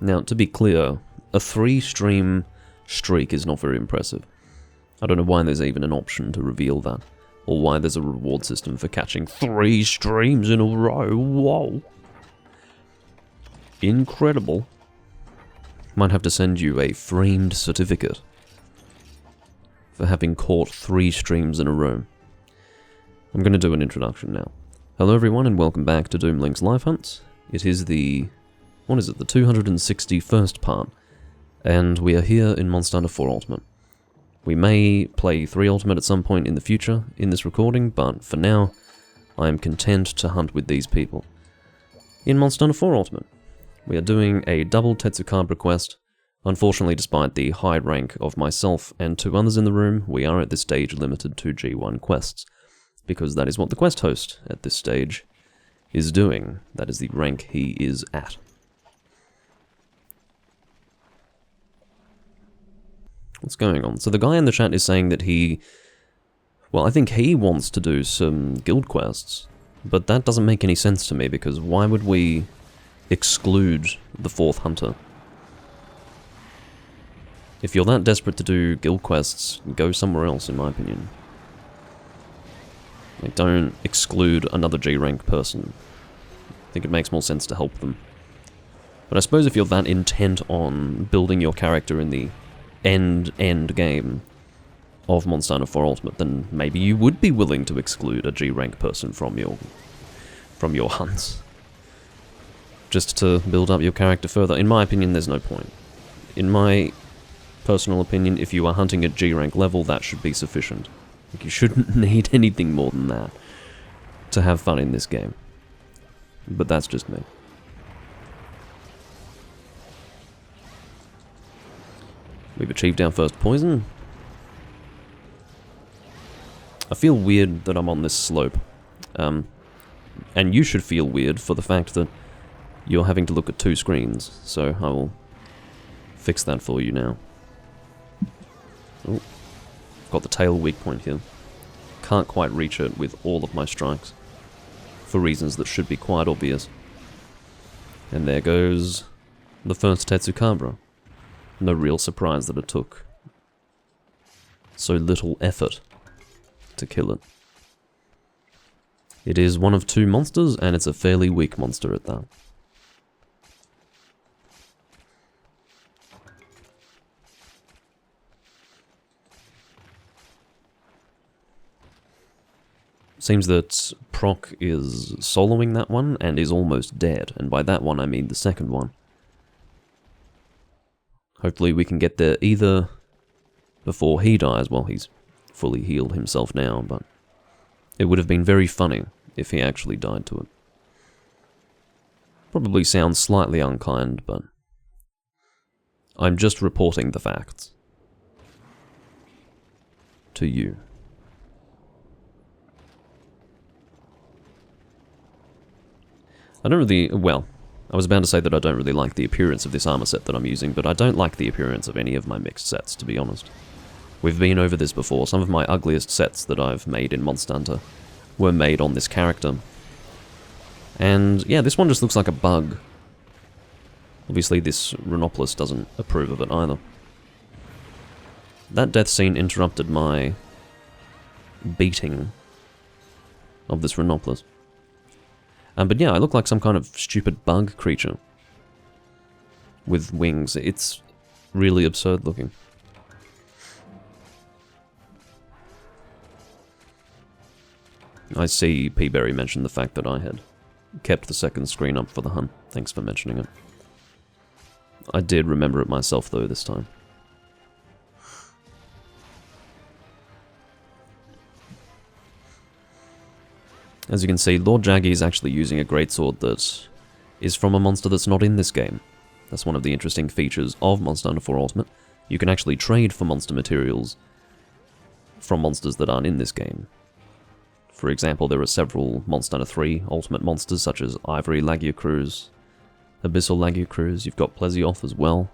Now, to be clear, a 3-stream streak is not very impressive. I don't know why there's even an option to reveal that, or why there's a reward system for catching 3 streams in a row. Whoa. Incredible. Might have to send you a framed certificate for having caught 3 streams in a row. I'm going to do an introduction now. Hello everyone and welcome back to Doomlink's Life Hunt. It is the... what is it? The 261st part. And we are here in Monster Hunter 4 Ultimate. We may play 3 Ultimate at some point in the future in this recording, but for now, I am content to hunt with these people. In Monster Hunter 4 Ultimate, we are doing a double Tetsukabra quest. Unfortunately, despite the high rank of myself and 2 others in the room, we are at this stage limited to G1 quests, because that is what the quest host at this stage is doing. That is the rank he is at. What's going on? So the guy in the chat is saying that he... well, I think he wants to do some guild quests, but that doesn't make any sense to me, because why would we exclude the 4th hunter? If you're that desperate to do guild quests, go somewhere else, in my opinion. Like, don't exclude another G-rank person. I think it makes more sense to help them. But I suppose if you're that intent on building your character in the end game of Monster Hunter 4 Ultimate, then maybe you would be willing to exclude a G-rank person from your hunts. Just to build up your character further. In my opinion, there's no point. In my personal opinion, if you are hunting at G-rank level, that should be sufficient. Like, you shouldn't need anything more than that to have fun in this game. But that's just me. We've achieved our first poison. I feel weird that I'm on this slope. And you should feel weird for the fact that you're having to look at 2 screens. So I will fix that for you now. Oh, got the tail weak point here. Can't quite reach it with all of my strikes, for reasons that should be quite obvious. And there goes the first Tetsukabra. No real surprise that it took so little effort to kill it. It is one of 2 monsters, and it's a fairly weak monster at that. Seems that Proc is soloing that one and is almost dead, and by that one I mean the second one. Hopefully we can get there either before he dies. Well, he's fully healed himself now, but it would have been very funny if he actually died to it. Probably sounds slightly unkind, but I'm just reporting the facts to you. I don't really... well, I was about to say that I don't really like the appearance of this armor set that I'm using, but I don't like the appearance of any of my mixed sets, to be honest. We've been over this before. Some of my ugliest sets that I've made in Monster Hunter were made on this character. And yeah, this one just looks like a bug. Obviously this Rhinopolis doesn't approve of it either. That death scene interrupted my beating of this Rhinopolis. But yeah, I look like some kind of stupid bug creature with wings. It's really absurd looking. I see P-Berry mentioned the fact that I had kept the second screen up for the hunt. Thanks for mentioning it. I did remember it myself though this time. As you can see, Lord Jaggi is actually using a greatsword that is from a monster that's not in this game. That's one of the interesting features of Monster Hunter 4 Ultimate. You can actually trade for monster materials from monsters that aren't in this game. For example, there are several Monster Hunter 3 Ultimate monsters, such as Ivory Lagiacruz, Abyssal Lagiacruz. You've got Plesioth as well,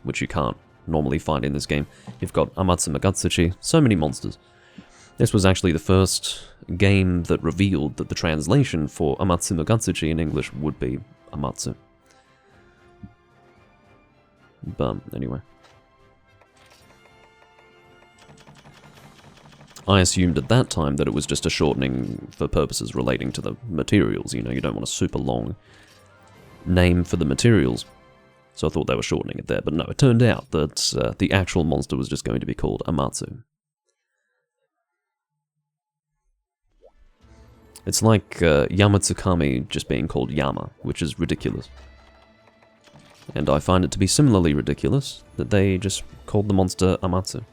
which you can't normally find in this game. You've got Amatsu Magatsuchi, so many monsters. This was actually the first game that revealed that the translation for Amatsu Magatsuchi in English would be Amatsu. But anyway. I assumed at that time that it was just a shortening for purposes relating to the materials. You know, you don't want a super long name for the materials. So I thought they were shortening it there. But no, it turned out that the actual monster was just going to be called Amatsu. It's like Yamatsukami just being called Yama, which is ridiculous. And I find it to be similarly ridiculous that they just called the monster Amatsu.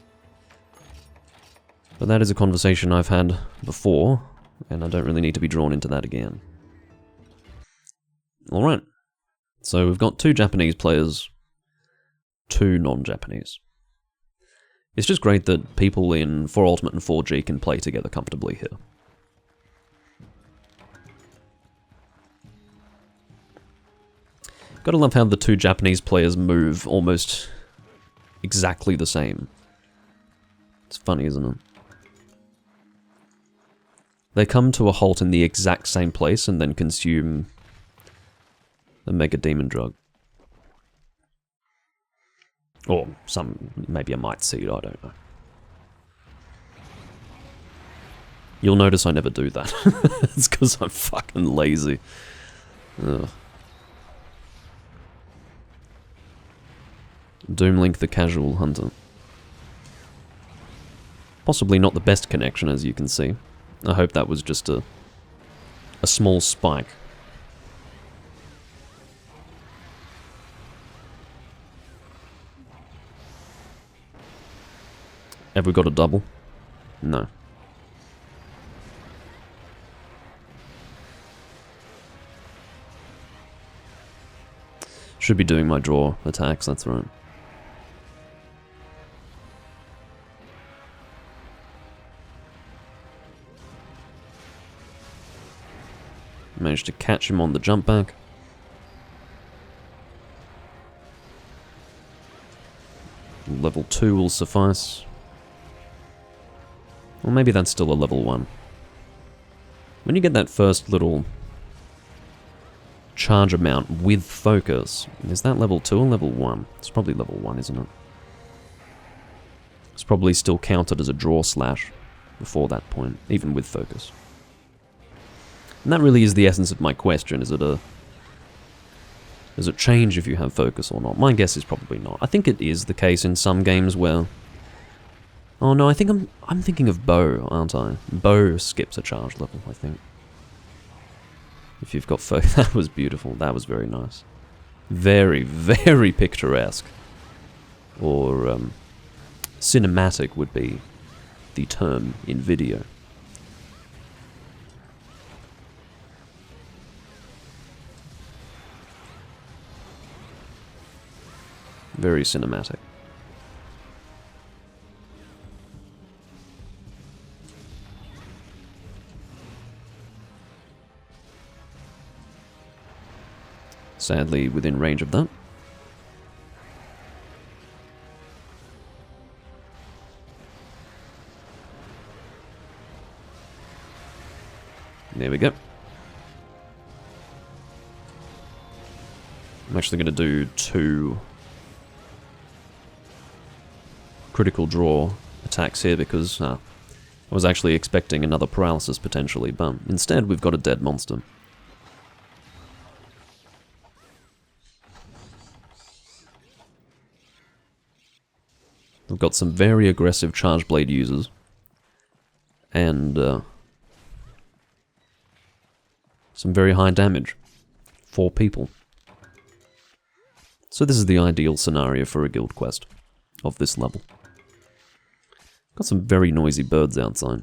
But that is a conversation I've had before, and I don't really need to be drawn into that again. Alright, so we've got 2 Japanese players, 2 non-Japanese. It's just great that people in 4 Ultimate and 4G can play together comfortably here. Gotta love how the 2 Japanese players move almost exactly the same. It's funny, isn't it? They come to a halt in the exact same place and then consume the Mega Demon drug. Or maybe a Might Seed, I don't know. You'll notice I never do that. It's because I'm fucking lazy. Ugh. Doomlink the Casual Hunter. Possibly not the best connection, as you can see. I hope that was just a small spike. Have we got a double? No. Should be doing my draw attacks, that's right. Managed to catch him on the jump back. Level 2 will suffice. Or maybe that's still a level 1. When you get that first little charge amount with focus, is that level 2 or level 1? It's probably level 1, isn't it? It's probably still counted as a draw slash before that point, even with focus. And that really is the essence of my question. Does it change if you have focus or not? My guess is probably not. I think it is the case in some games where... Oh no, I think I'm thinking of bow, aren't I? Bow skips a charge level, I think. If you've got focus... That was beautiful. That was very nice. Very, very picturesque. Or, cinematic would be the term in video. Very cinematic. Sadly, within range of that. There we go. I'm actually going to do 2 critical draw attacks here because I was actually expecting another paralysis potentially, but instead we've got a dead monster. We've got some very aggressive charge blade users and some very high damage. 4 people. So this is the ideal scenario for a guild quest of this level. Got some very noisy birds outside.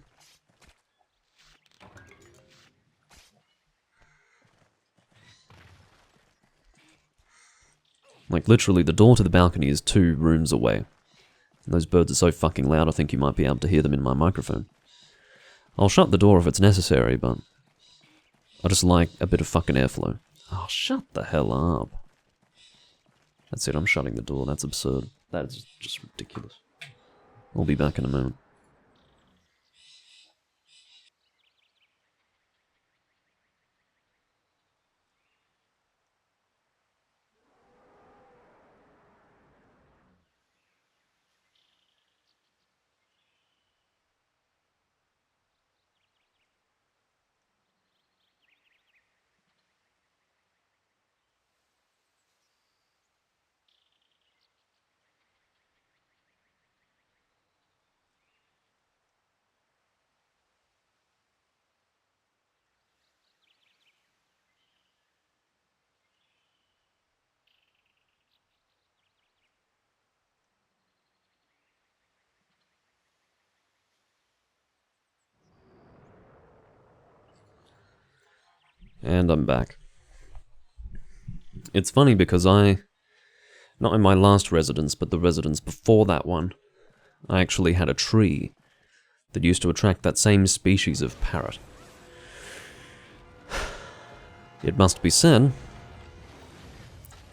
Like literally the door to the balcony is 2 rooms away. And those birds are so fucking loud I think you might be able to hear them in my microphone. I'll shut the door if it's necessary, but I just like a bit of fucking airflow. Oh, shut the hell up. That's it, I'm shutting the door. That's absurd. That is just ridiculous. I'll be back in a moment. And I'm back. It's funny because not in my last residence, but the residence before that one, I actually had a tree that used to attract that same species of parrot. It must be said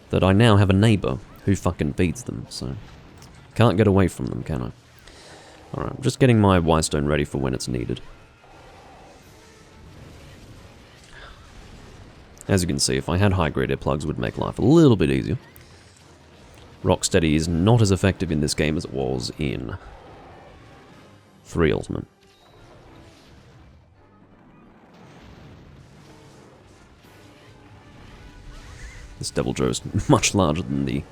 that I now have a neighbor who fucking feeds them, so can't get away from them, can I? Alright, I'm just getting my Wystone ready for when it's needed. As you can see, if I had high-grade earplugs, it would make life a little bit easier. Rocksteady is not as effective in this game as it was in 3 Ultimate. This Devil Joe is much larger than the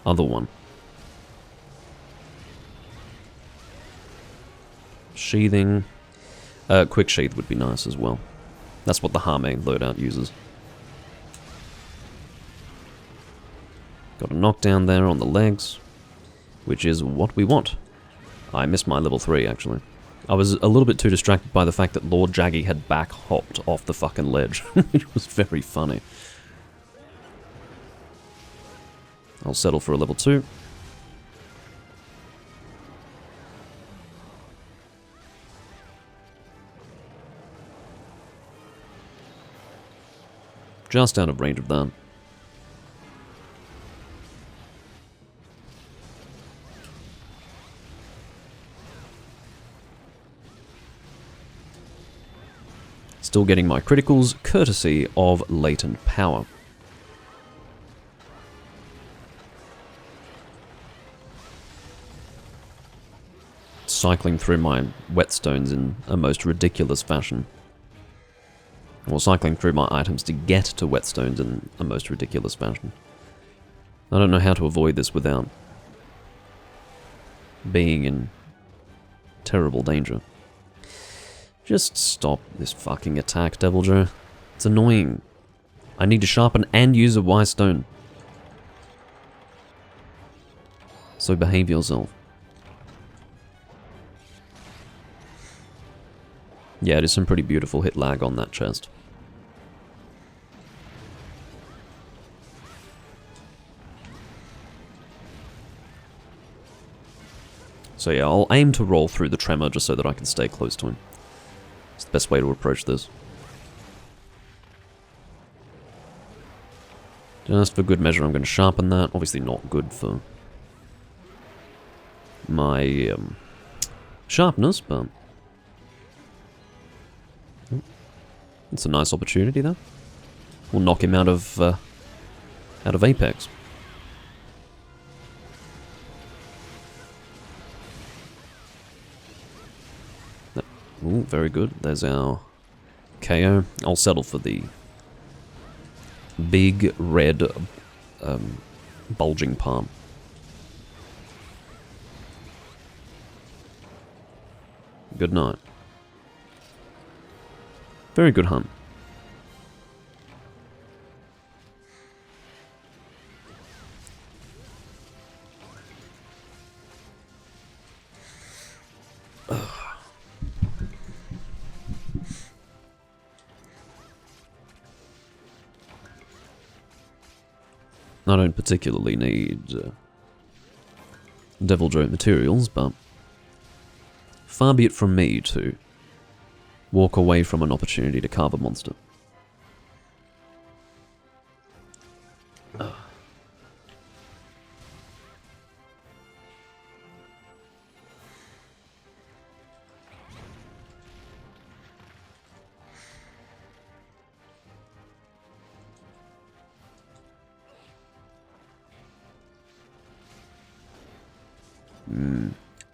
other one. Sheathing. Quick Sheath would be nice as well. That's what the Harmain loadout uses. Got a knockdown there on the legs, which is what we want. I missed my level 3, actually. I was a little bit too distracted by the fact that Lord Jaggy had back-hopped off the fucking ledge. It was very funny. I'll settle for a level 2. Just out of range of that. Still getting my criticals, courtesy of latent power. Cycling through my whetstones in a most ridiculous fashion. Or cycling through my items to get to whetstones in a most ridiculous fashion. I don't know how to avoid this without being in terrible danger. Just stop this fucking attack, Devil Joe. It's annoying. I need to sharpen and use a Wystone. So behave yourself. Yeah, it is some pretty beautiful hit lag on that chest. So yeah, I'll aim to roll through the tremor just so that I can stay close to him. It's the best way to approach this. Just for good measure, I'm going to sharpen that. Obviously not good for my sharpness, but it's a nice opportunity, though. We'll knock him out of Apex. Ooh, very good. There's our KO. I'll settle for the big red bulging palm. Good night. Very good hunt. I don't particularly need Devil Joe materials, but far be it from me to walk away from an opportunity to carve a monster.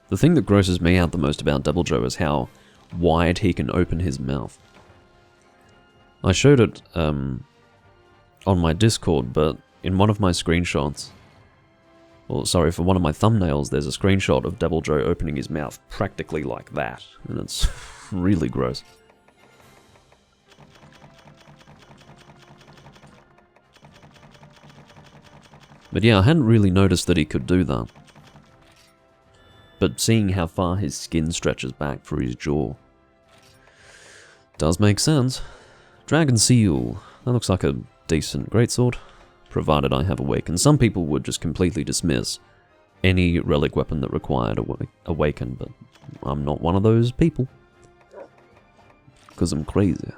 The thing that grosses me out the most about Devil Joe is how wide he can open his mouth. I showed it on my Discord, but in one of my screenshots, or sorry, for one of my thumbnails, there's a screenshot of Devil Joe opening his mouth practically like that, and it's really gross. But yeah, I hadn't really noticed that he could do that. But seeing how far his skin stretches back for his jaw does make sense. Dragon Seal. That looks like a decent greatsword, provided I have Awaken. Some people would just completely dismiss any relic weapon that required Awaken, but I'm not one of those people. Because I'm crazy.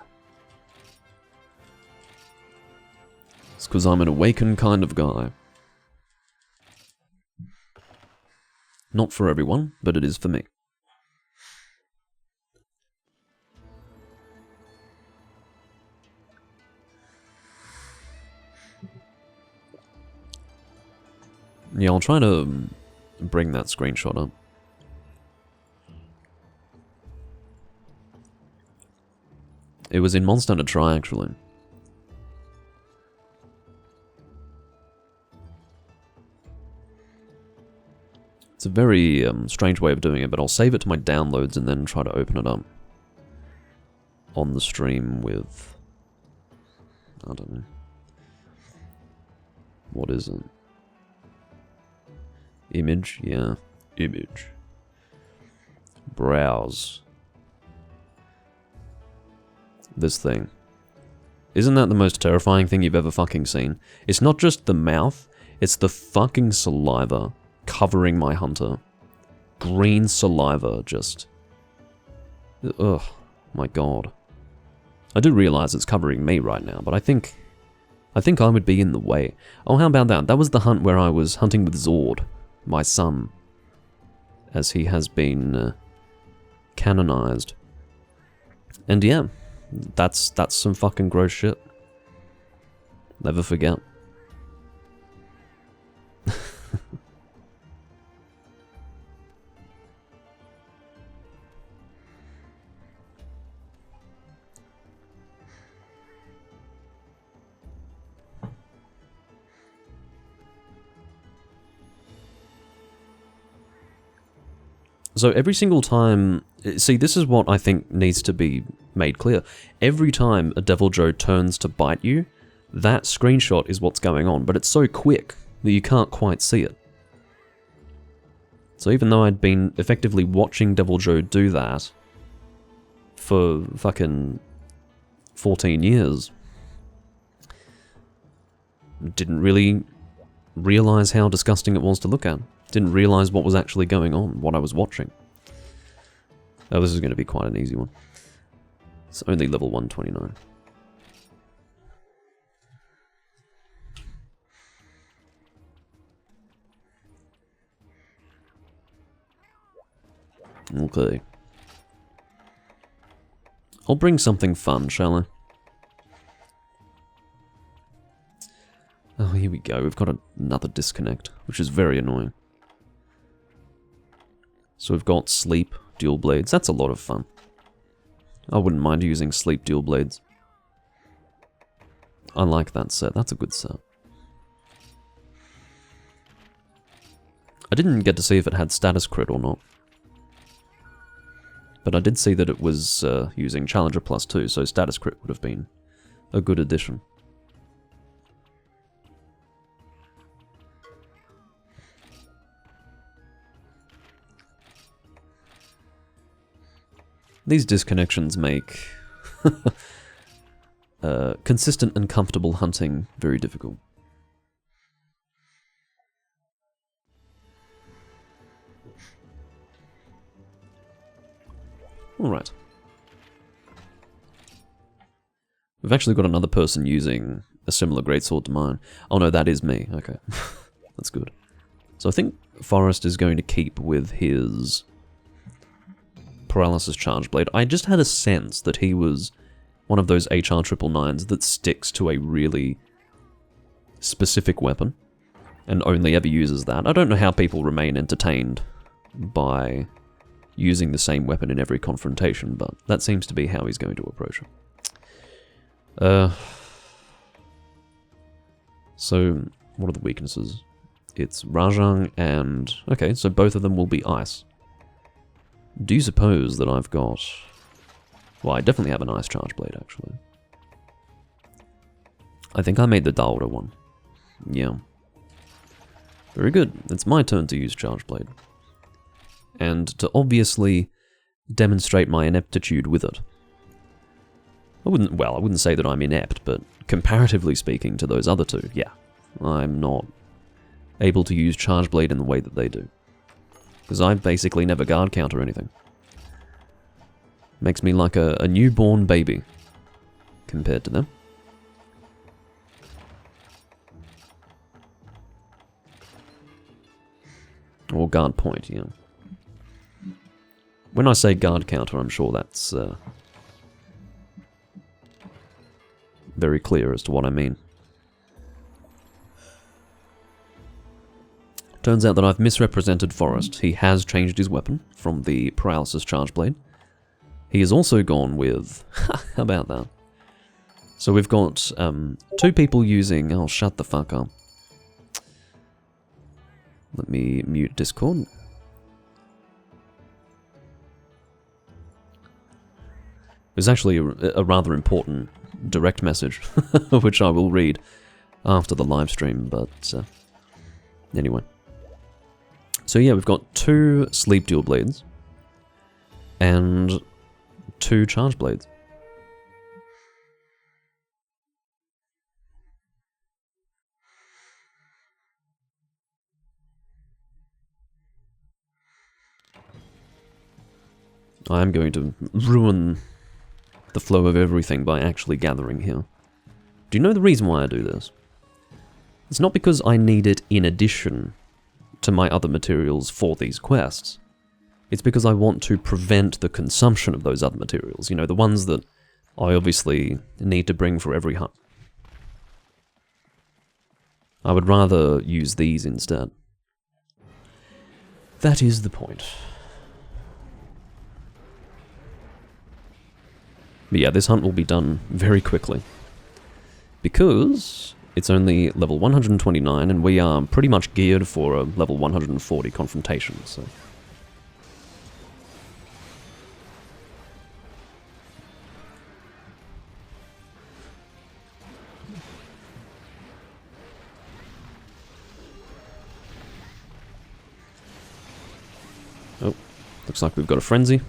It's because I'm an Awaken kind of guy. Not for everyone, but it is for me. Yeah, I'll try to bring that screenshot up. It was in Monster Hunter Tri, actually. It's a very strange way of doing it, but I'll save it to my downloads and then try to open it up on the stream with... I don't know. What is it? Image? Yeah. Image. Browse. This thing. Isn't that the most terrifying thing you've ever fucking seen? It's not just the mouth, it's the fucking saliva covering my hunter. Green saliva, just... Ugh, my god. I do realize it's covering me right now, but I think I would be in the way. Oh, how about that? That was the hunt where I was hunting with Zord, my son, as he has been canonized. And yeah, that's some fucking gross shit. Never forget. So every single time, see, this is what I think needs to be made clear. Every time a Devil Joe turns to bite you, that screenshot is what's going on, but it's so quick that you can't quite see it. So even though I'd been effectively watching Devil Joe do that for fucking 14 years, didn't really realize how disgusting it was to look at. Didn't realize what was actually going on, what I was watching. Oh, this is going to be quite an easy one. It's only level 129. Okay. I'll bring something fun, shall I? Oh, here we go. We've got another disconnect, which is very annoying. So we've got Sleep Dual Blades. That's a lot of fun. I wouldn't mind using Sleep Dual Blades. I like that set. That's a good set. I didn't get to see if it had status crit or not. But I did see that it was using Challenger Plus 2, so status crit would have been a good addition. These disconnections make consistent and comfortable hunting very difficult. Alright. We've actually got another person using a similar greatsword to mine. Oh no, that is me. Okay. That's good. So I think Forrest is going to keep with his Paralysis Charge Blade. I just had a sense that he was one of those HR 999s that sticks to a really specific weapon and only ever uses that. I don't know how people remain entertained by using the same weapon in every confrontation, but that seems to be how he's going to approach it. So, what are the weaknesses? It's Rajang and... Okay, so both of them will be ice. Do you suppose that I've got... Well, I definitely have an Ice Charge Blade, actually. I think I made the Dalda one. Yeah. Very good. It's my turn to use Charge Blade. And to obviously demonstrate my ineptitude with it. I wouldn't say that I'm inept, but comparatively speaking to those other two, yeah, I'm not able to use Charge Blade in the way that they do. Because I basically never guard counter anything. Makes me like a newborn baby compared to them. Or guard point, yeah. When I say guard counter, I'm sure that's very clear as to what I mean. Turns out that I've misrepresented Forrest. He has changed his weapon from the Paralysis Charge Blade. He has also gone with... how about that? So we've got two people using... Oh, shut the fuck up. Let me mute Discord. There's actually a rather important direct message, which I will read after the live stream, but anyway. So yeah, we've got 2 Sleep Dual Blades and 2 Charge Blades. I'm going to ruin the flow of everything by actually gathering here. Do you know the reason why I do this? It's not because I need it in addition to my other materials for these quests. It's because I want to prevent the consumption of those other materials. You know, the ones that I obviously need to bring for every hunt. I would rather use these instead. That is the point. But yeah, this hunt will be done very quickly. Because it's only level 129 and we are pretty much geared for a level 140 confrontation, so... Oh, looks like we've got a frenzy.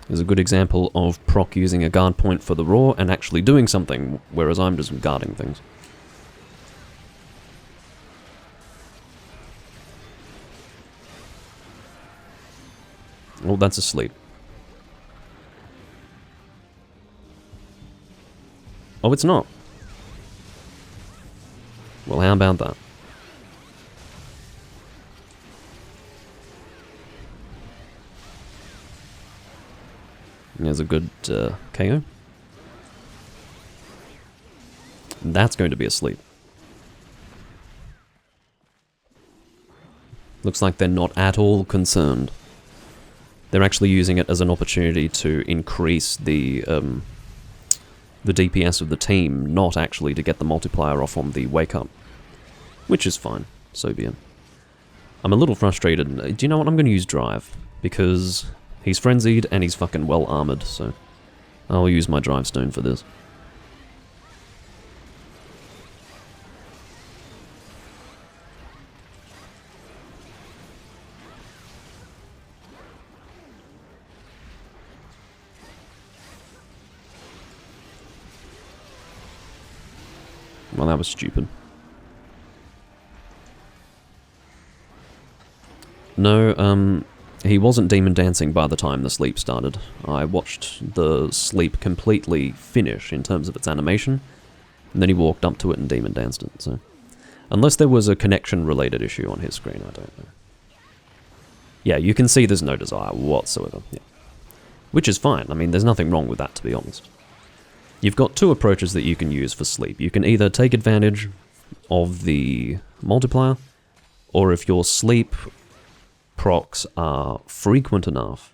Is a good example of proc using a guard point for the raw and actually doing something, whereas I'm just guarding things. Oh, that's asleep. Oh, it's not. Well, how about that? There's a good KO. That's going to be asleep. Looks like they're not at all concerned. They're actually using it as an opportunity to increase the DPS of the team, not actually to get the multiplier off on the wake up. Which is fine, so be it. I'm a little frustrated. Do you know what? I'm going to use drive, because he's frenzied and he's fucking well armored, so I'll use my drive stone for this. Well, that was stupid. No, he wasn't demon dancing by the time the sleep started. I watched the sleep completely finish in terms of its animation, and then he walked up to it and demon danced it, so... Unless there was a connection-related issue on his screen, I don't know. Yeah, you can see there's no desire whatsoever, yeah. Which is fine, I mean, there's nothing wrong with that, to be honest. You've got 2 approaches that you can use for sleep. You can either take advantage of the multiplier, or if your sleep procs are frequent enough,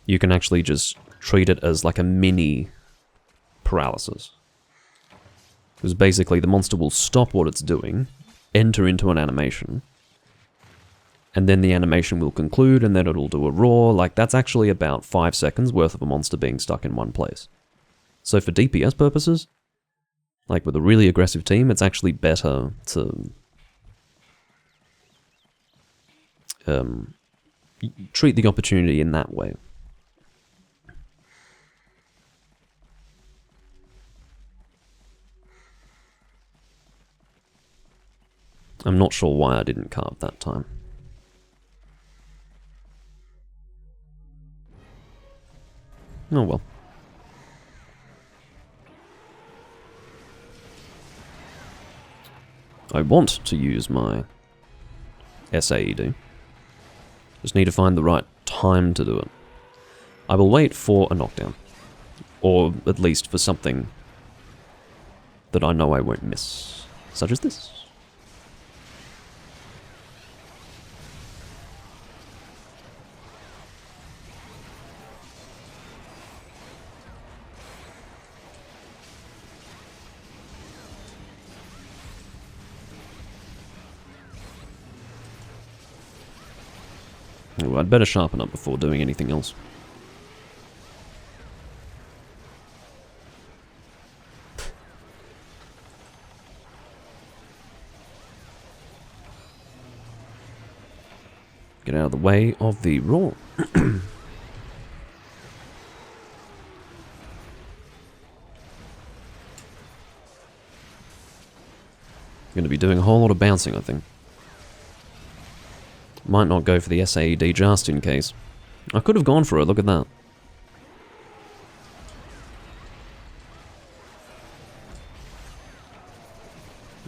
you can actually just treat it as like a mini paralysis. Because basically the monster will stop what it's doing, enter into an animation, and then the animation will conclude, and then it'll do a roar. Like, that's actually about 5 seconds worth of a monster being stuck in one place. So for DPS purposes, like with a really aggressive team, it's actually better to treat the opportunity in that way. I'm not sure why I didn't carve that time. Oh well. I want to use my SAED. Just need to find the right time to do it. I will wait for a knockdown. Or at least for something that I know I won't miss. Such as this. Ooh, I'd better sharpen up before doing anything else. Get out of the way of the roar. Going to be doing a whole lot of bouncing, I think. Might not go for the SAED just in case. I could have gone for it, look at that.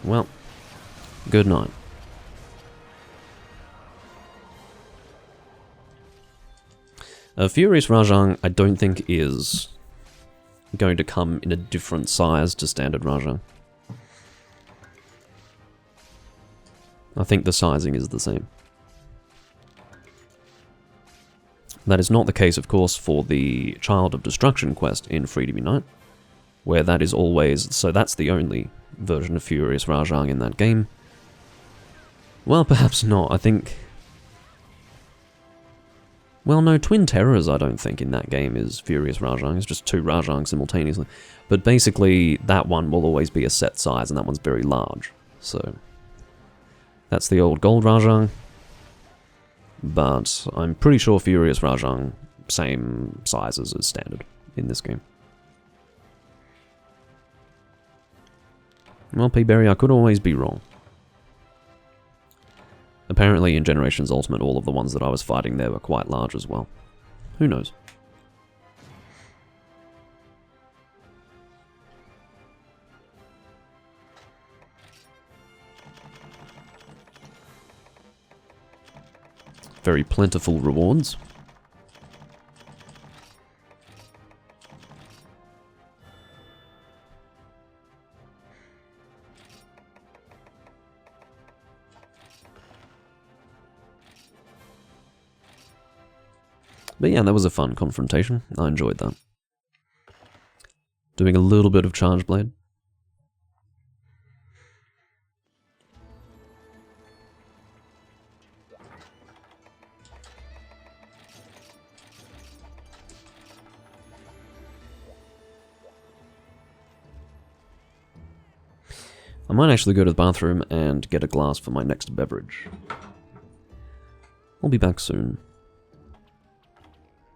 Well, good night. Furious Rajang, I don't think is going to come in a different size to standard Rajang. I think the sizing is the same. That is not the case, of course, for the Child of Destruction quest in Freedom Unite, where that is always... so that's the only version of Furious Rajang in that game. Well, perhaps not, I think... well, no, Twin Terrors I don't think in that game is Furious Rajang, it's just two Rajang simultaneously. But basically, that one will always be a set size, and that one's very large, so... that's the old Gold Rajang. But I'm pretty sure Furious Rajang, same sizes as standard in this game. Well, P-Berry, I could always be wrong. Apparently in Generations Ultimate, all of the ones that I was fighting there were quite large as well. Who knows? Very plentiful rewards. But yeah, that was a fun confrontation. I enjoyed that. Doing a little bit of Charge Blade. I might actually go to the bathroom and get a glass for my next beverage. I'll be back soon.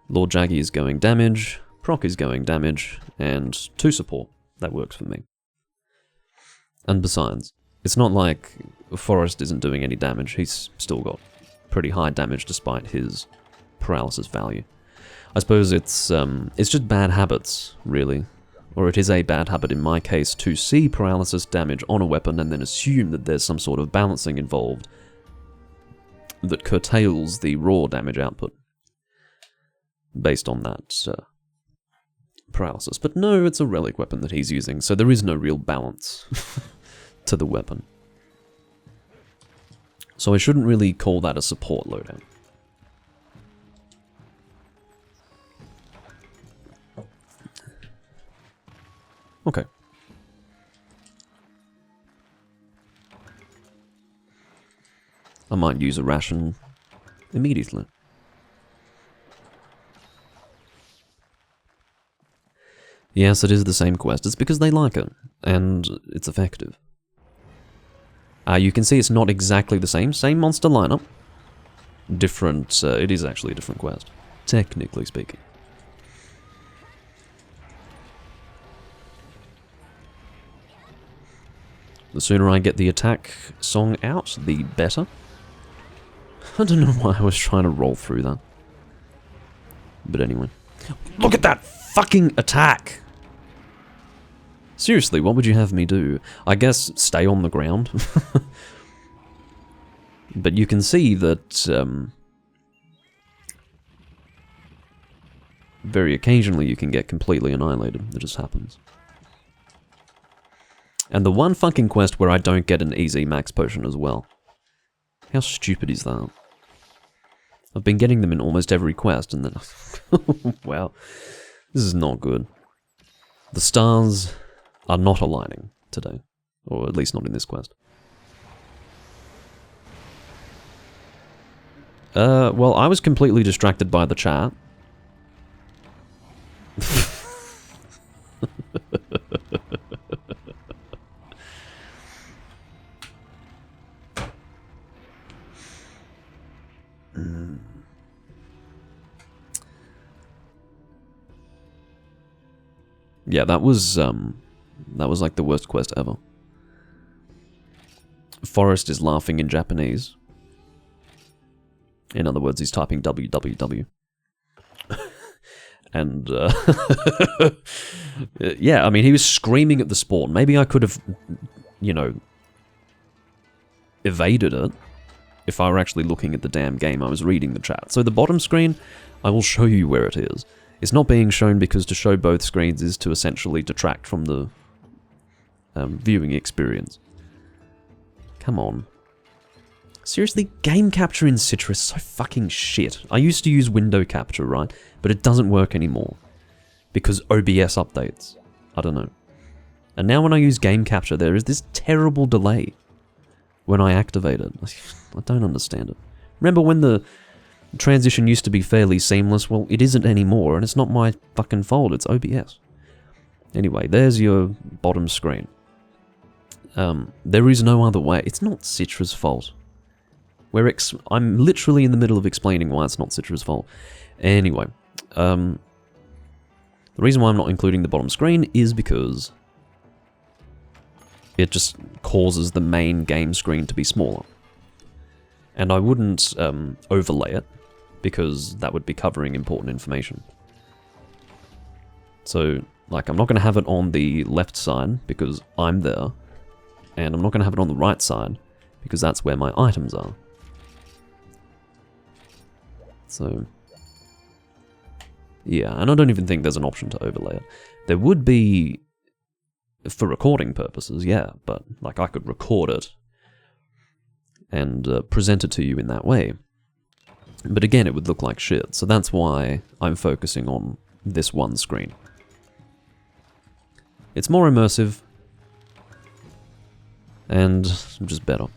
Lord Jaggy is going damage, Proc is going damage, and 2 support. That works for me. And besides, it's not like Forrest isn't doing any damage. He's still got pretty high damage despite his paralysis value. I suppose it's just bad habits, really. Or it is a bad habit in my case to see paralysis damage on a weapon and then assume that there's some sort of balancing involved that curtails the raw damage output based on that paralysis. But no, it's a relic weapon that he's using, so there is no real balance to the weapon. So I shouldn't really call that a support loadout. Okay. I might use a ration immediately. Yes, it is the same quest. It's because they like it, and it's effective. You can see it's not exactly the same monster lineup. Different, it is actually a different quest, technically speaking. The sooner I get the attack song out, the better. I don't know why I was trying to roll through that. But anyway. Look at that fucking attack! Seriously, what would you have me do? I guess stay on the ground. But you can see that very occasionally you can get completely annihilated. It just happens. And the one fucking quest where I don't get an easy max potion as well. How stupid is that? I've been getting them in almost every quest and then... wow. This is not good. The stars are not aligning today. Or at least not in this quest. Well, I was completely distracted by the chat. Yeah, that was like the worst quest ever. Forrest is laughing in Japanese. In other words, he's typing www. And, yeah, I mean, he was screaming at the spawn. Maybe I could have, you know, evaded it if I were actually looking at the damn game. I was reading the chat. So the bottom screen, I will show you where it is. It's not being shown because to show both screens is to essentially detract from the viewing experience. Come on. Seriously, game capture in Citra is so fucking shit. I used to use window capture, right? But it doesn't work anymore. Because OBS updates. I don't know. And now when I use game capture, there is this terrible delay when I activate it. I don't understand it. Remember when the transition used to be fairly seamless? Well, it isn't anymore, and it's not my fucking fault, it's OBS. Anyway, there's your bottom screen. There is no other way. It's not Citra's fault. I'm literally in the middle of explaining why it's not Citra's fault. Anyway, the reason why I'm not including the bottom screen is because it just causes the main game screen to be smaller. And I wouldn't overlay it, because that would be covering important information. So, like, I'm not going to have it on the left side, because I'm there, and I'm not going to have it on the right side, because that's where my items are. So, yeah, and I don't even think there's an option to overlay it. There would be, for recording purposes, yeah, but, like, I could record it and present it to you in that way. But again, it would look like shit, so that's why I'm focusing on this one screen. It's more immersive, and just better.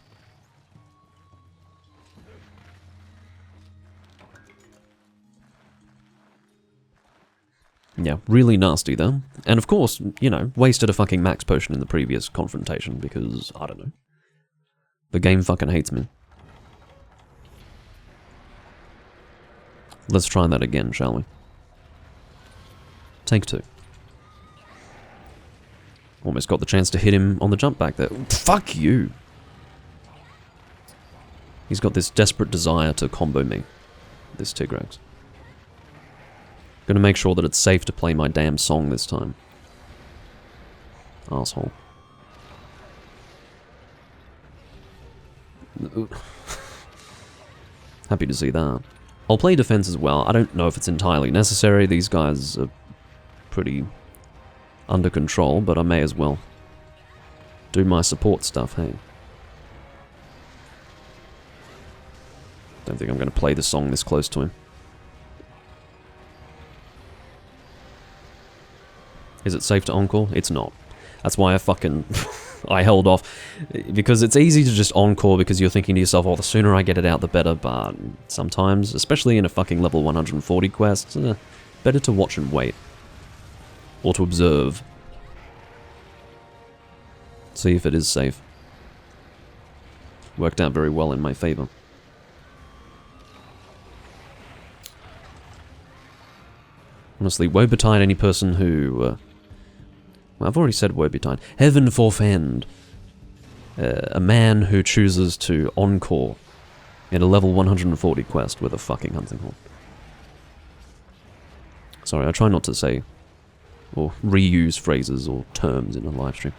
Yeah, really nasty though. And of course, you know, wasted a fucking max potion in the previous confrontation because, I don't know. The game fucking hates me. Let's try that again, shall we? Take 2. Almost got the chance to hit him on the jump back there. Fuck you! He's got this desperate desire to combo me. This Tigrex. Gonna make sure that it's safe to play my damn song this time. Asshole. Happy to see that. I'll play defense as well. I don't know if it's entirely necessary. These guys are pretty under control, but I may as well do my support stuff, hey. Don't think I'm going to play the song this close to him. Is it safe to encore? It's not. That's why I fucking... I held off. Because it's easy to just encore because you're thinking to yourself, oh, the sooner I get it out, the better. But sometimes, especially in a fucking level 140 quest, better to watch and wait. or to observe. See if it is safe. Worked out very well in my favor. Honestly, woe betide any person who... well, I've already said woe betide. Heaven forfend a man who chooses to encore in a level 140 quest with a fucking hunting horn. Sorry, I try not to say or reuse phrases or terms in a live stream.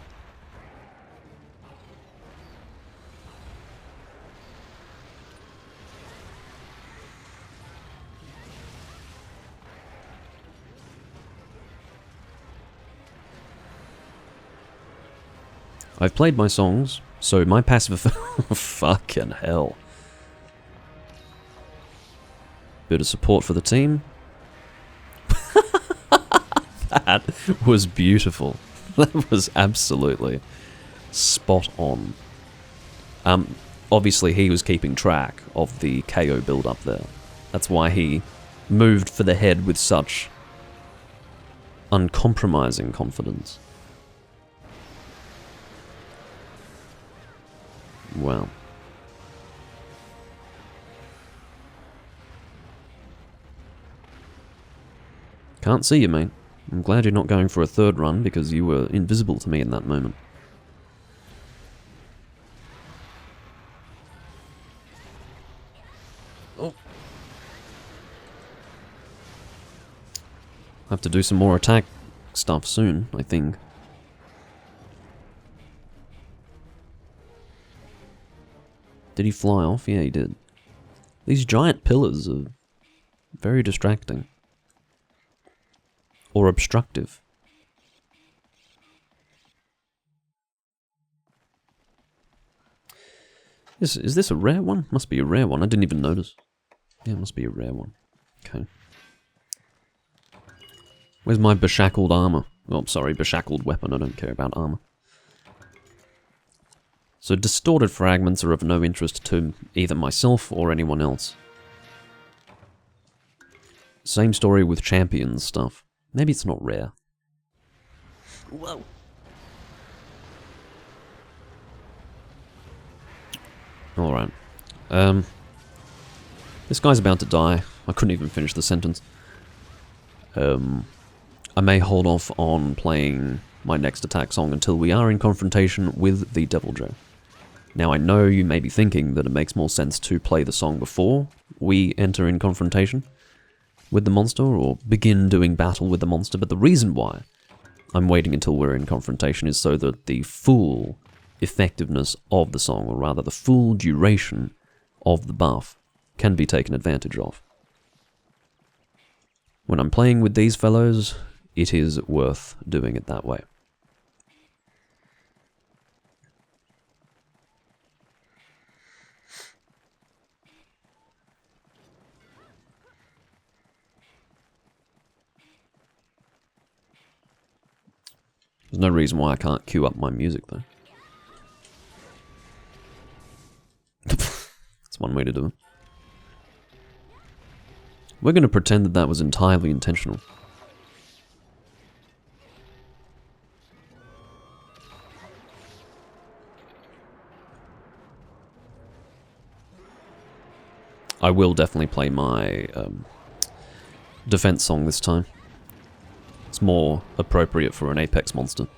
I've played my songs, so my passive fucking hell. Bit of support for the team. That was beautiful. That was absolutely spot on. Obviously he was keeping track of the KO build up there. That's why he moved for the head with such uncompromising confidence. Wow. Can't see you, mate. I'm glad you're not going for a third run because you were invisible to me in that moment. Oh. Have to do some more attack stuff soon, I think. Did he fly off? Yeah, he did. These giant pillars are very distracting. Or obstructive. Is this a rare one? Must be a rare one. I didn't even notice. Yeah, it must be a rare one. Okay. Where's my beshackled armor? Oh, sorry, beshackled weapon. I don't care about armor. So distorted fragments are of no interest to either myself or anyone else. Same story with champions stuff. Maybe it's not rare. Whoa. Alright. This guy's about to die. I couldn't even finish the sentence. I may hold off on playing my next attack song until we are in confrontation with the Devil Joe. Now I know you may be thinking that it makes more sense to play the song before we enter in confrontation with the monster, or begin doing battle with the monster, but the reason why I'm waiting until we're in confrontation is so that the full effectiveness of the song, or rather the full duration of the buff, can be taken advantage of. When I'm playing with these fellows, it is worth doing it that way. There's no reason why I can't queue up my music, though. That's one way to do it. We're going to pretend that that was entirely intentional. I will definitely play my defense song this time. It's more appropriate for an Apex monster.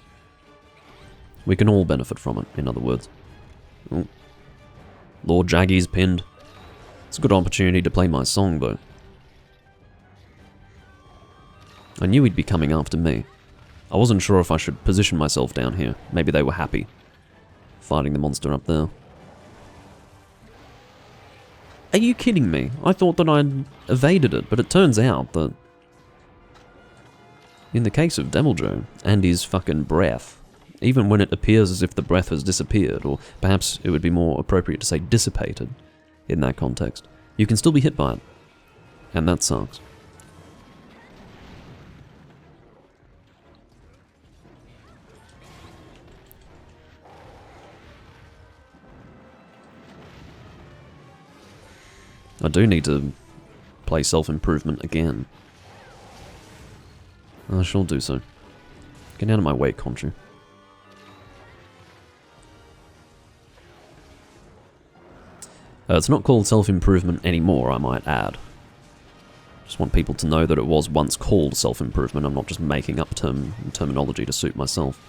We can all benefit from it, in other words. Ooh. Lord Jaggy's pinned. It's a good opportunity to play my song, though. I knew he'd be coming after me. I wasn't sure if I should position myself down here. Maybe they were happy fighting the monster up there. Are you kidding me? I thought that I'd evaded it, but it turns out that in the case of Devil Joe and his fucking breath, even when it appears as if the breath has disappeared, or perhaps it would be more appropriate to say dissipated in that context, you can still be hit by it. And that sucks. I do need to play self-improvement again. I shall do so. Get out of my way, Conchu. It's not called self-improvement anymore, I might add. Just want people to know that it was once called self-improvement. I'm not just making up terminology to suit myself.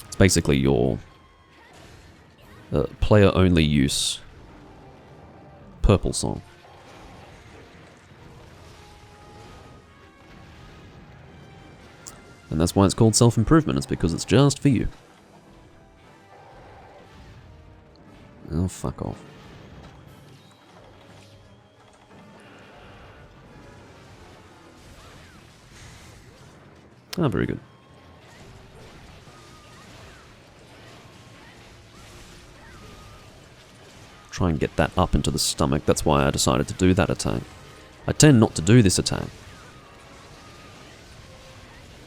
It's basically your player-only use purple song. And that's why it's called self-improvement. It's because it's just for you. Oh, fuck off. Ah, very good. Try and get that up into the stomach. That's why I decided to do that attack. I tend not to do this attack.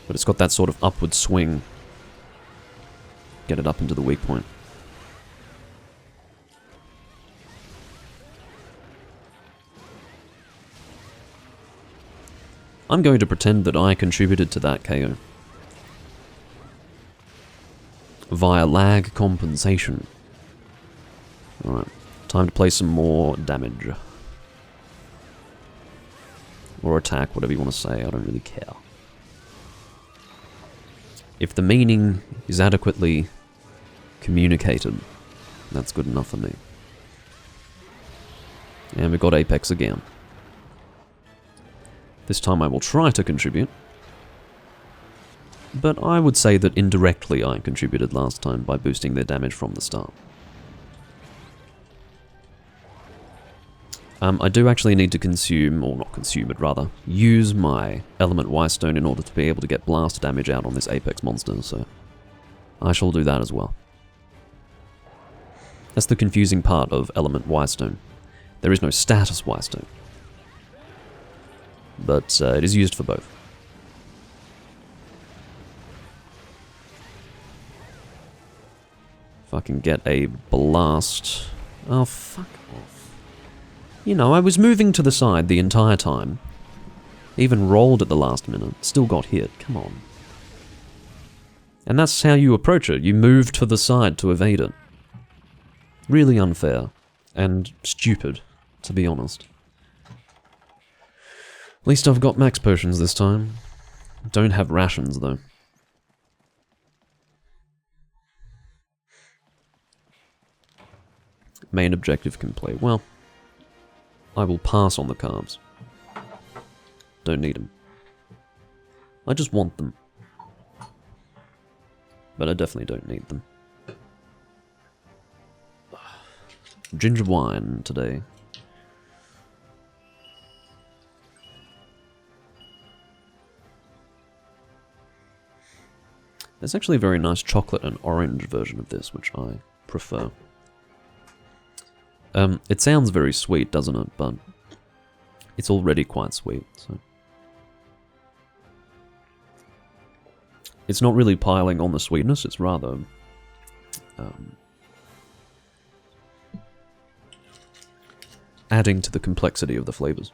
But it's got that sort of upward swing. Get it up into the weak point. I'm going to pretend that I contributed to that KO. Via lag compensation. Alright, time to play some more damage. Or attack, whatever you want to say, I don't really care. If the meaning is adequately communicated, that's good enough for me. And we got Apex again. This time I will try to contribute. But I would say that indirectly I contributed last time by boosting their damage from the start. I do actually need to consume, or not consume, but rather use my Element Y-Stone in order to be able to get blast damage out on this Apex monster, so I shall do that as well. That's the confusing part of Element Y-Stone. There is no status Y-Stone. But it is used for both. If I can get a blast... Oh, fuck off. You know, I was moving to the side the entire time. Even rolled at the last minute. Still got hit. Come on. And that's how you approach it. You move to the side to evade it. Really unfair. And stupid, to be honest. At least I've got max potions this time. Don't have rations, though. Main objective complete. Well, I will pass on the carbs. Don't need them. I just want them. But I definitely don't need them. Ginger wine today. There's actually a very nice chocolate and orange version of this, which I prefer. It sounds very sweet, doesn't it? But it's already quite sweet, so... It's not really piling on the sweetness, it's rather... adding to the complexity of the flavors.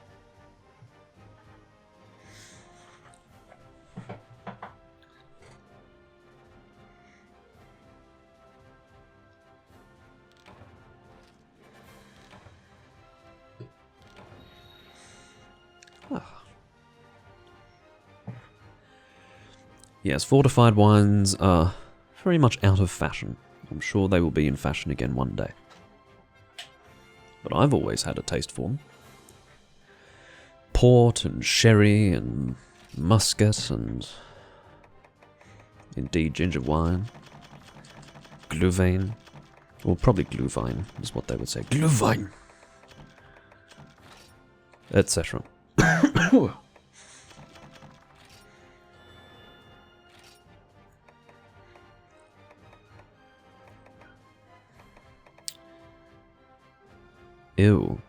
Yes, fortified wines are very much out of fashion. I'm sure they will be in fashion again one day. But I've always had a taste for them. Port and sherry and muscat and indeed ginger wine. Glühwein. Well, probably Glühwein is what they would say. Glühwein! Etc. Ew.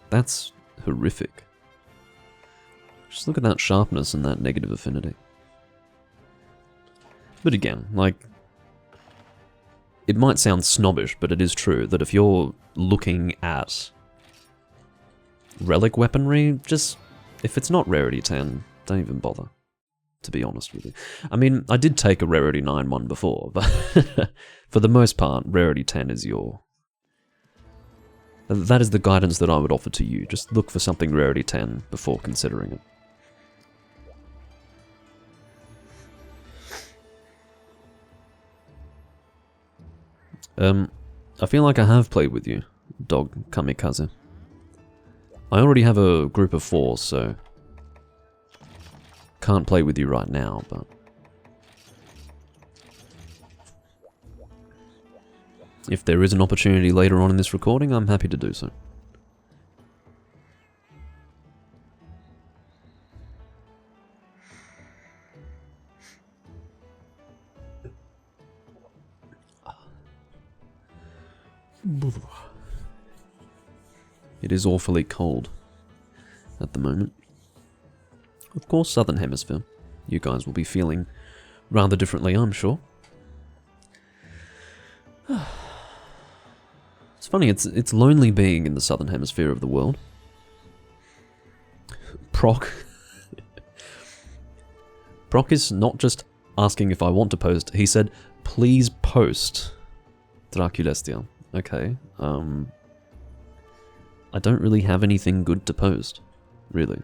That's horrific. Just look at that sharpness and that negative affinity. But again, like... It might sound snobbish, but it is true that if you're looking at relic weaponry, just, if it's not rarity 10, don't even bother, to be honest with you. I mean, I did take a rarity 9 one before, but for the most part, rarity 10 is your... That is the guidance that I would offer to you. Just look for something rarity 10 before considering it. I feel like I have played with you, Dog Kamikaze. I already have a group of 4, so... Can't play with you right now, but... If there is an opportunity later on in this recording, I'm happy to do so. It is awfully cold at the moment. Of course, Southern Hemisphere. You guys will be feeling rather differently, I'm sure. It's funny, it's lonely being in the Southern Hemisphere of the world. Proc. Proc is not just asking if I want to post, he said, please post Draculestia. Okay, I don't really have anything good to post, really.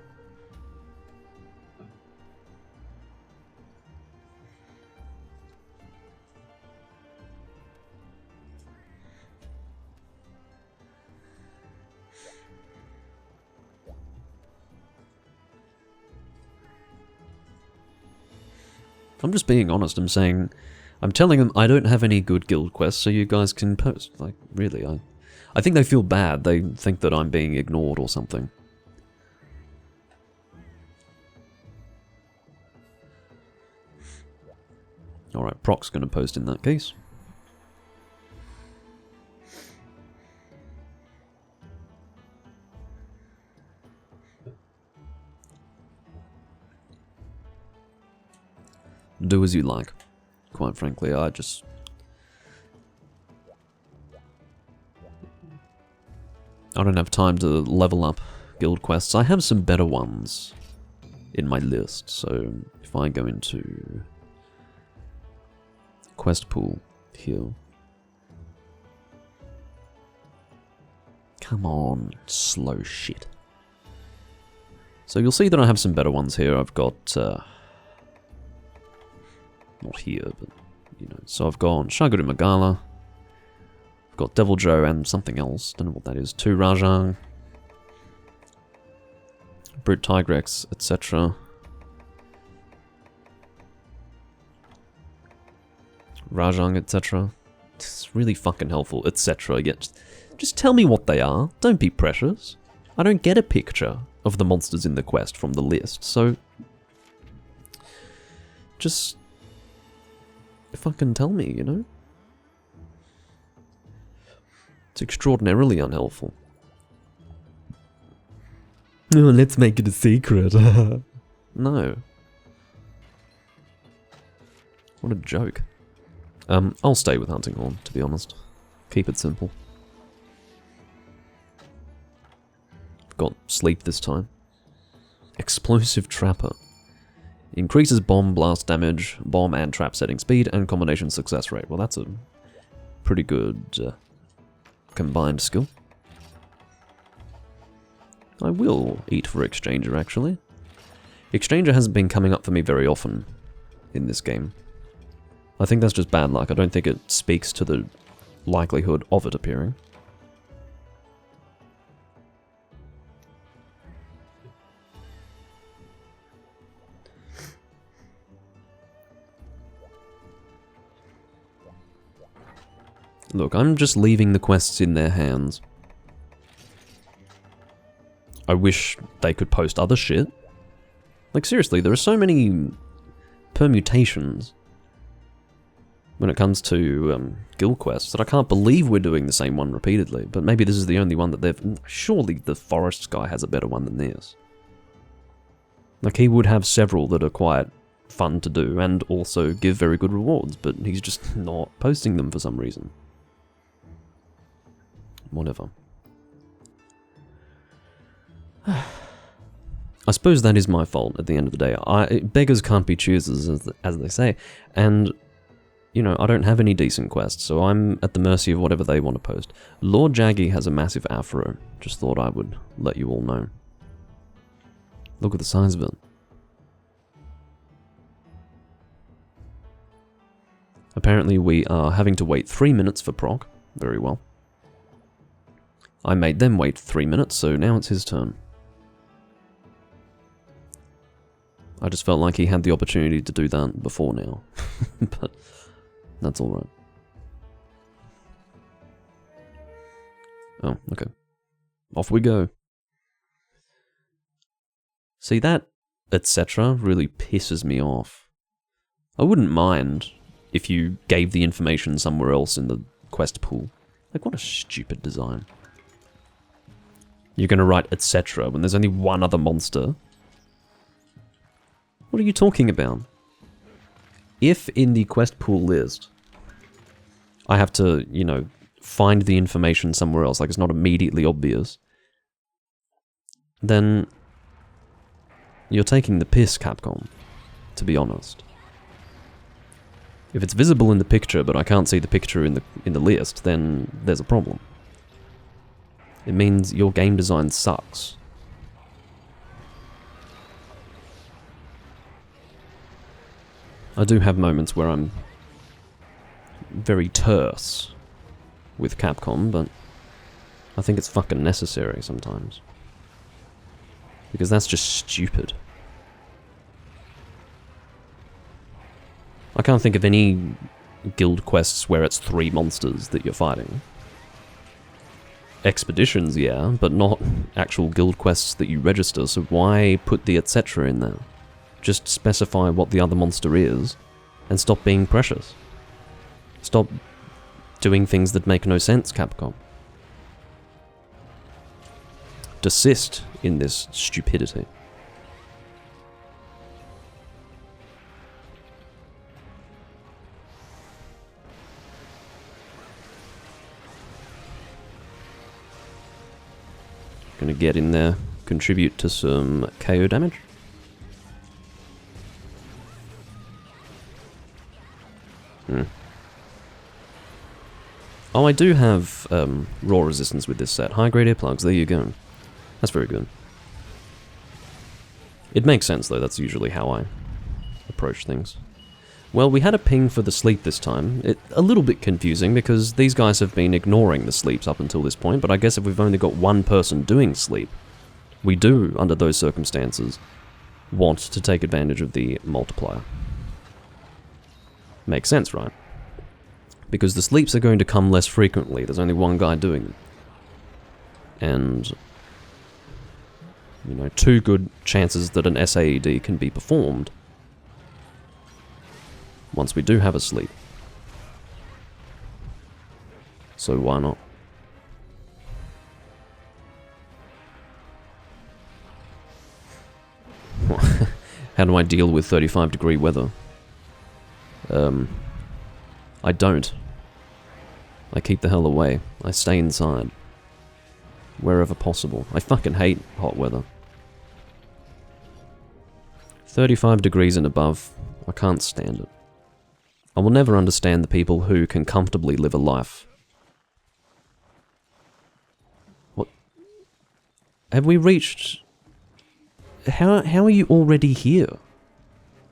I'm just being honest, I'm telling them I don't have any good guild quests, so you guys can post. Like, really, I think they feel bad. They think that I'm being ignored or something. Alright, Proc's gonna post in that case. Do as you like. Quite frankly, I don't have time to level up guild quests. I have some better ones in my list, so if I go into quest pool here. Come on, slow shit. So you'll see that I have some better ones here. I've got, not here, but, you know, so I've got Shaguru Magala. I've got Devil Joe and something else. Don't know what that is. 2 Rajang. Brute Tigrex, etc. Rajang, etc. It's really fucking helpful, etc. Yet, just tell me what they are. Don't be precious. I don't get a picture of the monsters in the quest from the list, so just fucking tell me, you know? It's extraordinarily unhelpful. Oh, let's make it a secret. No. What a joke. I'll stay with Hunting Horn, to be honest. Keep it simple. I've got sleep this time. Explosive Trapper. Increases bomb blast damage, bomb and trap setting speed, and combination success rate. Well, that's a pretty good combined skill. I will eat for Exchanger, actually. Exchanger hasn't been coming up for me very often in this game. I think that's just bad luck. I don't think it speaks to the likelihood of it appearing. Look, I'm just leaving the quests in their hands. I wish they could post other shit. Like, seriously, there are so many permutations when it comes to guild quests that I can't believe we're doing the same one repeatedly. But maybe this is the only one that they've... Surely the Forest guy has a better one than this. Like, he would have several that are quite fun to do and also give very good rewards, but he's just not posting them for some reason. Whatever. I suppose that is my fault at the end of the day. Beggars can't be choosers, as they say, and, you know, I don't have any decent quests, so I'm at the mercy of whatever they want to post. Lord Jaggy has a massive afro. Just thought I would let you all know. Look at the size of it. Apparently we are having to wait 3 minutes for proc. Very well. I made them wait 3 minutes, so now it's his turn. I just felt like he had the opportunity to do that before now. But that's alright. Oh, okay. Off we go. See, that etc. really pisses me off. I wouldn't mind if you gave the information somewhere else in the quest pool. Like, what a stupid design. You're gonna write etc. when there's only one other monster? What are you talking about? If in the quest pool list, I have to, you know, find the information somewhere else, like it's not immediately obvious, then you're taking the piss, Capcom, to be honest. If it's visible in the picture, but I can't see the picture in the list, then there's a problem. It means your game design sucks. I do have moments where I'm very terse with Capcom, but I think it's fucking necessary sometimes. Because that's just stupid. I can't think of any guild quests where it's 3 monsters that you're fighting. Expeditions, yeah, but not actual guild quests that you register, so why put the etc. in there? Just specify what the other monster is, and stop being precious. Stop doing things that make no sense, Capcom. Desist in this stupidity. Gonna get in there, contribute to some KO damage. Oh, I do have raw resistance with this set. High grade earplugs, there you go. That's very good. It makes sense though, that's usually how I approach things. Well, we had a ping for the sleep this time. A little bit confusing because these guys have been ignoring the sleeps up until this point, but I guess if we've only got one person doing sleep, we do, under those circumstances, want to take advantage of the multiplier. Makes sense, right? Because the sleeps are going to come less frequently, there's only one guy doing them. And, you know, 2 good chances that an SAED can be performed once we do have a sleep. So why not? How do I deal with 35-degree weather? I don't. I keep the hell away. I stay inside. Wherever possible. I fucking hate hot weather. 35 degrees and above, I can't stand it. I will never understand the people who can comfortably live a life. What? Have we reached... How are you already here?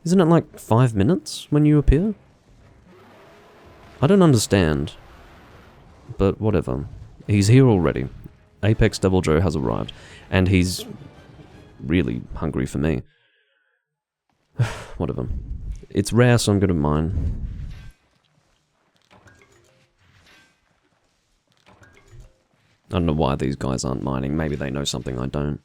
Isn't it like 5 minutes when you appear? I don't understand. But whatever. He's here already. Apex Devil Joe has arrived. And he's really hungry for me. Whatever. It's rare, so I'm gonna mine. I don't know why these guys aren't mining. Maybe they know something I don't.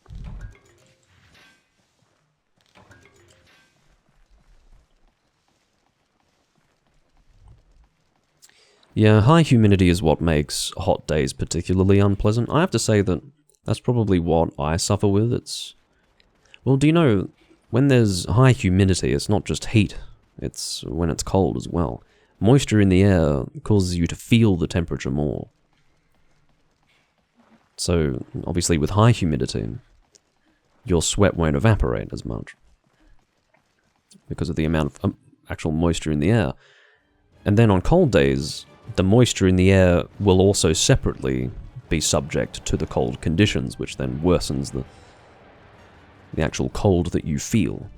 Yeah, high humidity is what makes hot days particularly unpleasant. I have to say that that's probably what I suffer with. It's... Well, do you know, when there's high humidity, it's not just heat. It's when it's cold as well. Moisture in the air causes you to feel the temperature more. So, obviously with high humidity, your sweat won't evaporate as much because of the amount of actual moisture in the air. And then on cold days, the moisture in the air will also separately be subject to the cold conditions, which then worsens the actual cold that you feel.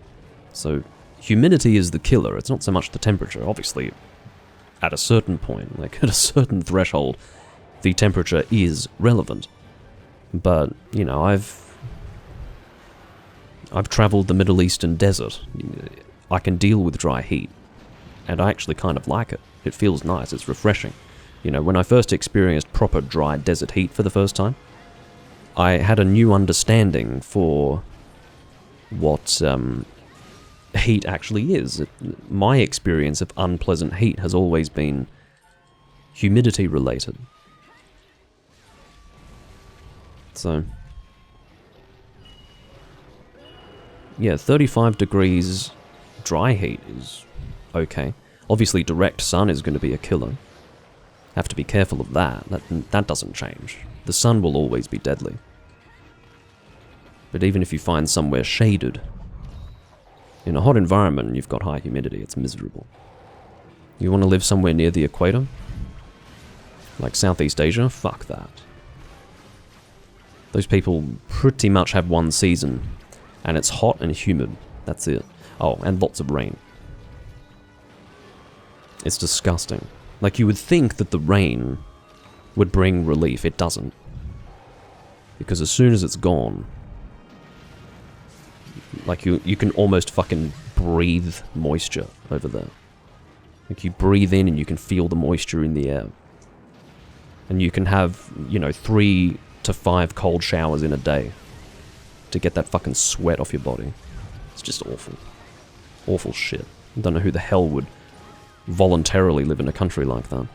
So humidity is the killer. It's not so much the temperature. Obviously, at a certain point, like at a certain threshold, the temperature is relevant. But, you know, I've traveled the Middle Eastern desert. I can deal with dry heat, and I actually kind of like it. It feels nice, it's refreshing. You know, when I first experienced proper dry desert heat for the first time, I had a new understanding for what heat actually is. My experience of unpleasant heat has always been humidity related. So, yeah, 35 degrees dry heat is okay. Obviously, direct sun is going to be a killer. Have to be careful of that. That doesn't change. The sun will always be deadly. But even if you find somewhere shaded, in a hot environment and you've got high humidity, it's miserable. You want to live somewhere near the equator? Like Southeast Asia? Fuck that. Those people pretty much have one season, and it's hot and humid. That's it. Oh, and lots of rain. It's disgusting. Like, you would think that the rain would bring relief. It doesn't. Because as soon as it's gone, like, you can almost fucking breathe moisture over there. Like, you breathe in and you can feel the moisture in the air. And you can have, you know, 3 to 5 cold showers in a day to get that fucking sweat off your body. It's just awful. Awful shit. I don't know who the hell would voluntarily live in a country like that.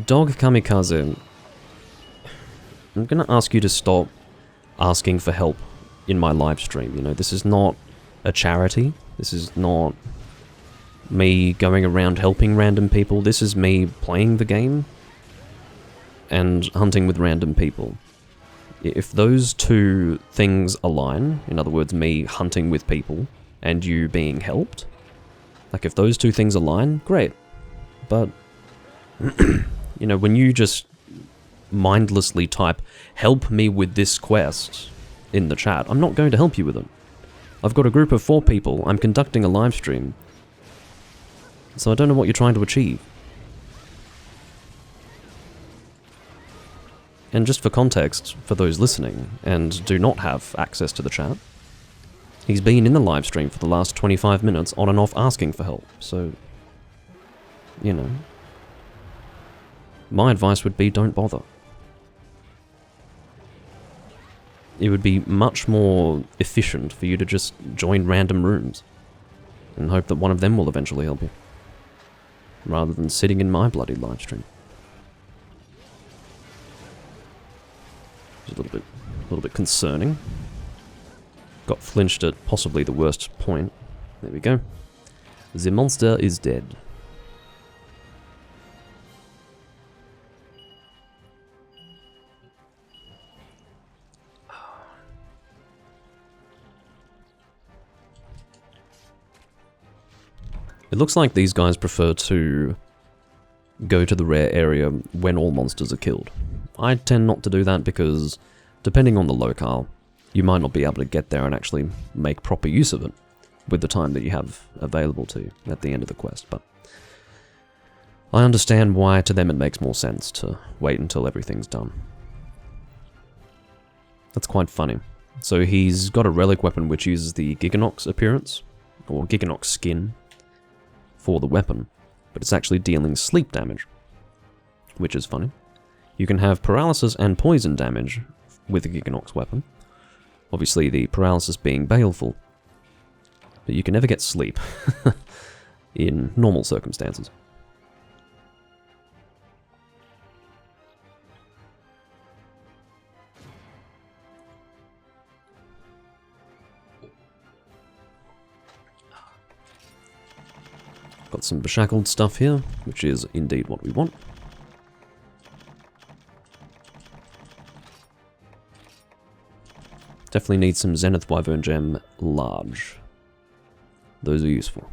Dog Kamikaze, I'm gonna ask you to stop asking for help in my live stream. You know, this is not a charity. This is not me going around helping random people. This is me playing the game and hunting with random people. If those two things align, in other words, me hunting with people and you being helped, like if those two things align, great. But, you know, when you just mindlessly type, help me with this quest in the chat, I'm not going to help you with it. I've got a group of 4 people, I'm conducting a live stream, so I don't know what you're trying to achieve. And just for context, for those listening and do not have access to the chat, he's been in the live stream for the last 25 minutes on and off asking for help, so, you know, my advice would be don't bother. It would be much more efficient for you to just join random rooms and hope that one of them will eventually help you, rather than sitting in my bloody live stream. It's a little bit concerning. Got flinched at possibly the worst point. There we go. The monster is dead. It looks like these guys prefer to go to the rare area when all monsters are killed. I tend not to do that because, depending on the locale, you might not be able to get there and actually make proper use of it with the time that you have available to you at the end of the quest, but I understand why to them it makes more sense to wait until everything's done. That's quite funny. So he's got a relic weapon which uses the Giganox appearance, or Giganox skin, for the weapon, but it's actually dealing sleep damage, which is funny. You can have paralysis and poison damage with the Giganox weapon, obviously the paralysis being baleful, but you can never get sleep in normal circumstances. Got some beshackled stuff here, which is indeed what we want. Definitely need some Zenith Wyvern Gem large. Those are useful.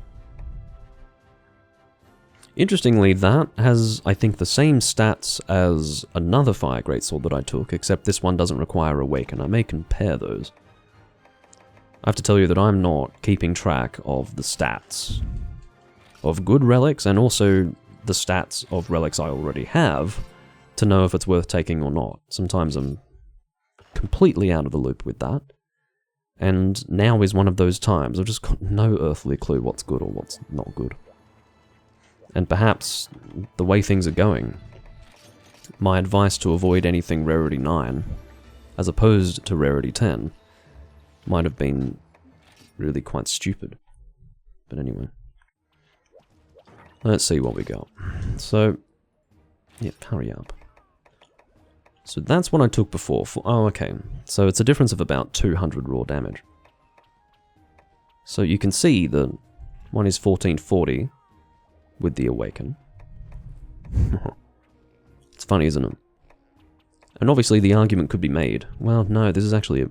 Interestingly, that has, I think, the same stats as another Fire Greatsword that I took, except this one doesn't require Awaken. I may compare those. I have to tell you that I'm not keeping track of the stats of good relics, and also the stats of relics I already have, to know if it's worth taking or not. Sometimes I'm completely out of the loop with that. And now is one of those times. I've just got no earthly clue what's good or what's not good. And perhaps, the way things are going, my advice to avoid anything Rarity 9, as opposed to Rarity 10, might have been really quite stupid. But anyway. Let's see what we got. So, yeah, hurry up. So that's what I took before. Oh, okay. So it's a difference of about 200 raw damage. So you can see that one is 1440 with the Awaken. It's funny, isn't it? And obviously the argument could be made. Well, no, this is actually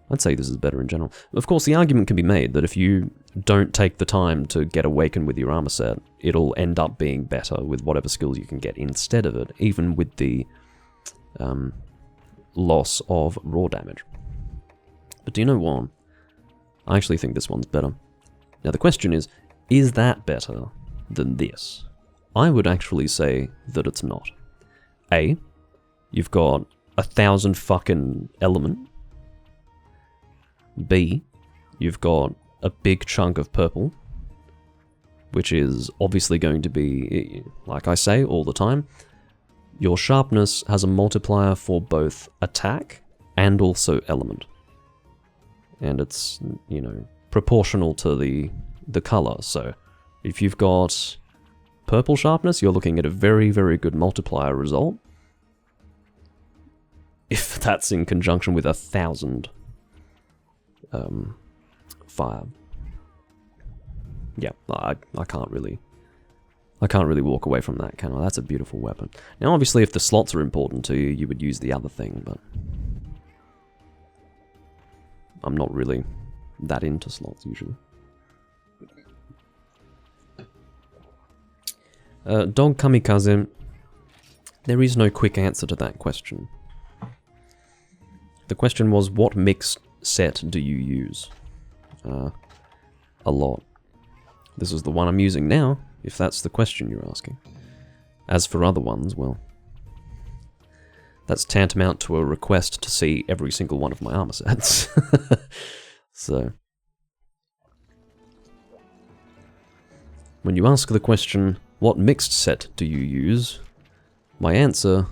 I'd say this is better in general. Of course, the argument can be made that if you don't take the time to get Awaken with your armor set, it'll end up being better with whatever skills you can get instead of it, even with the loss of raw damage. But do you know what? I actually think this one's better. Now the question is that better than this? I would actually say that it's not. A, you've got 1,000 fucking element. B, you've got a big chunk of purple, which is obviously going to be, like I say all the time, your sharpness has a multiplier for both attack and also element. And it's, you know, proportional to the color. So if you've got purple sharpness, you're looking at a very, very good multiplier result. If that's in conjunction with 1,000 fire. Yeah, I can't really walk away from that, can I? That's a beautiful weapon. Now, obviously, if the slots are important to you, you would use the other thing, but I'm not really that into slots, usually. Dog Kamikaze, there is no quick answer to that question. The question was, what mixed set do you use? A lot. This is the one I'm using now, if that's the question you're asking. As for other ones, well, that's tantamount to a request to see every single one of my armor sets. So, when you ask the question, what mixed set do you use? My answer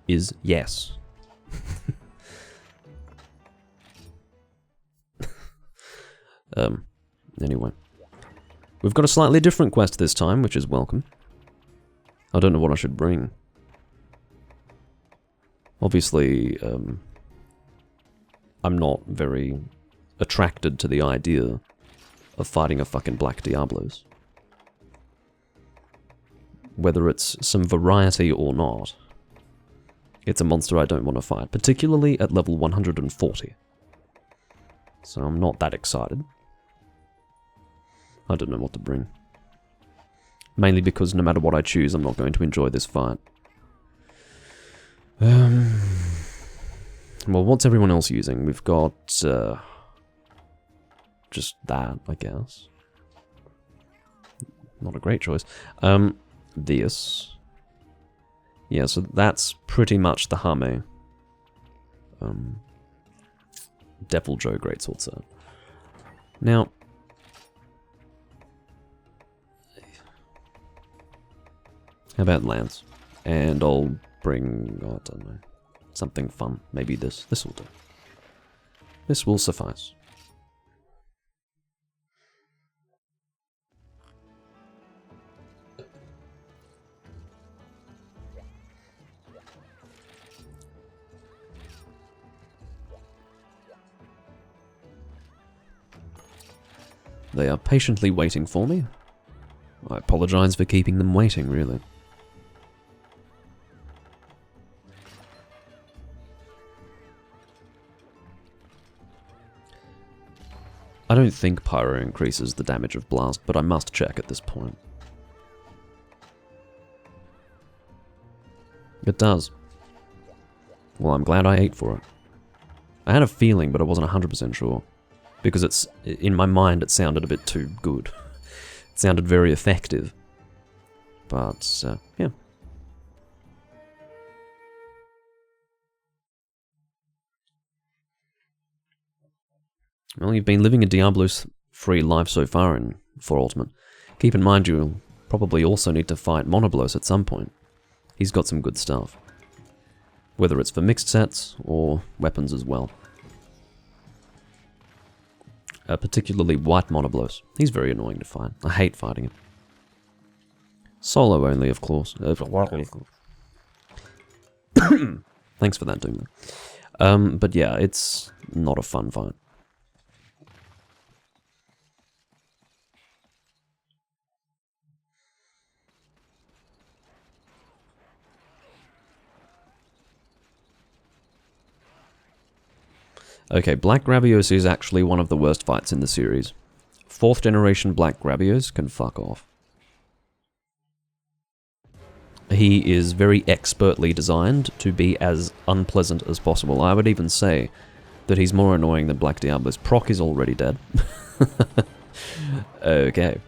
is yes. Anyway. We've got a slightly different quest this time, which is welcome. I don't know what I should bring. Obviously, I'm not very attracted to the idea of fighting a fucking Black Diablos. Whether it's some variety or not, it's a monster I don't want to fight, particularly at level 140. So I'm not that excited. I don't know what to bring. Mainly because no matter what I choose, I'm not going to enjoy this fight. Well, what's everyone else using? We've got, just that, I guess. Not a great choice. This. Yeah, so that's pretty much the Hame. Devil Joe Greatsword set. Now, how about Lance? And I'll bring, oh, I don't know, something fun. Maybe this. This will do. This will suffice. They are patiently waiting for me. I apologize for keeping them waiting, really. I don't think Pyro increases the damage of Blast, but I must check at this point. It does. Well, I'm glad I ate for it. I had a feeling, but I wasn't 100% sure. Because it's, in my mind, it sounded a bit too good. It sounded very effective. But, yeah. Well, you've been living a Diablos-free life so far for Ultimate. Keep in mind you'll probably also need to fight Monoblos at some point. He's got some good stuff. Whether it's for mixed sets or weapons as well. Particularly white Monoblos. He's very annoying to fight. I hate fighting him. Solo only, of course. Thanks for that, Doomlink. But yeah, it's not a fun fight. Okay, Black Gravios is actually one of the worst fights in the series. 4th generation Black Gravios can fuck off. He is very expertly designed to be as unpleasant as possible. I would even say that he's more annoying than Black Diablos. Proc is already dead. Okay.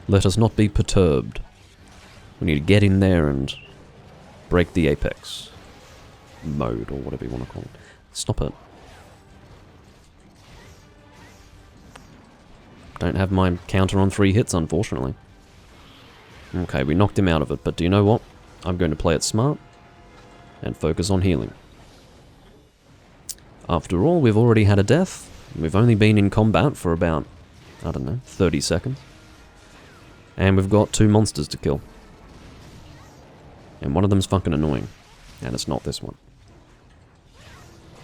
Let us not be perturbed. We need to get in there and break the apex mode, or whatever you want to call it. Stop it. Don't have my counter on 3 hits, unfortunately. Okay, we knocked him out of it, but do you know what? I'm going to play it smart and focus on healing. After all, we've already had a death. We've only been in combat for about, I don't know, 30 seconds. And we've got 2 monsters to kill. And one of them's fucking annoying. And it's not this one.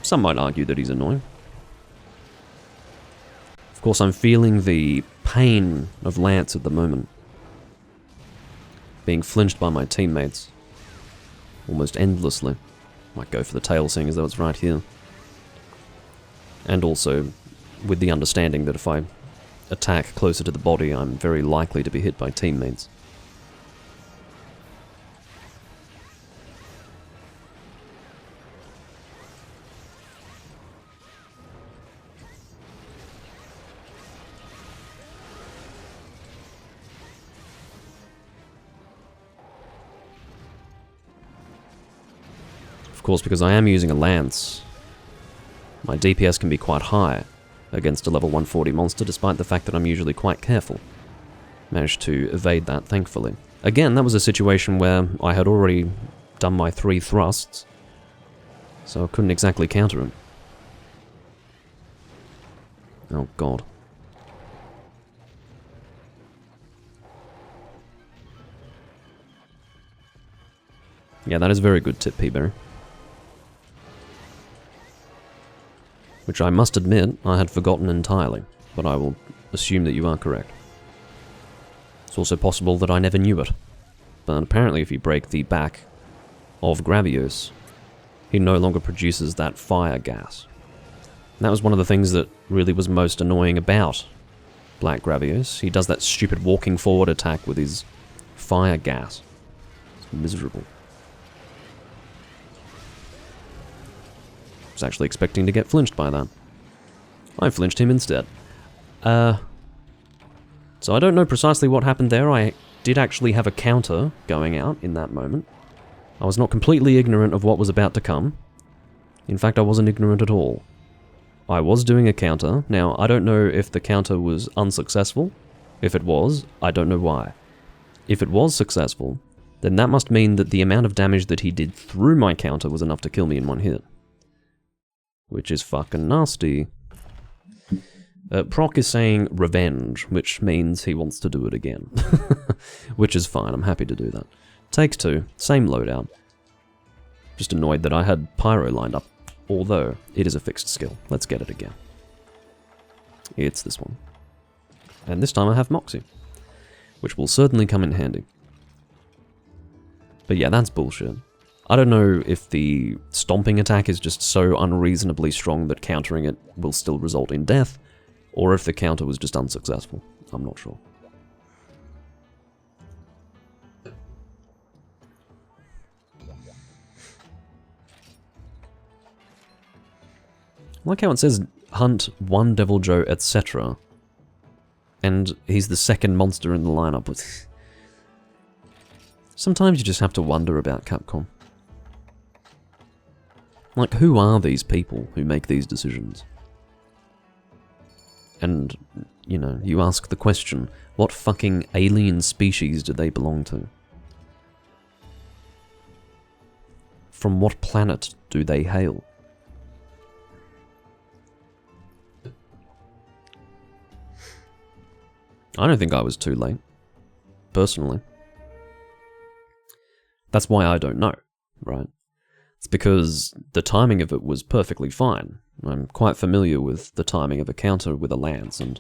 Some might argue that he's annoying. Of course, I'm feeling the pain of Lance at the moment. Being flinched by my teammates. Almost endlessly. Might go for the tail, seeing as though it's right here. And also, with the understanding that if I attack closer to the body, I'm very likely to be hit by teammates. Of course, because I am using a lance, my DPS can be quite high against a level 140 monster, despite the fact that I'm usually quite careful. Managed to evade that, thankfully. Again, that was a situation where I had already done my 3 thrusts, so I couldn't exactly counter him. Oh god. Yeah, that is very good tip, P-Berry. Which I must admit, I had forgotten entirely, but I will assume that you are correct. It's also possible that I never knew it, but apparently if you break the back of Gravios, he no longer produces that fire gas. And that was one of the things that really was most annoying about Black Gravios. He does that stupid walking forward attack with his fire gas. It's miserable. I was actually expecting to get flinched by that. I flinched him instead. So I don't know precisely what happened there. I did actually have a counter going out in that moment. I was not completely ignorant of what was about to come. In fact, I wasn't ignorant at all. I was doing a counter. Now, I don't know if the counter was unsuccessful. If it was, I don't know why. If it was successful, then that must mean that the amount of damage that he did through my counter was enough to kill me in 1 hit. Which is fucking nasty. Proc is saying revenge, which means he wants to do it again. Which is fine, I'm happy to do that. Takes 2, same loadout. Just annoyed that I had Pyro lined up, although it is a fixed skill. Let's get it again. It's this one. And this time I have Moxie, which will certainly come in handy. But yeah, that's bullshit. I don't know if the stomping attack is just so unreasonably strong that countering it will still result in death, or if the counter was just unsuccessful. I'm not sure. I like how it says hunt one Devil Joe, etc. And he's the second monster in the lineup. Sometimes you just have to wonder about Capcom. Like, who are these people who make these decisions? And, you know, you ask the question, what fucking alien species do they belong to? From what planet do they hail? I don't think I was too late, personally. That's why I don't know, right? It's because the timing of it was perfectly fine. I'm quite familiar with the timing of a counter with a lance, and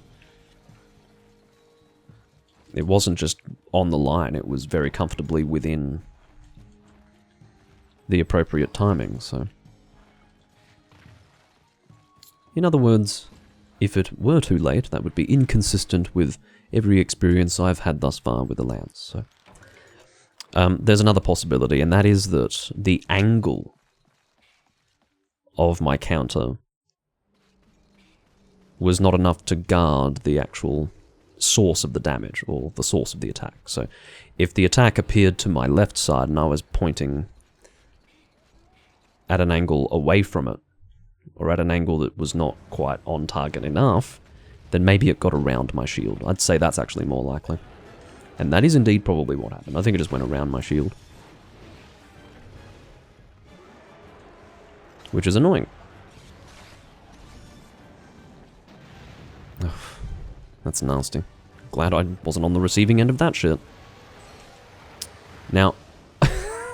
it wasn't just on the line, it was very comfortably within the appropriate timing, so... In other words, if it were too late, that would be inconsistent with every experience I've had thus far with the lance, so... there's another possibility, and that is that the angle of my counter was not enough to guard the actual source of the damage, or the source of the attack. So, if the attack appeared to my left side and I was pointing at an angle away from it, or at an angle that was not quite on target enough, then maybe it got around my shield. I'd say that's actually more likely. And that is indeed probably what happened. I think it just went around my shield. Which is annoying. Ugh, that's nasty. Glad I wasn't on the receiving end of that shit. Now,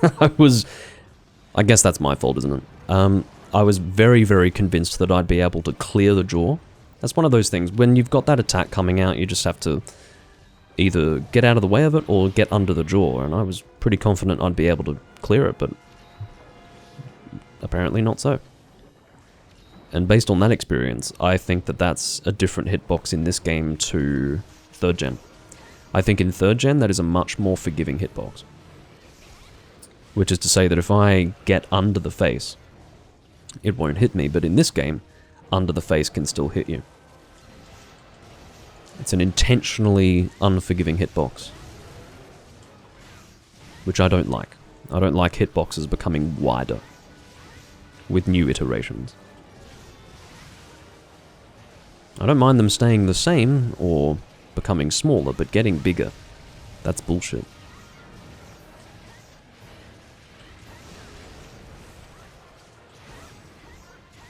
I guess that's my fault, isn't it? I was very, very convinced that I'd be able to clear the jaw. That's one of those things. When you've got that attack coming out, you just have to either get out of the way of it or get under the jaw, and I was pretty confident I'd be able to clear it, but apparently not so. And based on that experience, I think that that's a different hitbox in this game to 3rd gen. I think in 3rd gen that is a much more forgiving hitbox. Which is to say that if I get under the face, it won't hit me, but in this game, under the face can still hit you. It's an intentionally unforgiving hitbox. Which I don't like. I don't like hitboxes becoming wider with new iterations. I don't mind them staying the same or becoming smaller, but getting bigger, that's bullshit.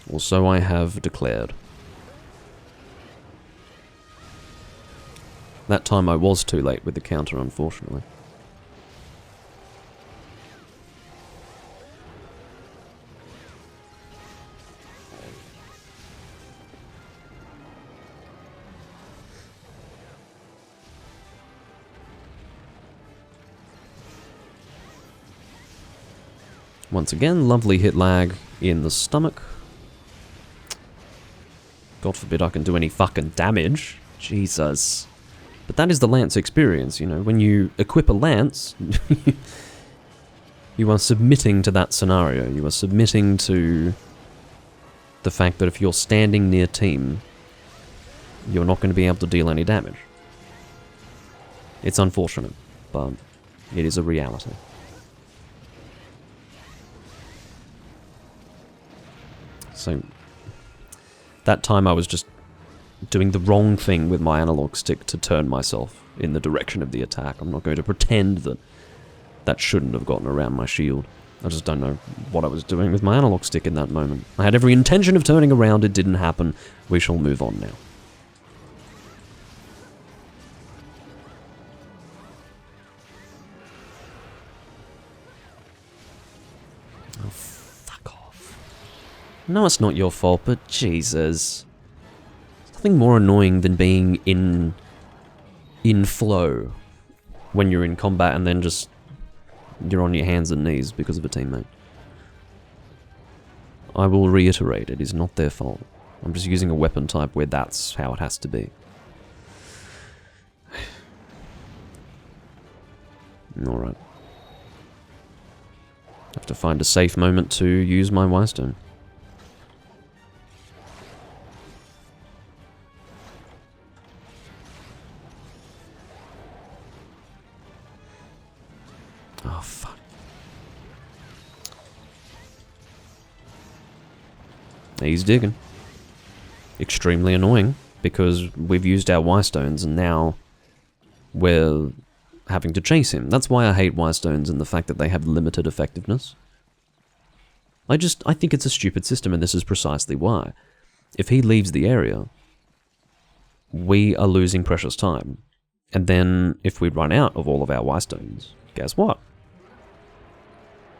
Or so I have declared. That time I was too late with the counter, unfortunately. Once again, lovely hit lag in the stomach. God forbid I can do any fucking damage. Jesus. But that is the lance experience, you know. When you equip a lance, you are submitting to that scenario. You are submitting to the fact that if you're standing near team, you're not going to be able to deal any damage. It's unfortunate, but it is a reality. So, that time I was just doing the wrong thing with my analog stick to turn myself in the direction of the attack. I'm not going to pretend that that shouldn't have gotten around my shield. I just don't know what I was doing with my analog stick in that moment. I had every intention of turning around, it didn't happen. We shall move on now. Oh, fuck off. No, it's not your fault, but Jesus. Nothing more annoying than being in flow when you're in combat and then just You're on your hands and knees because of a teammate. I will reiterate, it is not their fault. I'm just using a weapon type where that's how it has to be. Alright. Have to find a safe moment to use my Wirestone. Oh, fuck. He's digging. Extremely annoying, because we've used our Wirestones and now we're having to chase him. That's why I hate Wirestones and the fact that they have limited effectiveness. I think it's a stupid system, and this is precisely why. If he leaves the area, we are losing precious time. And then, if we run out of all of our Wirestones, guess what?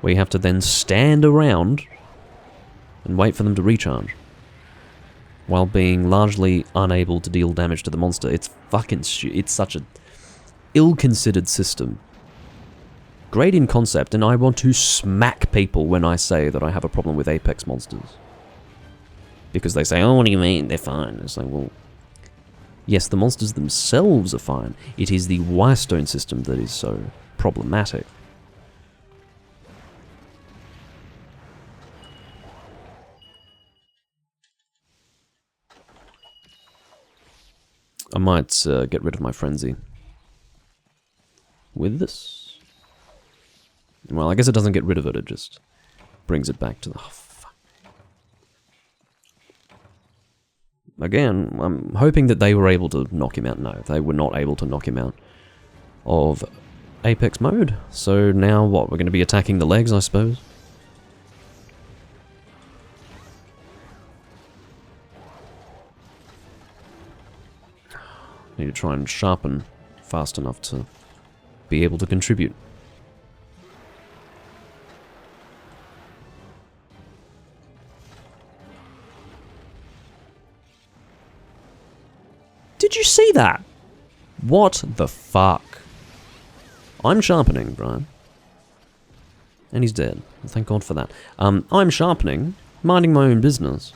We have to then stand around and wait for them to recharge, while being largely unable to deal damage to the monster. It's fucking it's such a ill-considered system. Great in concept, and I want to smack people when I say that I have a problem with Apex monsters. Because they say, oh, what do you mean? They're fine. It's like, well, yes, the monsters themselves are fine. It is the Wirestone system that is so problematic. I might get rid of my frenzy with this. Well, I guess it doesn't get rid of it, it just brings it back to the... Oh, fuck. Again, I'm hoping that they were able to knock him out. No, they were not able to knock him out of Apex mode. So now what? We're going to be attacking the legs, I suppose? Need to try and sharpen fast enough to be able to contribute. Did you see that? What the fuck? I'm sharpening, Brian. And he's dead. Well, thank God for that. I'm sharpening, minding my own business.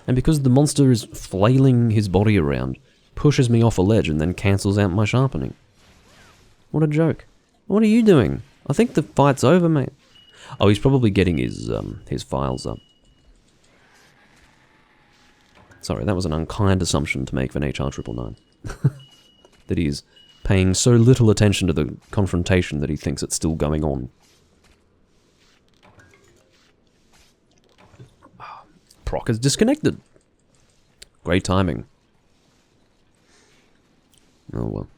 And because the monster is flailing his body around, pushes me off a ledge and then cancels out my sharpening. What a joke. What are you doing? I think the fight's over, mate. Oh, he's probably getting his files up. Sorry, that was an unkind assumption to make of an HR 999. That he's paying so little attention to the confrontation that he thinks it's still going on. Proc is disconnected. Great timing. Oh well.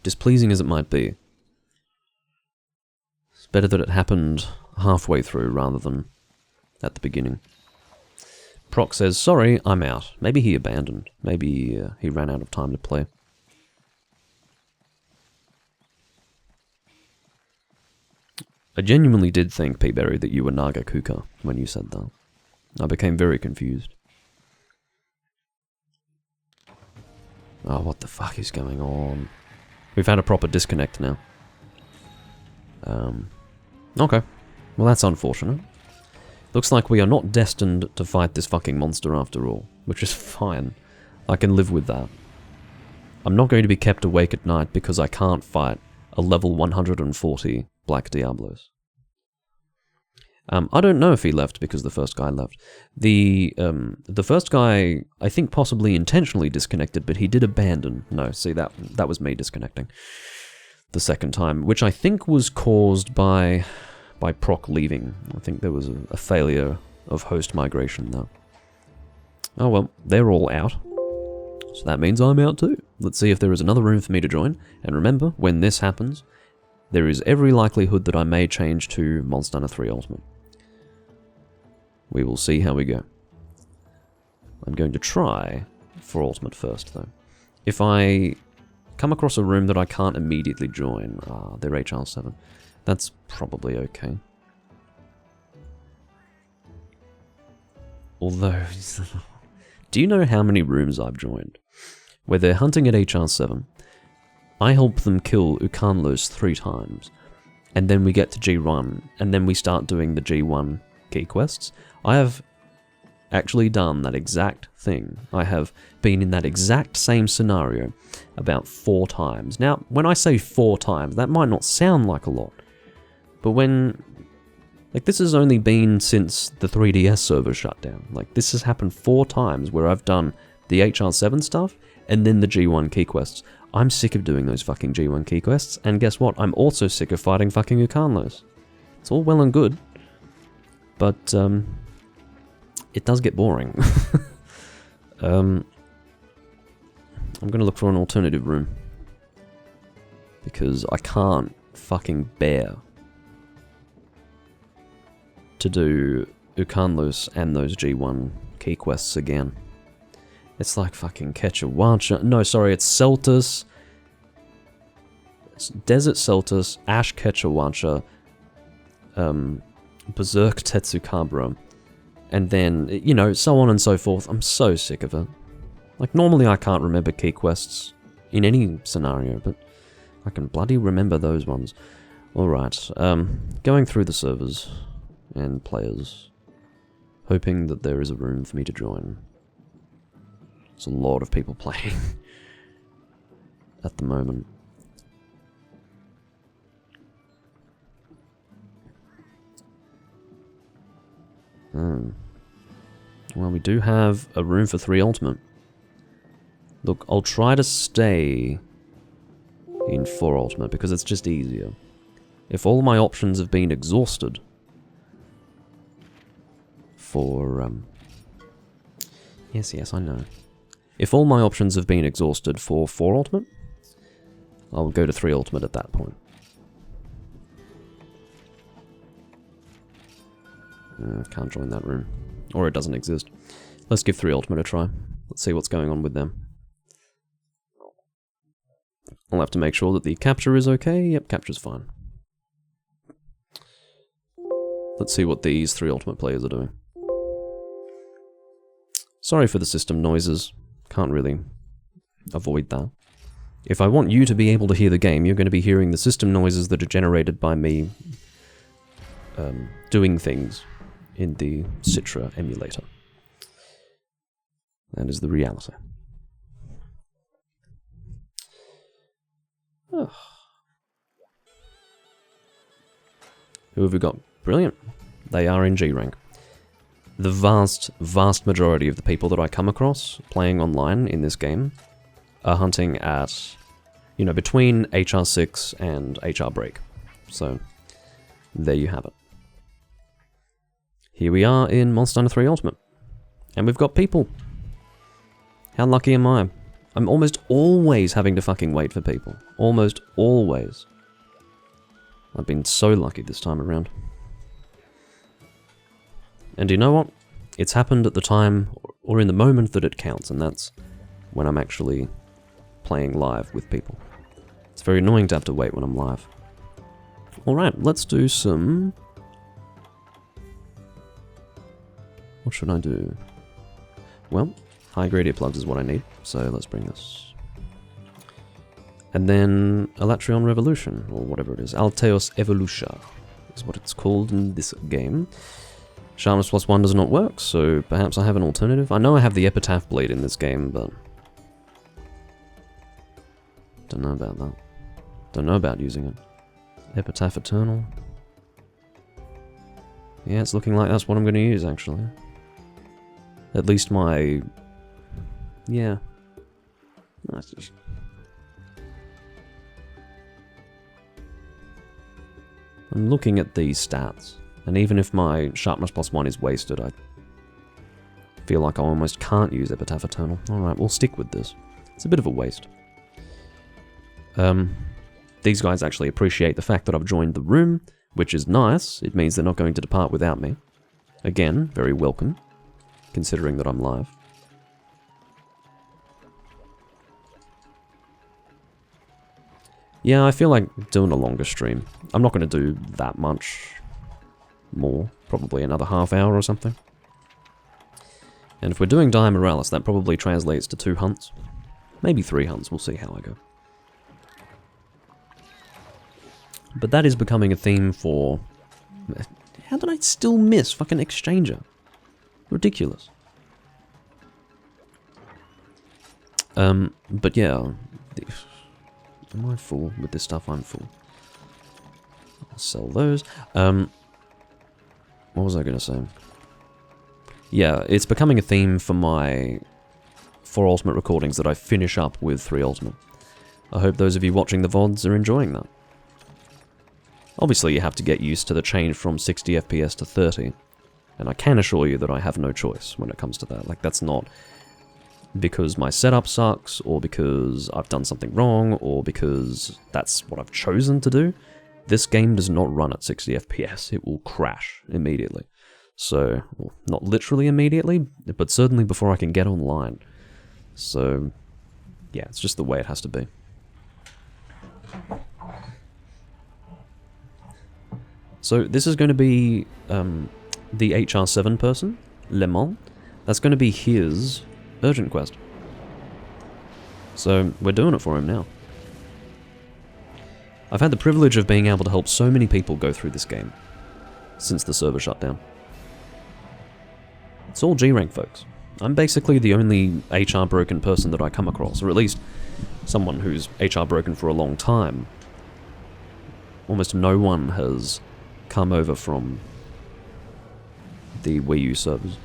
Displeasing as it might be, it's better that it happened halfway through rather than at the beginning. Proc says, sorry, I'm out. Maybe he abandoned. Maybe he ran out of time to play. I genuinely did think, P-Berry, that you were Naga Kuka when you said that. I became very confused. Oh, what the fuck is going on? We've had a proper disconnect now. Okay. Well, that's unfortunate. Looks like we are not destined to fight this fucking monster after all, which is fine. I can live with that. I'm not going to be kept awake at night because I can't fight a level 140 Black Diablos. I don't know if he left because the first guy left. The first guy, I think possibly intentionally disconnected, but he did abandon. No, see, that was me disconnecting the second time, which I think was caused by Proc leaving. I think there was a failure of host migration though. Oh well, they're all out. So that means I'm out too. Let's see if there is another room for me to join. And remember, when this happens, there is every likelihood that I may change to Monster Hunter 3 Ultimate. We will see how we go. I'm going to try for Ultimate first, though. If I come across a room that I can't immediately join, they're HR7, that's probably okay. Although, do you know how many rooms I've joined where they're hunting at HR7, I help them kill Ukanlos 3 times, and then we get to G1, and then we start doing the G1 key quests. I have actually done that exact thing. I have been in that exact same scenario about 4 times. Now, when I say 4 times, that might not sound like a lot, but when... Like, this has only been since the 3DS server shut down. Like, this has happened 4 times where I've done the HR7 stuff, and then the G1 key quests. I'm sick of doing those fucking G1 key quests, and guess what? I'm also sick of fighting fucking Ukanlos. It's all well and good, but, it does get boring. I'm gonna look for an alternative room, because I can't fucking bear to do Ukanlos and those G1 key quests again. It's like fucking Ketchawacha. No, sorry, it's Celtus. It's Desert Celtus, Ash Ketchawacha, Berserk Tetsukabura, and then, you know, so on and so forth. I'm so sick of it. Like, normally I can't remember key quests in any scenario, but I can bloody remember those ones. Alright, going through the servers and players, hoping that there is a room for me to join. There's a lot of people playing at the moment. Well, we do have a room for 3 ultimate. Look, I'll try to stay in 4 ultimate because it's just easier. If all my options have been exhausted for... Yes, I know. If all my options have been exhausted for 4 ultimate, I'll go to 3 ultimate at that point. Can't join that room. Or it doesn't exist. Let's give 3 ultimate a try. Let's see what's going on with them. I'll have to make sure that the capture is okay. Yep, capture's fine. Let's see what these 3 ultimate players are doing. Sorry for the system noises. Can't really avoid that. If I want you to be able to hear the game, you're going to be hearing the system noises that are generated by me doing things in the Citra emulator. That is the reality. Oh. Who have we got? Brilliant. They are in G rank. The vast, vast majority of the people that I come across playing online in this game are hunting at, you know, between HR6 and HR break. So, there you have it. Here we are in Monster Hunter 3 Ultimate. And we've got people. How lucky am I? I'm almost always having to fucking wait for people. Almost always. I've been so lucky this time around. And you know what? It's happened at the time, or in the moment that it counts, and that's when I'm actually playing live with people. It's very annoying to have to wait when I'm live. Alright, let's do some... What should I do? Well, high gradient plugs is what I need, so let's bring this. And then Elatrion Revolution, or whatever it is. Alteos Evolution is what it's called in this game. Sharpness plus 1 does not work, so perhaps I have an alternative. I know I have the Epitaph Blade in this game, but... don't know about that. Don't know about using it. Epitaph Eternal. Yeah, it's looking like that's what I'm going to use, actually. At least my... yeah. That's just... I'm looking at these stats, and even if my Sharpness plus 1 is wasted, I feel like I almost can't use Epitaph Eternal. Alright, we'll stick with this. It's a bit of a waste. These guys actually appreciate the fact that I've joined the room, which is nice. It means they're not going to depart without me. Again, very welcome, considering that I'm live. Yeah, I feel like doing a longer stream. I'm not going to do that much more. Probably another half hour or something. And if we're doing Diamoralis, that probably translates to 2 hunts. Maybe 3 hunts, we'll see how I go. But that is becoming a theme for... How did I still miss fucking Exchanger? Ridiculous. But yeah. Am I full with this stuff? I'm full. I'll sell those. What was I going to say? Yeah, it's becoming a theme for my 4 Ultimate recordings that I finish up with 3 Ultimate. I hope those of you watching the VODs are enjoying that. Obviously, you have to get used to the change from 60 FPS to 30, and I can assure you that I have no choice when it comes to that. Like, that's not because my setup sucks, or because I've done something wrong, or because that's what I've chosen to do. This game does not run at 60 FPS. It will crash immediately. So, well, not literally immediately, but certainly before I can get online. So, yeah, it's just the way it has to be. So this is going to be the HR7 person, Le Mans. That's going to be his urgent quest. So we're doing it for him now. I've had the privilege of being able to help so many people go through this game since the server shut down. It's all G-rank, folks. I'm basically the only HR broken person that I come across, or at least someone who's HR broken for a long time. Almost no one has come over from the Wii U servers.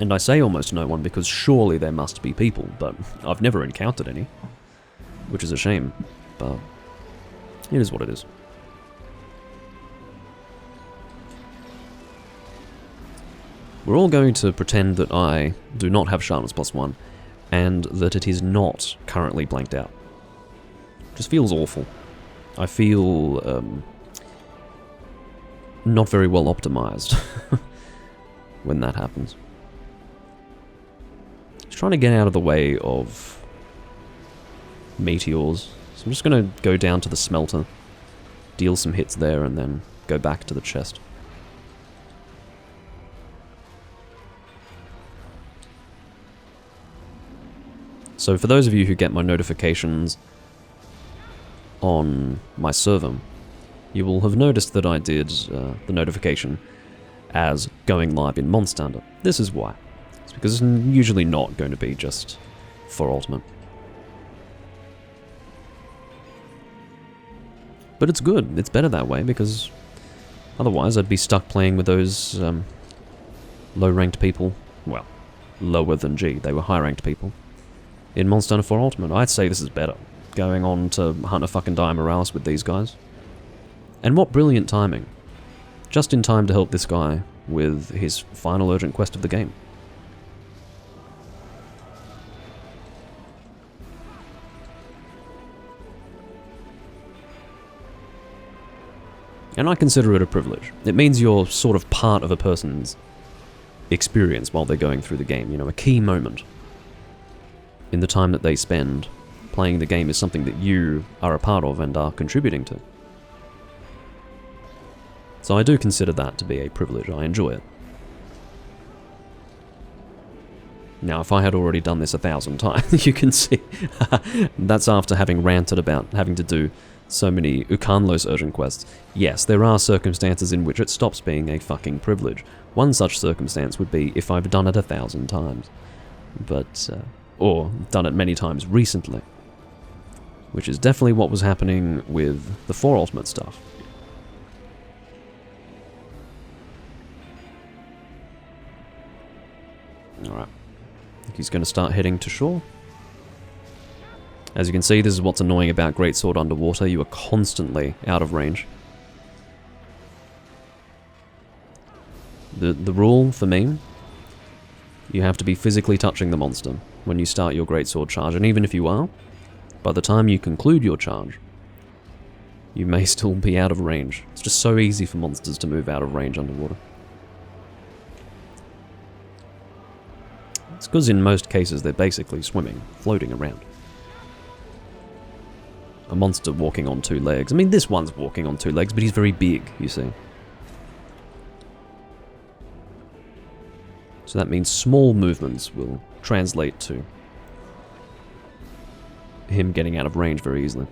And I say almost no one because surely there must be people, but I've never encountered any, which is a shame, but it is what it is. We're all going to pretend that I do not have sharpness +1, and that it is not currently blanked out. It just feels awful. I feel not very well optimized when that happens. Just trying to get out of the way of meteors. So I'm just going to go down to the smelter, deal some hits there, and then go back to the chest. So for those of you who get my notifications on my server, you will have noticed that I did the notification as going live in Monstander. This is why. It's because it's usually not going to be just for Ultimate. But it's good. It's better that way, because otherwise I'd be stuck playing with those low-ranked people. Well, lower than G. They were high-ranked people. In Monster Hunter 4 Ultimate, I'd say this is better. Going on to hunt a fucking Diamorales with these guys. And what brilliant timing. Just in time to help this guy with his final urgent quest of the game. And I consider it a privilege. It means you're sort of part of a person's experience while they're going through the game. You know, a key moment in the time that they spend playing the game is something that you are a part of and are contributing to. So I do consider that to be a privilege. I enjoy it. Now, if I had already done this 1,000 times, you can see that's after having ranted about having to do so many Ukanlos urgent quests. Yes, there are circumstances in which it stops being a fucking privilege. One such circumstance would be if I've done it 1,000 times. But, or done it many times recently. Which is definitely what was happening with the 4 Ultimate stuff. Alright. I think he's going to start heading to shore. As you can see, this is what's annoying about Greatsword underwater. You are constantly out of range. The rule for me, you have to be physically touching the monster when you start your Greatsword charge, and even if you are, by the time you conclude your charge, you may still be out of range. It's just so easy for monsters to move out of range underwater. It's because in most cases they're basically swimming, floating around. A monster walking on 2 legs. I mean, this one's walking on 2 legs, but he's very big, you see. So that means small movements will translate to him getting out of range very easily.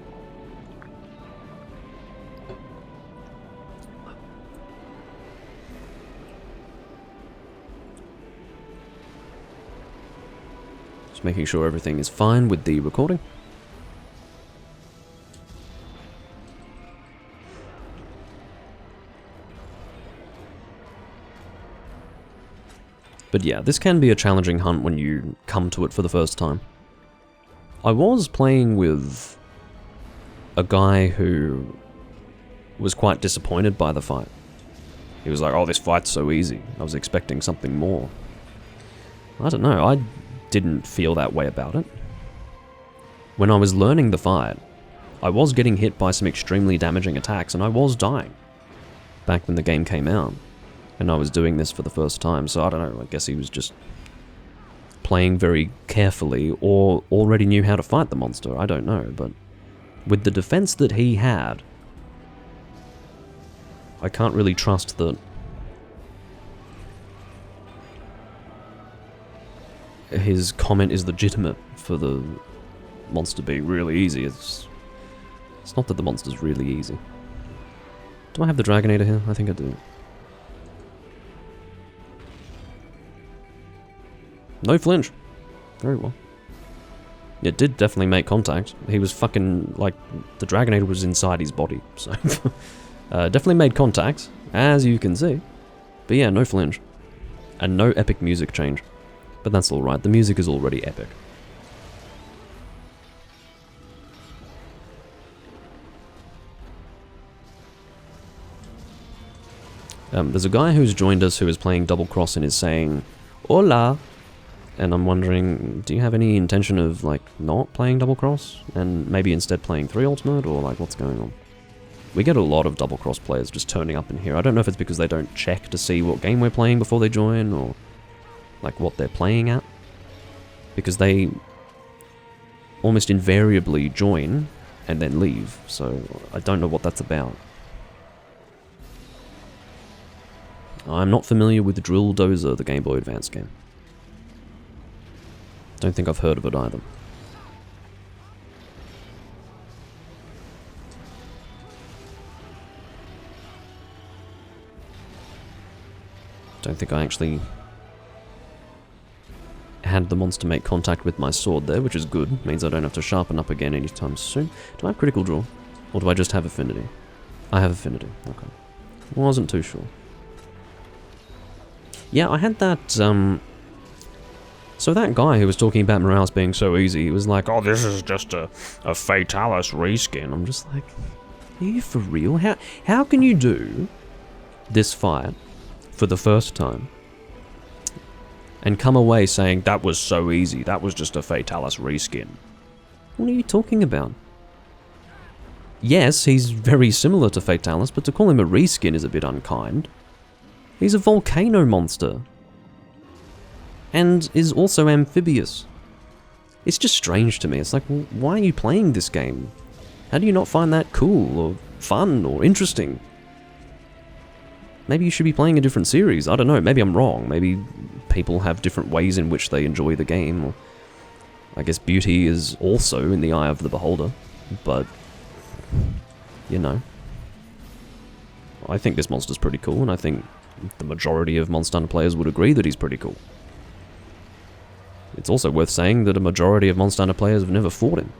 Just making sure everything is fine with the recording. But yeah, this can be a challenging hunt when you come to it for the first time. I was playing with a guy who was quite disappointed by the fight. He was like, oh, this fight's so easy. I was expecting something more. I don't know, I didn't feel that way about it. When I was learning the fight, I was getting hit by some extremely damaging attacks and I was dying. Back when the game came out. And I was doing this for the first time, so I don't know, I guess he was just playing very carefully or already knew how to fight the monster, I don't know, but with the defense that he had, I can't really trust that his comment is legitimate for the monster being really easy. It's not that the monster's really easy. Do I have the Dragonator here? I think I do. No flinch. Very well. It did definitely make contact. He was fucking, like, the Dragonator was inside his body, so... definitely made contact, as you can see. But yeah, no flinch. And no epic music change. But that's alright, the music is already epic. There's a guy who's joined us who is playing Double Cross and is saying, Hola! And I'm wondering, do you have any intention of, like, not playing Double Cross? And maybe instead playing 3 Ultimate, or, like, what's going on? We get a lot of Double Cross players just turning up in here. I don't know if it's because they don't check to see what game we're playing before they join, or, like, what they're playing at. Because they almost invariably join and then leave, so I don't know what that's about. I'm not familiar with Drill Dozer, the Game Boy Advance game. Don't think I've heard of it either. Don't think I actually had the monster make contact with my sword there, which is good. Means I don't have to sharpen up again anytime soon. Do I have Critical Draw? Or do I just have Affinity? I have Affinity, okay. Wasn't too sure. Yeah, I had that, so that guy who was talking about Morales being so easy, he was like, oh, this is just a Fatalis reskin. I'm just like, are you for real? How can you do this fight for the first time and come away saying, that was so easy, that was just a Fatalis reskin? What are you talking about? Yes, he's very similar to Fatalis, but to call him a reskin is a bit unkind. He's a volcano monster. And is also amphibious. It's just strange to me. It's like, well, why are you playing this game? How do you not find that cool, or fun, or interesting? Maybe you should be playing a different series. I don't know, maybe I'm wrong. Maybe people have different ways in which they enjoy the game. Or I guess beauty is also in the eye of the beholder. But, you know. I think this monster's pretty cool, and I think the majority of Monster Hunter players would agree that he's pretty cool. It's also worth saying that a majority of Monster Hunter players have never fought him.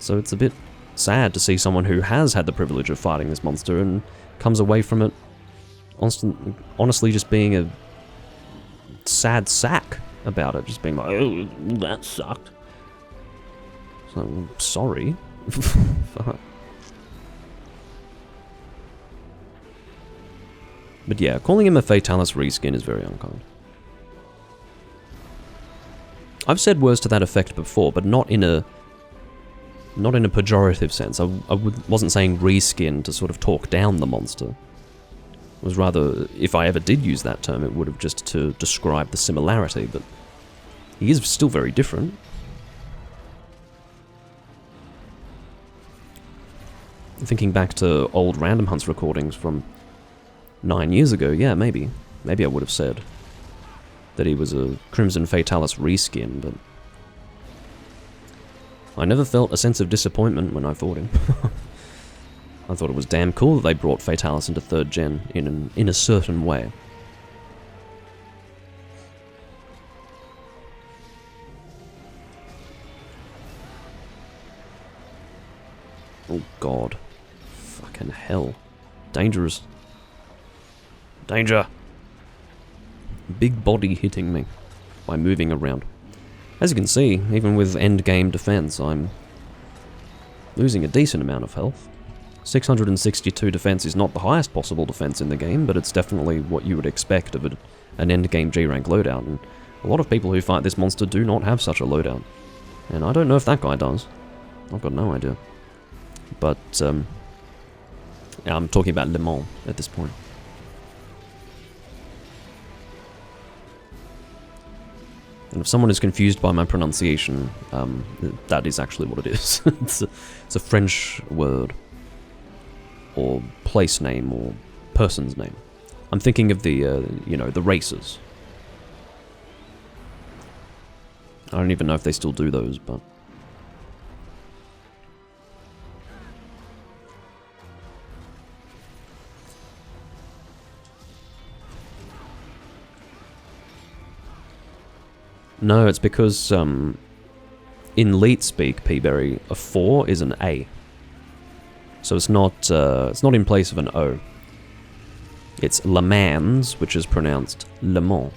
So it's a bit sad to see someone who has had the privilege of fighting this monster and comes away from it honestly just being a sad sack about it. Just being like, oh, that sucked. So, I'm sorry. But yeah, calling him a Fatalis reskin is very unkind. I've said words to that effect before, but not in a pejorative sense. I wasn't saying reskin to sort of talk down the monster. It was rather, if I ever did use that term, it would have just to describe the similarity, but he is still very different. Thinking back to old Random Hunts recordings from 9 years ago, yeah, maybe I would have said that he was a Crimson Fatalis reskin, but I never felt a sense of disappointment when I fought him. I thought it was damn cool that they brought Fatalis into 3rd gen in a certain way. God. Fucking hell. Dangerous. Danger! Big body hitting me by moving around. As you can see, even with endgame defense, I'm losing a decent amount of health. 662 defense is not the highest possible defense in the game, but it's definitely what you would expect of an endgame G-rank loadout, and a lot of people who fight this monster do not have such a loadout. And I don't know if that guy does. I've got no idea. But, I'm talking about Le Mans at this point. And if someone is confused by my pronunciation, that is actually what it is. It's a French word, or place name, or person's name. I'm thinking of the, you know, the races. I don't even know if they still do those, but... No, it's because, in Leet speak, Peaberry, a 4 is an A. So it's not in place of an O. It's Le Mans, which is pronounced Le Mans.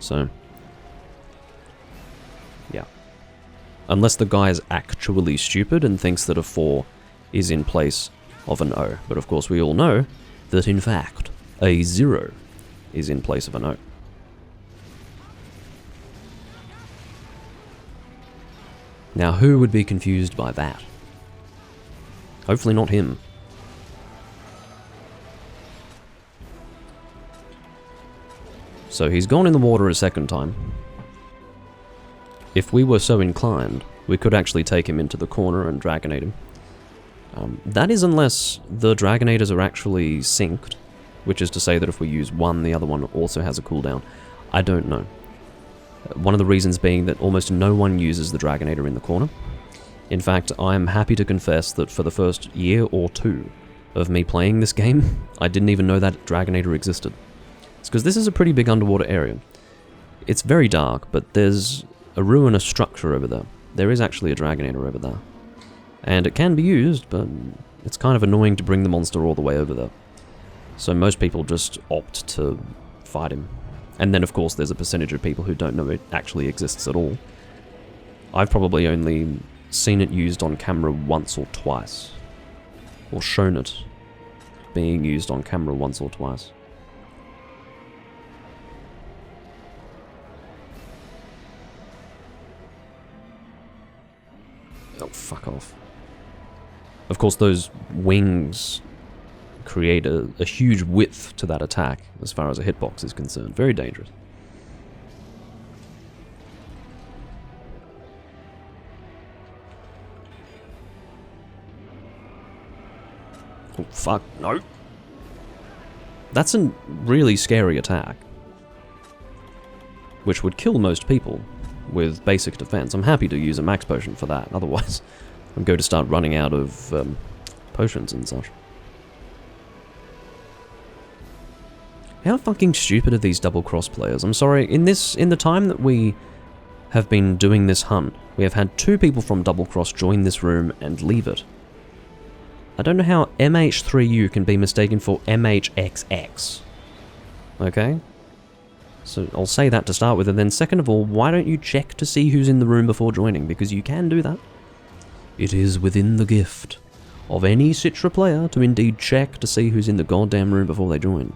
So, yeah. Unless the guy is actually stupid and thinks that a 4 is in place of an O. But of course we all know that in fact, a 0 is in place of an O. Now, who would be confused by that? Hopefully not him. So he's gone in the water a second time. If we were so inclined, we could actually take him into the corner and Dragonade him. That is unless the Dragonators are actually synced, which is to say that if we use one, the other one also has a cooldown. I don't know. One of the reasons being that almost no one uses the Dragonator in the corner. In fact, I am happy to confess that for the first year or two of me playing this game, I didn't even know that Dragonator existed. It's because this is a pretty big underwater area. It's very dark, but there's a ruinous structure over there. There is actually a Dragonator over there. And it can be used, but it's kind of annoying to bring the monster all the way over there. So most people just opt to fight him. And then, of course, there's a percentage of people who don't know it actually exists at all. I've probably only seen it used on camera once or twice. Or shown it being used on camera once or twice. Oh, fuck off. Of course, those wings create a huge width to that attack as far as a hitbox is concerned. Very dangerous. Oh, fuck, no. That's a really scary attack, which would kill most people with basic defense. I'm happy to use a max potion for that, otherwise I'm going to start running out of potions and such. How fucking stupid are these double-cross players? I'm sorry, in the time that we have been doing this hunt, we have had 2 people from double-cross join this room and leave it. I don't know how MH3U can be mistaken for MHXX. Okay? So I'll say that to start with, and then second of all, why don't you check to see who's in the room before joining? Because you can do that. It is within the gift of any Citra player to indeed check to see who's in the goddamn room before they join.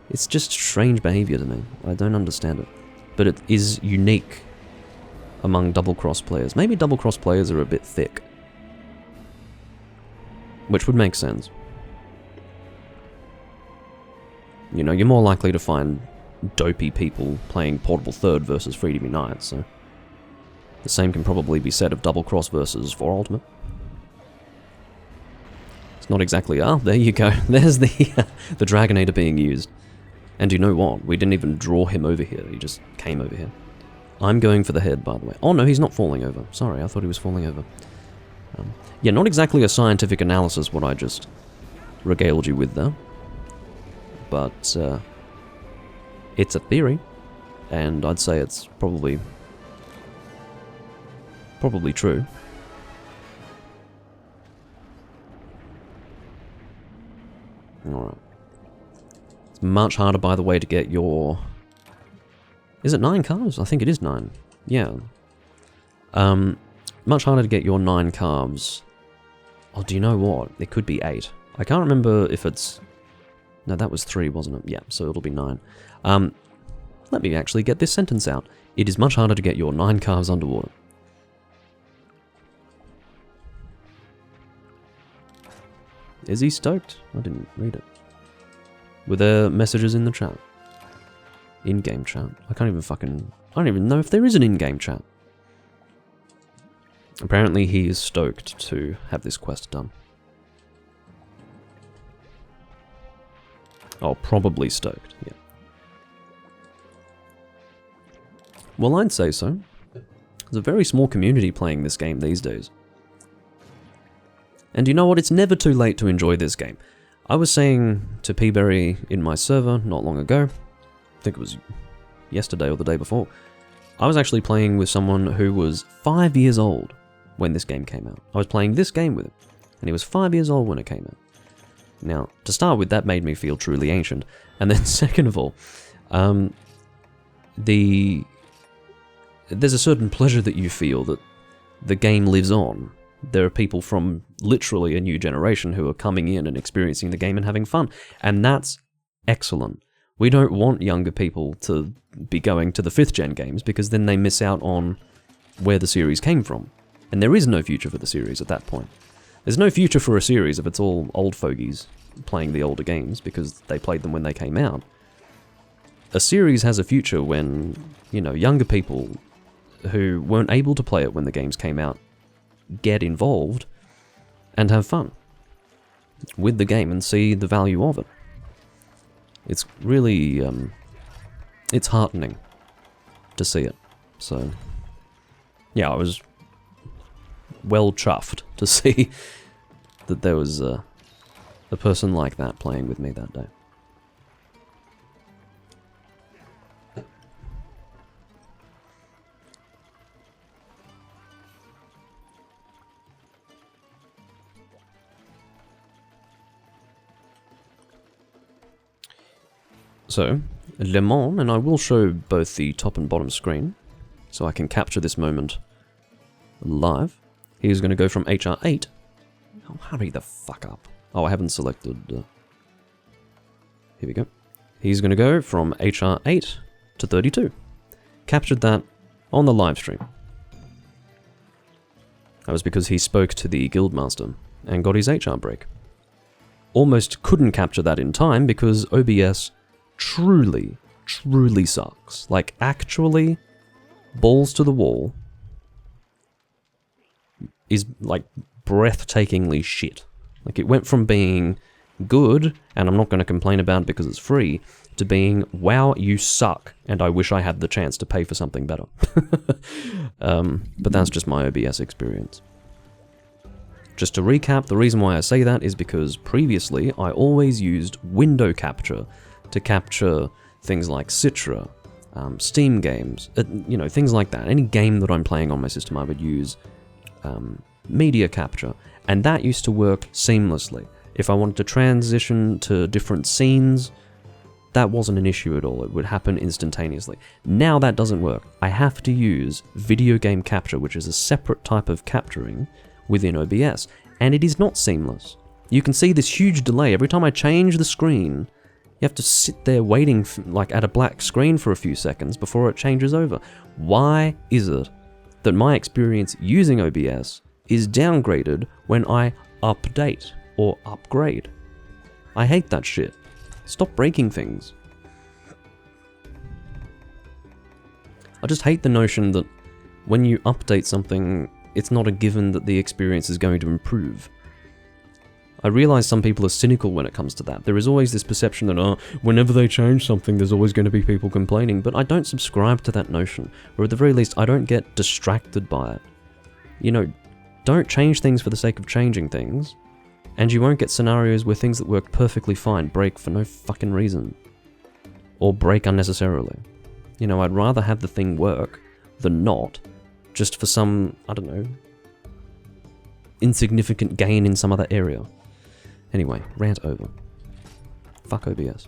It's just strange behavior to me. I don't understand it. But it is unique among double-cross players. Maybe double-cross players are a bit thick. Which would make sense. You know, you're more likely to find dopey people playing Portable Third versus Freedom Unite, so... The same can probably be said of double-cross versus 4 Ultimate. It's not exactly... Ah, there you go. There's the Dragonator being used. And you know what? We didn't even draw him over here. He just came over here. I'm going for the head, by the way. Oh no, he's not falling over. Sorry, I thought he was falling over. Yeah, not exactly a scientific analysis what I just regaled you with there. But, it's a theory. And I'd say it's probably true. Alright. It's much harder, by the way, to get your... Is it 9 carbs? I think it is 9. Yeah. Much harder to get your 9 carbs. Oh, do you know what? It could be 8. I can't remember if it's... No, that was 3, wasn't it? Yeah, so it'll be 9. Let me actually get this sentence out. It is much harder to get your 9 carbs underwater. Is he stoked? I didn't read it. Were there messages in the chat? In-game chat? I don't even know if there is an in-game chat. Apparently he is stoked to have this quest done. Oh, probably stoked, yeah. Well, I'd say so. There's a very small community playing this game these days. And you know what? It's never too late to enjoy this game. I was saying to Peaberry in my server not long ago, I think it was yesterday or the day before, I was actually playing with someone who was 5 years old when this game came out. I was playing this game with him, and he was 5 years old when it came out. Now, to start with, that made me feel truly ancient. And then second of all, there's a certain pleasure that you feel that the game lives on. There are people from literally a new generation who are coming in and experiencing the game and having fun. And that's excellent. We don't want younger people to be going to the 5th gen games because then they miss out on where the series came from. And there is no future for the series at that point. There's no future for a series if it's all old fogies playing the older games because they played them when they came out. A series has a future when, you know, younger people who weren't able to play it when the games came out get involved and have fun with the game and see the value of it. It's really, it's heartening to see it. So, yeah, I was well chuffed to see that there was a person like that playing with me that day. So, Le Mans, and I will show both the top and bottom screen, so I can capture this moment live. He's going to go from HR8. Oh, hurry the fuck up. Oh, I haven't selected... Here we go. He's going to go from HR8 to 32. Captured that on the live stream. That was because he spoke to the Guildmaster and got his HR break. Almost couldn't capture that in time because OBS truly sucks. Like, actually, balls to the wall is, like, breathtakingly shit. Like, it went from being good, and I'm not going to complain about it because it's free, to being, wow, you suck, and I wish I had the chance to pay for something better. But that's just my OBS experience. Just to recap, the reason why I say that is because previously I always used window capture to capture things like Citra, Steam games, you know, things like that. Any game that I'm playing on my system, I would use media capture, and that used to work seamlessly. If I wanted to transition to different scenes, that wasn't an issue at all. It would happen instantaneously. Now that doesn't work. I have to use video game capture, which is a separate type of capturing within OBS, and it is not seamless. You can see this huge delay. Every time I change the screen, you have to sit there waiting like at a black screen for a few seconds before it changes over. Why is it that my experience using OBS is downgraded when I update or upgrade? I hate that shit. Stop breaking things. I just hate the notion that when you update something, it's not a given that the experience is going to improve. I realize some people are cynical when it comes to that. There is always this perception that, whenever they change something, there's always going to be people complaining, but I don't subscribe to that notion, or at the very least, I don't get distracted by it. You know, don't change things for the sake of changing things, and you won't get scenarios where things that work perfectly fine break for no fucking reason. Or break unnecessarily. You know, I'd rather have the thing work than not, just for some, I don't know, insignificant gain in some other area. Anyway, rant over. Fuck OBS.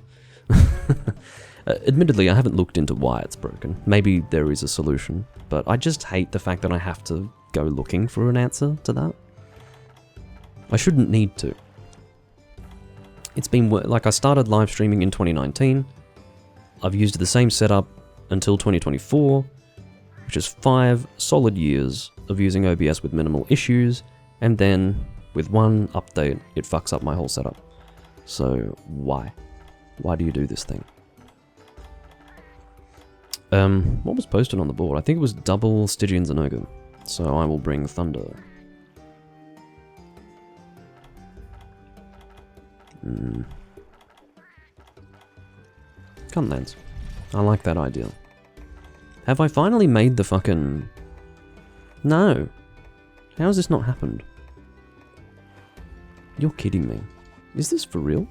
Admittedly, I haven't looked into why it's broken. Maybe there is a solution, but I just hate the fact that I have to go looking for an answer to that. I shouldn't need to. It's been, like, I started live streaming in 2019. I've used the same setup until 2024, which is 5 solid years of using OBS with minimal issues, and then with one update, it fucks up my whole setup. So, why? Why do you do this thing? What was posted on the board? I think it was double Stygian Zenogre. So I will bring Thunder. Gunlands. I like that idea. Have I finally made the fucking... No. How has this not happened? You're kidding me. Is this for real?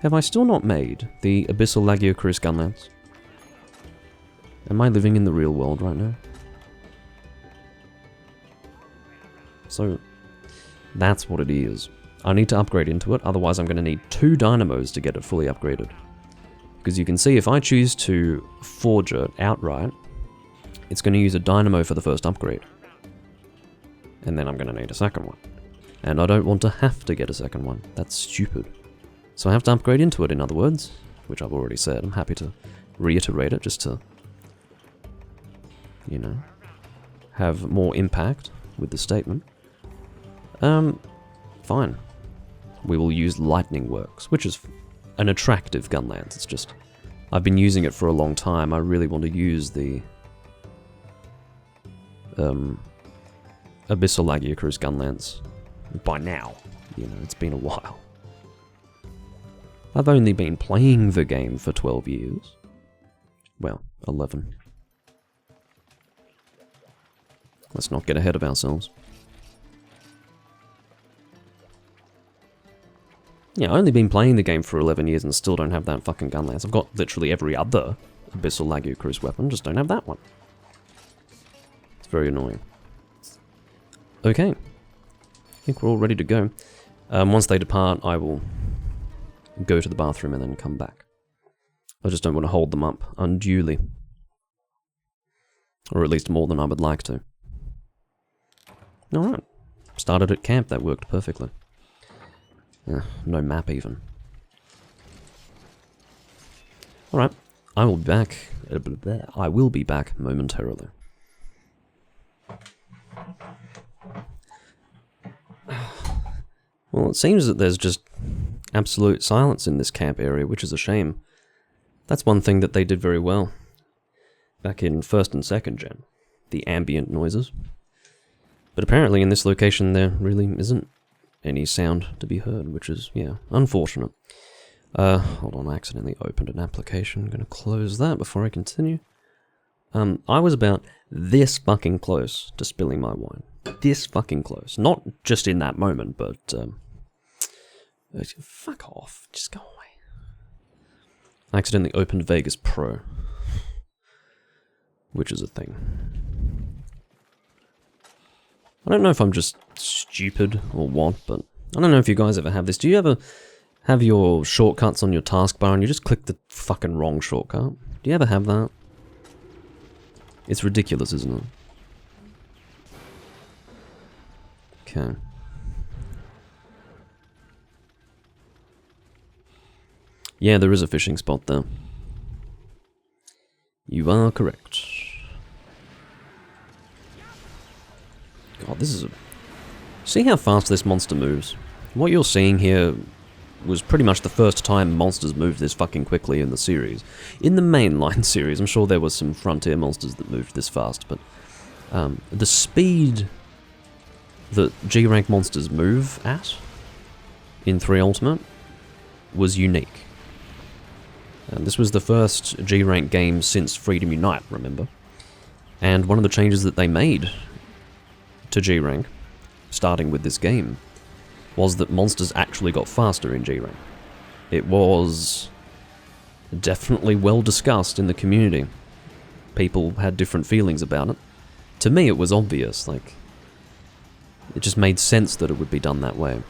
Have I still not made the Abyssal Lagiocrus Gunlance? Am I living in the real world right now? So, that's what it is. I need to upgrade into it, otherwise I'm going to need 2 dynamos to get it fully upgraded. Because you can see if I choose to forge it outright, it's going to use a dynamo for the first upgrade. And then I'm going to need a second one. And I don't want to have to get a second one. That's stupid. So I have to upgrade into it, in other words, which I've already said. I'm happy to reiterate it just to, you know, have more impact with the statement. Fine. We will use Lightning Works, which is an attractive gun lance. It's just, I've been using it for a long time. I really want to use the Abyssal Lagiocrus gun lance by now. You know, it's been a while. I've only been playing the game for 12 years. Well, 11. Let's not get ahead of ourselves. Yeah, I've only been playing the game for 11 years and still don't have that fucking gun lance. I've got literally every other Abyssal Lagiocrus weapon, just don't have that one. It's very annoying. Okay. I think we're all ready to go. Once they depart, I will go to the bathroom and then come back. I just don't want to hold them up unduly. Or at least more than I would like to. Alright. Started at camp, that worked perfectly. No map even. Alright, I will be back. I will be back momentarily. Well, it seems that there's just absolute silence in this camp area, which is a shame. That's one thing that they did very well back in 1st and 2nd gen. The ambient noises. But apparently in this location there really isn't any sound to be heard, which is, yeah, unfortunate. Hold on, I accidentally opened an application. I'm gonna close that before I continue. I was about this fucking close to spilling my wine. This fucking close. Not just in that moment, but, fuck off. Just go away. I accidentally opened Vegas Pro. Which is a thing. I don't know if I'm just stupid or what, but I don't know if you guys ever have this. Do you ever have your shortcuts on your taskbar and you just click the fucking wrong shortcut? Do you ever have that? It's ridiculous, isn't it? Okay. Yeah, there is a fishing spot there. You are correct. God, this is a... See how fast this monster moves? What you're seeing here was pretty much the first time monsters moved this fucking quickly in the series. In the mainline series, I'm sure there was some Frontier monsters that moved this fast, but the speed that G-rank monsters move at in 3 Ultimate was unique. This was the first G-rank game since Freedom Unite, remember? And one of the changes that they made to G-rank, starting with this game, was that monsters actually got faster in G-rank. It was definitely well discussed in the community. People had different feelings about it. To me, it was obvious, like, it just made sense that it would be done that way.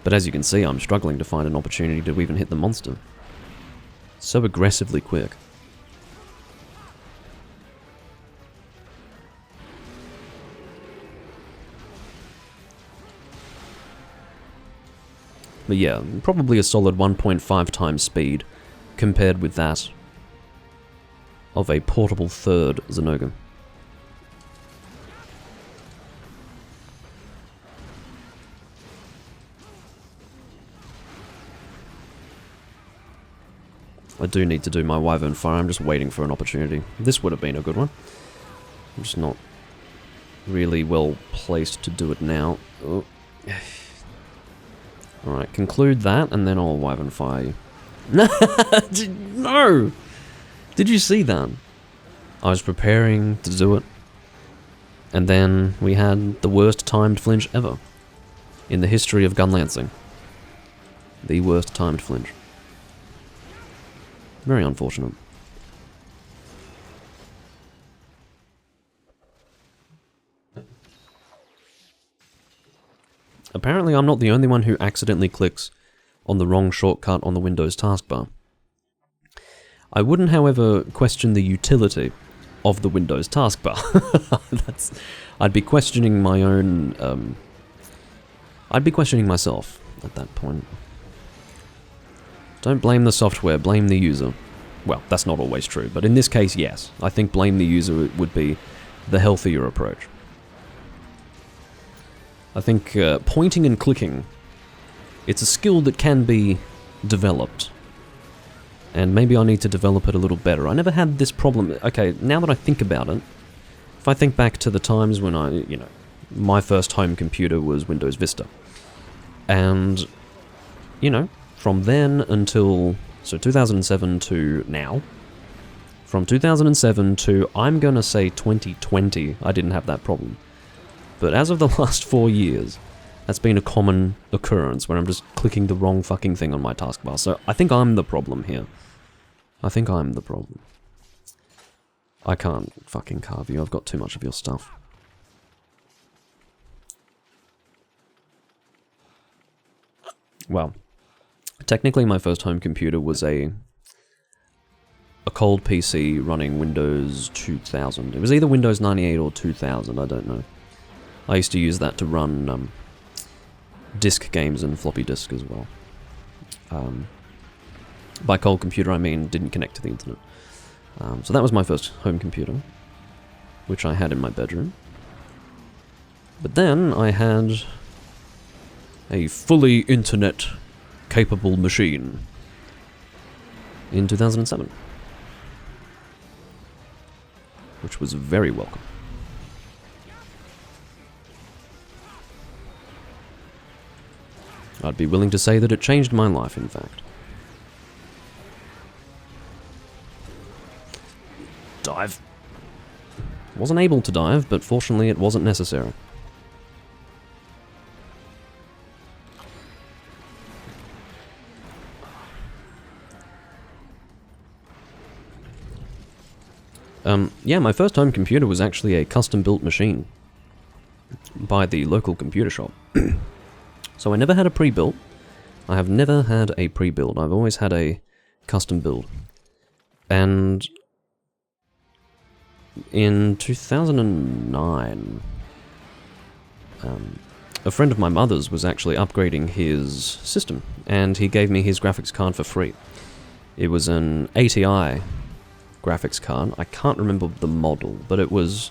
But as you can see, I'm struggling to find an opportunity to even hit the monster. So aggressively quick. But yeah, probably a solid 1.5 times speed compared with that of a portable third Zenogre. I do need to do my Wyvern Fire, I'm just waiting for an opportunity. This would have been a good one. I'm just not really well placed to do it now. Oh. Alright, conclude that, and then I'll Wyvern Fire you. No! Did you see that? I was preparing to do it, and then we had the worst timed flinch ever in the history of gun lancing. The worst timed flinch. Very unfortunate. Apparently I'm not the only one who accidentally clicks on the wrong shortcut on the Windows taskbar. I wouldn't, however, question the utility of the Windows taskbar. I'd be questioning my own, I'd be questioning myself at that point. Don't blame the software, blame the user. Well, that's not always true, but in this case, yes. I think blame the user would be the healthier approach. I think pointing and clicking, it's a skill that can be developed. And maybe I need to develop it a little better. I never had this problem. Okay, now that I think about it, if I think back to the times when my first home computer was Windows Vista. And, from then until, so 2007 to now, from 2007 to, I'm gonna say 2020, I didn't have that problem. But as of the last 4 years, that's been a common occurrence where I'm just clicking the wrong fucking thing on my taskbar. So I think I'm the problem here. I think I'm the problem. I can't fucking carve you, I've got too much of your stuff. Well, technically my first home computer was a cold PC running Windows 2000. It was either Windows 98 or 2000, I don't know. I used to use that to run disk games and floppy disk as well. By cold computer I mean didn't connect to the internet. So that was my first home computer, which I had in my bedroom. But then I had a fully internet-capable machine in 2007, which was very welcome. I'd be willing to say that it changed my life, in fact. Dive. Wasn't able to dive, but fortunately it wasn't necessary. Yeah, my first home computer was actually a custom-built machine by the local computer shop. So I never had a pre-built. I have never had a pre-build. I've always had a custom build. And in 2009, a friend of my mother's was actually upgrading his system, and he gave me his graphics card for free. It was an ATI graphics card. I can't remember the model, but it was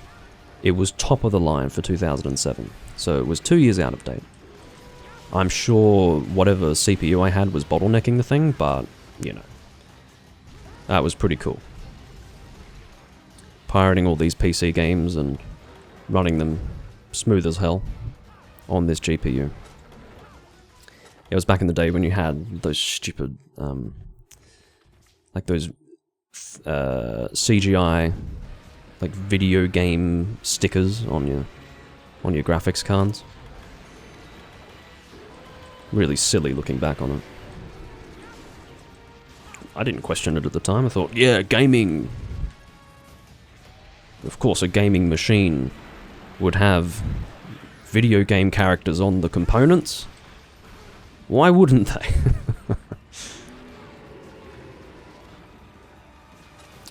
top of the line for 2007. So it was 2 years out of date. I'm sure whatever CPU I had was bottlenecking the thing, but, that was pretty cool. Pirating all these PC games and running them smooth as hell on this GPU. It was back in the day when you had those stupid, like those CGI, like video game stickers on your graphics cards. Really silly looking back on it. I didn't question it at the time. I thought, yeah, gaming. Of course, a gaming machine would have video game characters on the components. Why wouldn't they?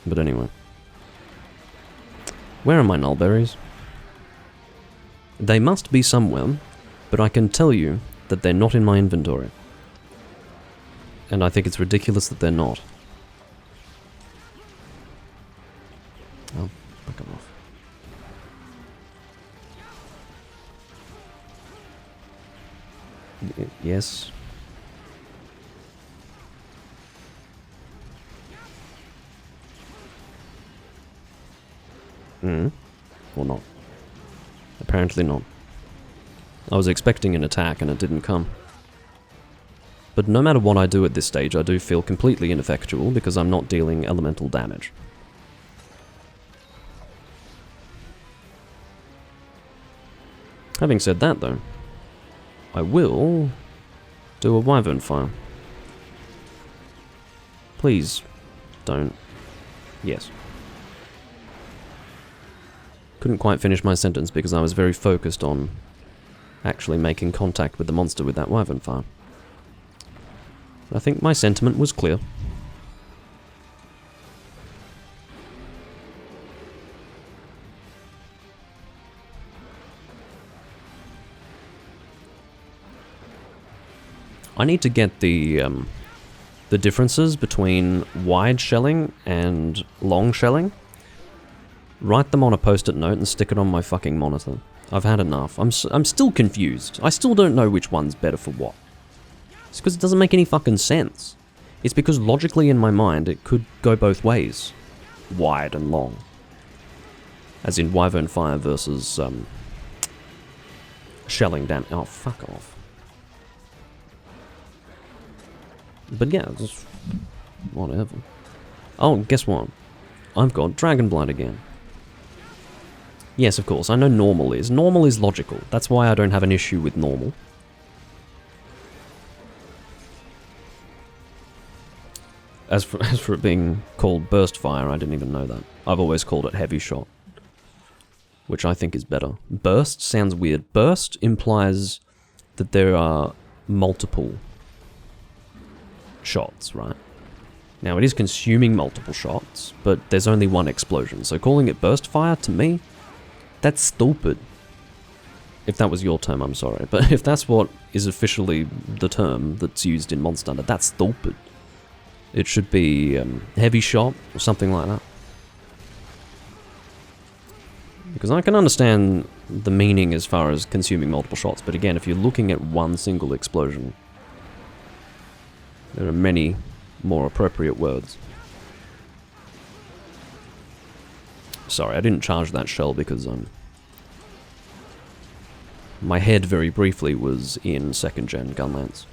But anyway. Where are my nullberries? They must be somewhere, but I can tell you that they're not in my inventory. And I think it's ridiculous that they're not. Oh, fuck them off. Yes. Or not. Apparently not. I was expecting an attack and it didn't come. But no matter what I do at this stage, I do feel completely ineffectual because I'm not dealing elemental damage. Having said that though, I will do a wyvern fire. Please don't. Yes. Couldn't quite finish my sentence because I was very focused on actually making contact with the monster with that wyvern fire. I think my sentiment was clear. I need to get the differences between wide shelling and long shelling. Write them on a post-it note and stick it on my fucking monitor. I've had enough. I'm still confused. I still don't know which one's better for what. It's because it doesn't make any fucking sense. It's because logically in my mind it could go both ways. Wide and long. As in wyvern fire versus shelling damage. Oh, fuck off. But yeah, just whatever. Oh, guess what? I've got Dragonblight again. Yes, of course, I know normal is. Normal is logical. That's why I don't have an issue with normal. As for it being called burst fire, I didn't even know that. I've always called it heavy shot. Which I think is better. Burst sounds weird. Burst implies that there are multiple shots, right? Now, it is consuming multiple shots, but there's only one explosion. So calling it burst fire, to me, that's stupid. If that was your term, I'm sorry. But if that's what is officially the term that's used in Monster Hunter, that's stupid. It should be heavy shot or something like that. Because I can understand the meaning as far as consuming multiple shots, but again, if you're looking at one single explosion, there are many more appropriate words. Sorry, I didn't charge that shell because my head very briefly was in 2nd gen Gunlance.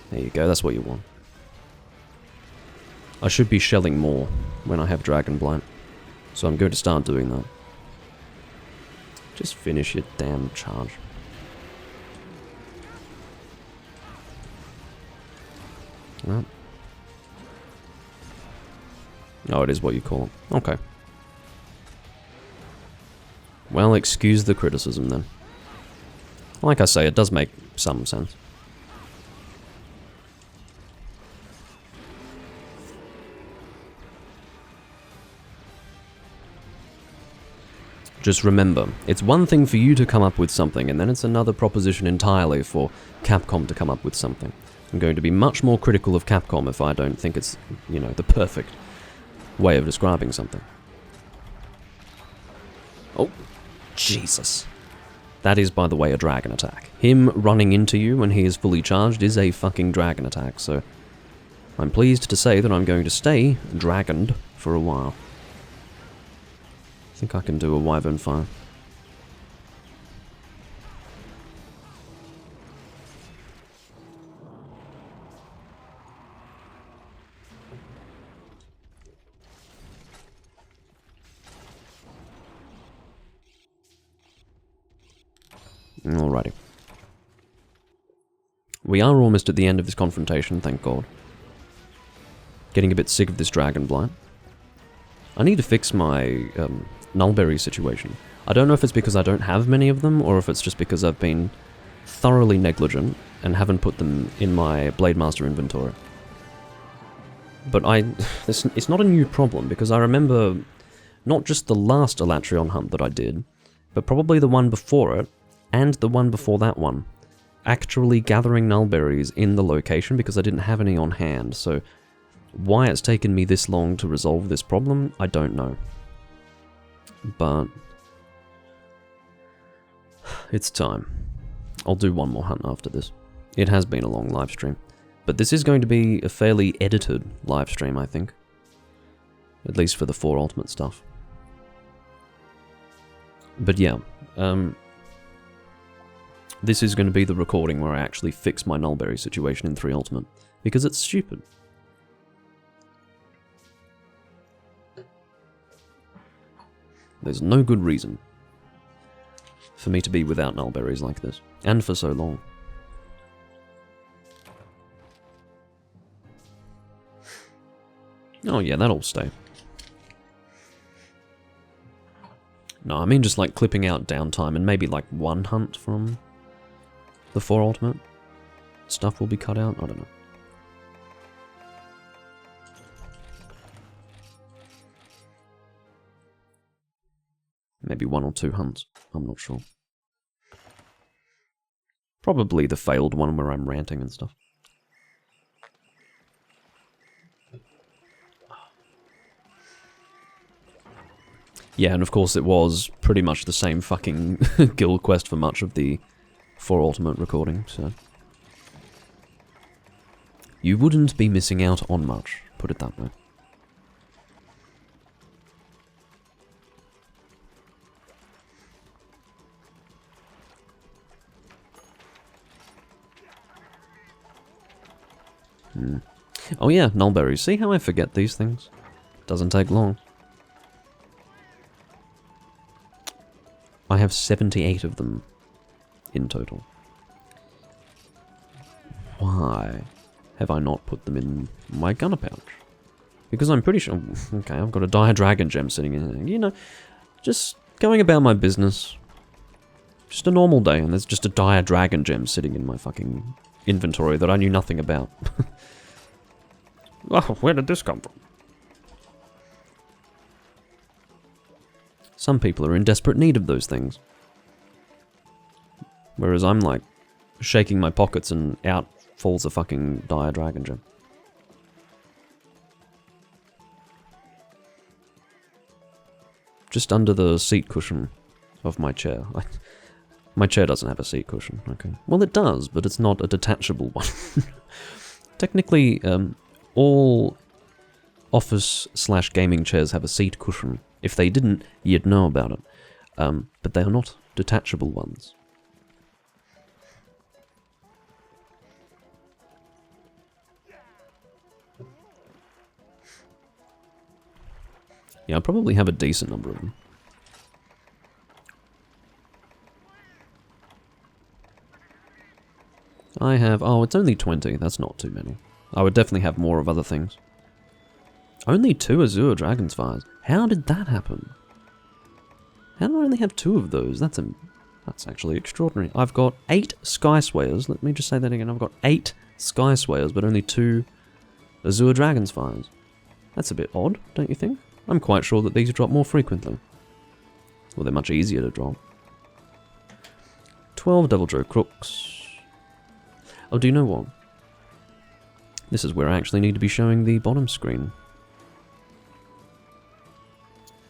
There you go, that's what you want. I should be shelling more when I have Dragonblight, so I'm going to start doing that. Just finish your damn charge. Well. Oh, it is what you call it. Okay. Well, excuse the criticism then. Like I say, it does make some sense. Just remember, it's one thing for you to come up with something, and then it's another proposition entirely for Capcom to come up with something. I'm going to be much more critical of Capcom if I don't think it's, you know, the perfect way of describing something. Oh, Jesus. That is, by the way, a dragon attack. Him running into you when he is fully charged is a fucking dragon attack, so I'm pleased to say that I'm going to stay dragoned for a while. I think I can do a wyvern fire. Alrighty. We are almost at the end of this confrontation, thank God. Getting a bit sick of this Dragonblight. I need to fix my nullberry situation. I don't know if it's because I don't have many of them, or if it's just because I've been thoroughly negligent and haven't put them in my Blademaster inventory. But it's not a new problem, because I remember not just the last Elatrion hunt that I did, but probably the one before it, and the one before that one, actually gathering nullberries in the location because I didn't have any on hand. So why it's taken me this long to resolve this problem, I don't know. But it's time. I'll do one more hunt after this. It has been a long live stream, but this is going to be a fairly edited live stream, I think. At least for the 4 ultimate stuff. But yeah, this is going to be the recording where I actually fix my nullberry situation in 3 ultimate, because it's stupid. There's no good reason for me to be without nullberries like this, and for so long. Oh yeah, that'll stay. No, I mean just like clipping out downtime and maybe like 1 hunt from the 4 ultimate. Stuff will be cut out, I don't know. Maybe 1 or 2 hunts, I'm not sure. Probably the failed one where I'm ranting and stuff. Yeah, and of course it was pretty much the same fucking guild quest for much of the 4 ultimate recording, so... You wouldn't be missing out on much, put it that way. Oh yeah, nullberries. See how I forget these things? Doesn't take long. I have 78 of them in total. Why have I not put them in my gunner pouch? Because I'm pretty sure... Okay, I've got a dire dragon gem sitting in there. You know, just going about my business. Just a normal day, and there's just a dire dragon gem sitting in my fucking inventory that I knew nothing about. Oh, where did this come from? Some people are in desperate need of those things. Whereas I'm like, shaking my pockets and out falls a fucking dire dragon gem. Just under the seat cushion of my chair. My chair doesn't have a seat cushion, okay. Well, it does, but it's not a detachable one. Technically, all office/gaming chairs have a seat cushion. If they didn't, you'd know about it. But they are not detachable ones. Yeah, I probably have a decent number of them. I have... Oh, it's only 20. That's not too many. I would definitely have more of other things. Only 2 Azure Dragonfires. How did that happen? How do I only have 2 of those? That's actually extraordinary. I've got 8 Sky Swayers. Let me just say that again. I've got 8 Sky Swayers, but only 2 Azure Dragonfires. That's a bit odd, don't you think? I'm quite sure that these drop more frequently. Well, they're much easier to drop. 12 Devil Joe Crooks. Oh, do you know what? This is where I actually need to be showing the bottom screen.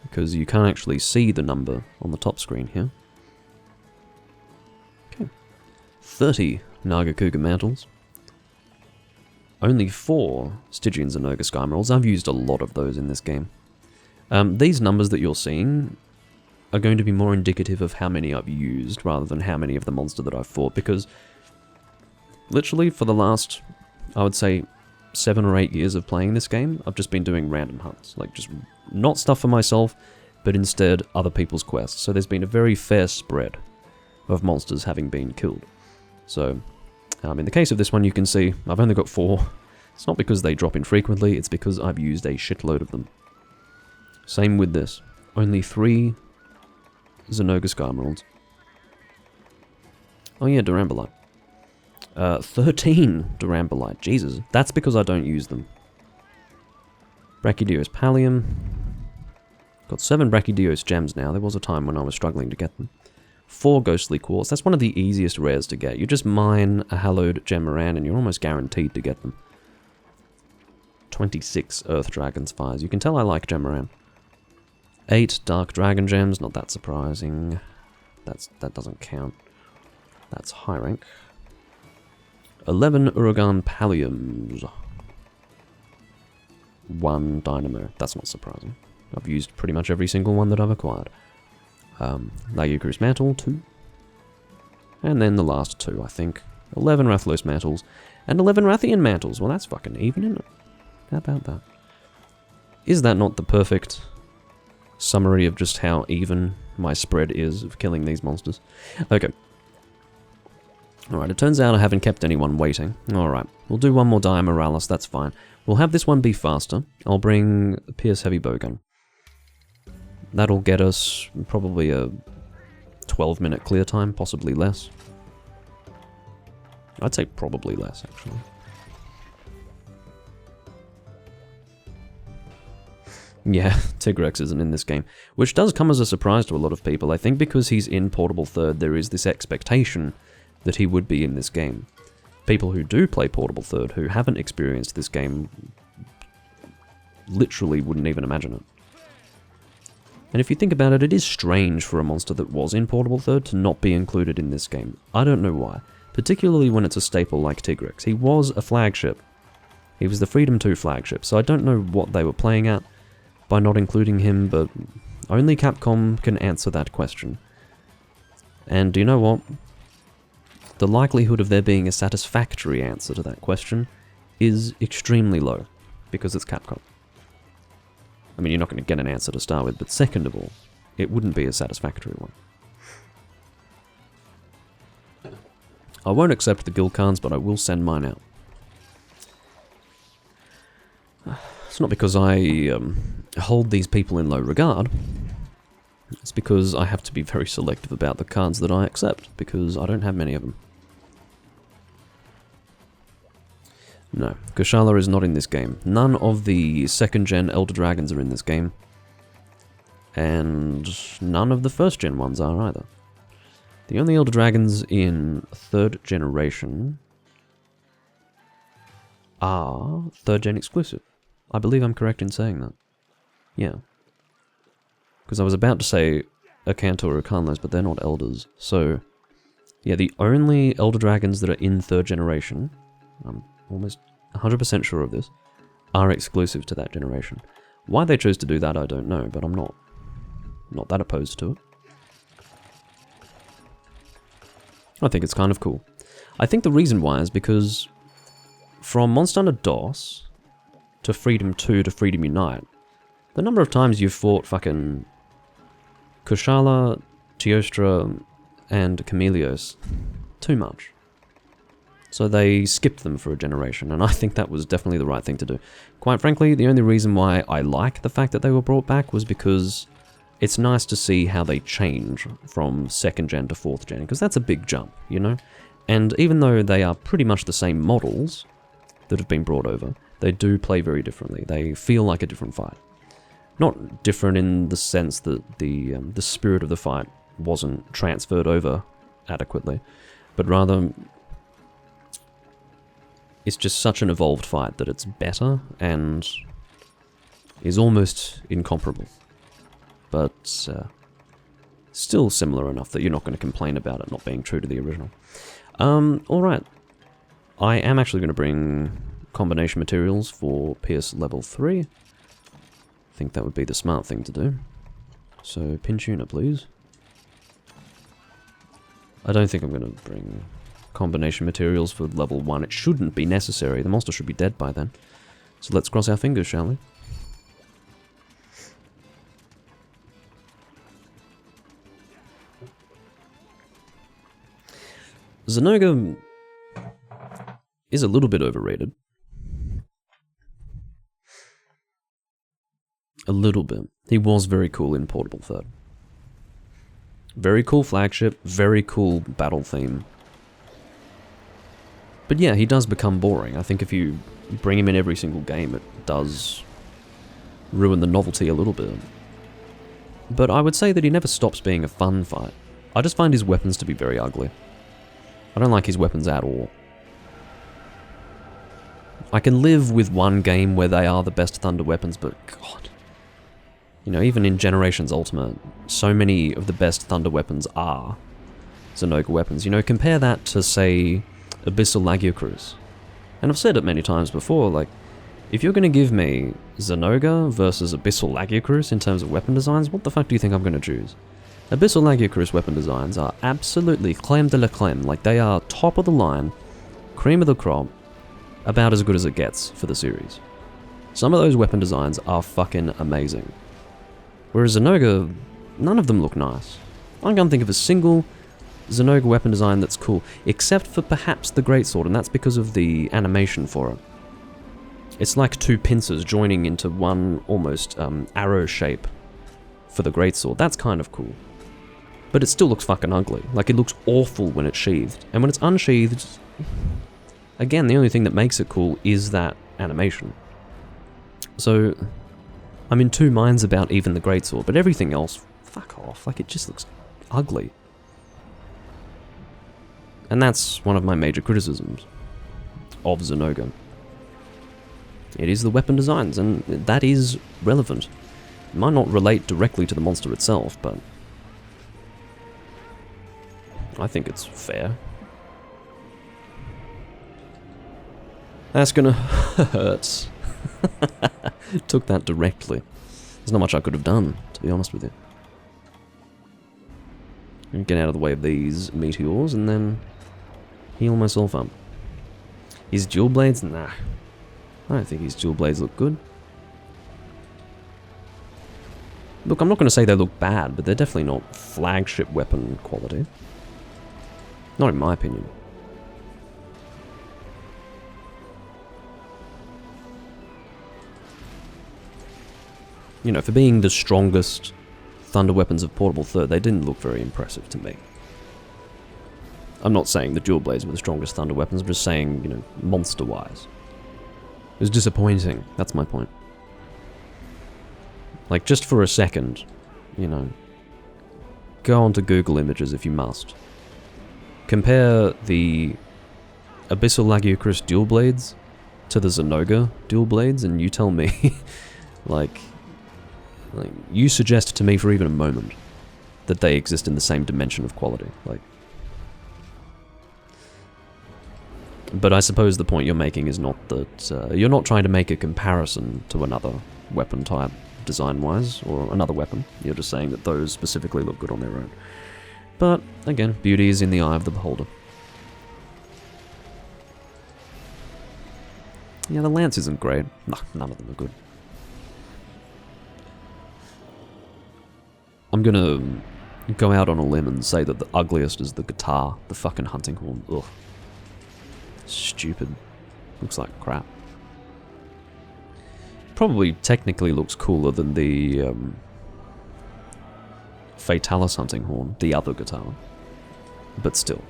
Because you can't actually see the number on the top screen here. Okay. 30 Nagakuga Mantles. Only 4 Stygian Zenoga Sky Emeralds. I've used a lot of those in this game. These numbers that you're seeing are going to be more indicative of how many I've used rather than how many of the monster that I've fought, because literally for the last, I would say, 7 or 8 years of playing this game, I've just been doing random hunts. Like, just not stuff for myself, but instead other people's quests. So there's been a very fair spread of monsters having been killed. So, in the case of this one, you can see I've only got 4. It's not because they drop infrequently, it's because I've used a shitload of them. Same with this. Only 3 Zenoga Sky Emeralds. Oh yeah, Durambolite. 13 Durambolite. Jesus. That's because I don't use them. Brachydios Pallium. Got 7 Brachydios gems now. There was a time when I was struggling to get them. 4 Ghostly Quartz. That's one of the easiest rares to get. You just mine a hallowed Gemaran and you're almost guaranteed to get them. 26 Earth Dragon's Fires. You can tell I like Gemaran. 8 Dark Dragon Gems. Not that surprising. That doesn't count. That's high rank. 11 Uragan Palliums. 1 Dynamo. That's not surprising. I've used pretty much every single one that I've acquired. Lagukrus Mantle, 2. And then the last 2, I think. 11 Rathlos Mantles. And 11 Rathian Mantles. Well, that's fucking even, isn't it? How about that? Is that not the perfect summary of just how even my spread is of killing these monsters? Okay. Alright, it turns out I haven't kept anyone waiting. Alright, we'll do one more Dire Moralis, that's fine. We'll have this one be faster. I'll bring Pierce Heavy Bowgun. That'll get us probably a 12-minute clear time, possibly less. I'd say probably less, actually. Yeah, Tigrex isn't in this game, which does come as a surprise to a lot of people. I think because he's in Portable Third, there is this expectation that he would be in this game. People who do play Portable Third, who haven't experienced this game, literally wouldn't even imagine it. And if you think about it, it is strange for a monster that was in Portable Third to not be included in this game. I don't know why, particularly when it's a staple like Tigrex. He was a flagship. He was the Freedom 2 flagship, so I don't know what they were playing at by not including him, but only Capcom can answer that question. And do you know what? The likelihood of there being a satisfactory answer to that question is extremely low, because it's Capcom. I mean, you're not going to get an answer to start with, but second of all, it wouldn't be a satisfactory one. I won't accept the guild cards, but I will send mine out. It's not because I hold these people in low regard. It's because I have to be very selective about the cards that I accept, because I don't have many of them. No, Kushala is not in this game. None of the 2nd gen Elder Dragons are in this game. And none of the 1st gen ones are either. The only Elder Dragons in 3rd generation are 3rd gen exclusive. I believe I'm correct in saying that. Yeah. Because I was about to say Akanto or Akanlos, but they're not Elders. So, yeah, the only Elder Dragons that are in 3rd generation, I'm almost 100% sure of this, are exclusive to that generation. Why they chose to do that, I don't know, but I'm not that opposed to it. I think it's kind of cool. I think the reason why is because from Monster Hunter DOS to Freedom 2 to Freedom Unite, the number of times you've fought fucking Kushala, Teostra, and Chameleos, too much. So they skipped them for a generation, and I think that was definitely the right thing to do. Quite frankly, the only reason why I like the fact that they were brought back was because it's nice to see how they change from 2nd gen to 4th gen, because that's a big jump, you know? And even though they are pretty much the same models that have been brought over, they do play very differently. They feel like a different fight. Not different in the sense that the spirit of the fight wasn't transferred over adequately, but rather it's just such an evolved fight that it's better and is almost incomparable. But still similar enough that you're not going to complain about it not being true to the original. Alright. I am actually going to bring combination materials for Pierce level 3. I think that would be the smart thing to do. So, pin tuner, please. I don't think I'm going to bring combination materials for level 1. It shouldn't be necessary. The monster should be dead by then. So let's cross our fingers, shall we? Zenoga is a little bit overrated. A little bit. He was very cool in Portable Third. Very cool flagship, very cool battle theme. But yeah, he does become boring. I think if you bring him in every single game, it does ruin the novelty a little bit. But I would say that he never stops being a fun fight. I just find his weapons to be very ugly. I don't like his weapons at all. I can live with one game where they are the best Thunder weapons, but God. You know, even in Generations Ultimate, so many of the best Thunder weapons are Zenoga weapons. You know, compare that to, say, Abyssal Lagiacruz. And I've said it many times before, like, if you're going to give me Zenoga versus Abyssal Lagiacruz in terms of weapon designs, what the fuck do you think I'm going to choose? Abyssal Lagiacruz weapon designs are absolutely creme de la creme, like they are top of the line, cream of the crop, about as good as it gets for the series. Some of those weapon designs are fucking amazing. Whereas Zenoga, none of them look nice. I can't think of a single Zenoga weapon design that's cool, except for perhaps the Greatsword, and that's because of the animation for it. It's like two pincers joining into one almost arrow shape for the Greatsword. That's kind of cool. But it still looks fucking ugly. Like, it looks awful when it's sheathed. And when it's unsheathed, again, the only thing that makes it cool is that animation. So, I'm in two minds about even the Greatsword, but everything else, fuck off. Like, it just looks ugly. And that's one of my major criticisms of Zenoga. It is the weapon designs, and that is relevant. It might not relate directly to the monster itself, but I think it's fair. That's gonna hurt. Took that directly. There's not much I could have done, to be honest with you. Get out of the way of these meteors, and then heal myself up. His dual blades? Nah. I don't think his dual blades look good. Look, I'm not going to say they look bad, but they're definitely not flagship weapon quality. Not in my opinion. You know, for being the strongest Thunder weapons of Portable Third, they didn't look very impressive to me. I'm not saying the dual blades were the strongest Thunder weapons, I'm just saying, you know, monster-wise. It was disappointing, that's my point. Like, just for a second, you know, go onto Google Images if you must. Compare the Abyssal Lagiacruz dual blades to the Zenoga dual blades, and you tell me, like, you suggest to me for even a moment that they exist in the same dimension of quality, like. But I suppose the point you're making is not that you're not trying to make a comparison to another weapon type design-wise, or another weapon. You're just saying that those specifically look good on their own. But, again, beauty is in the eye of the beholder. Yeah, the lance isn't great. No, none of them are good. I'm gonna go out on a limb and say that the ugliest is the guitar, the fucking hunting horn. Ugh. Stupid. Looks like crap. Probably technically looks cooler than the Fatalis hunting horn, the other guitar. But still.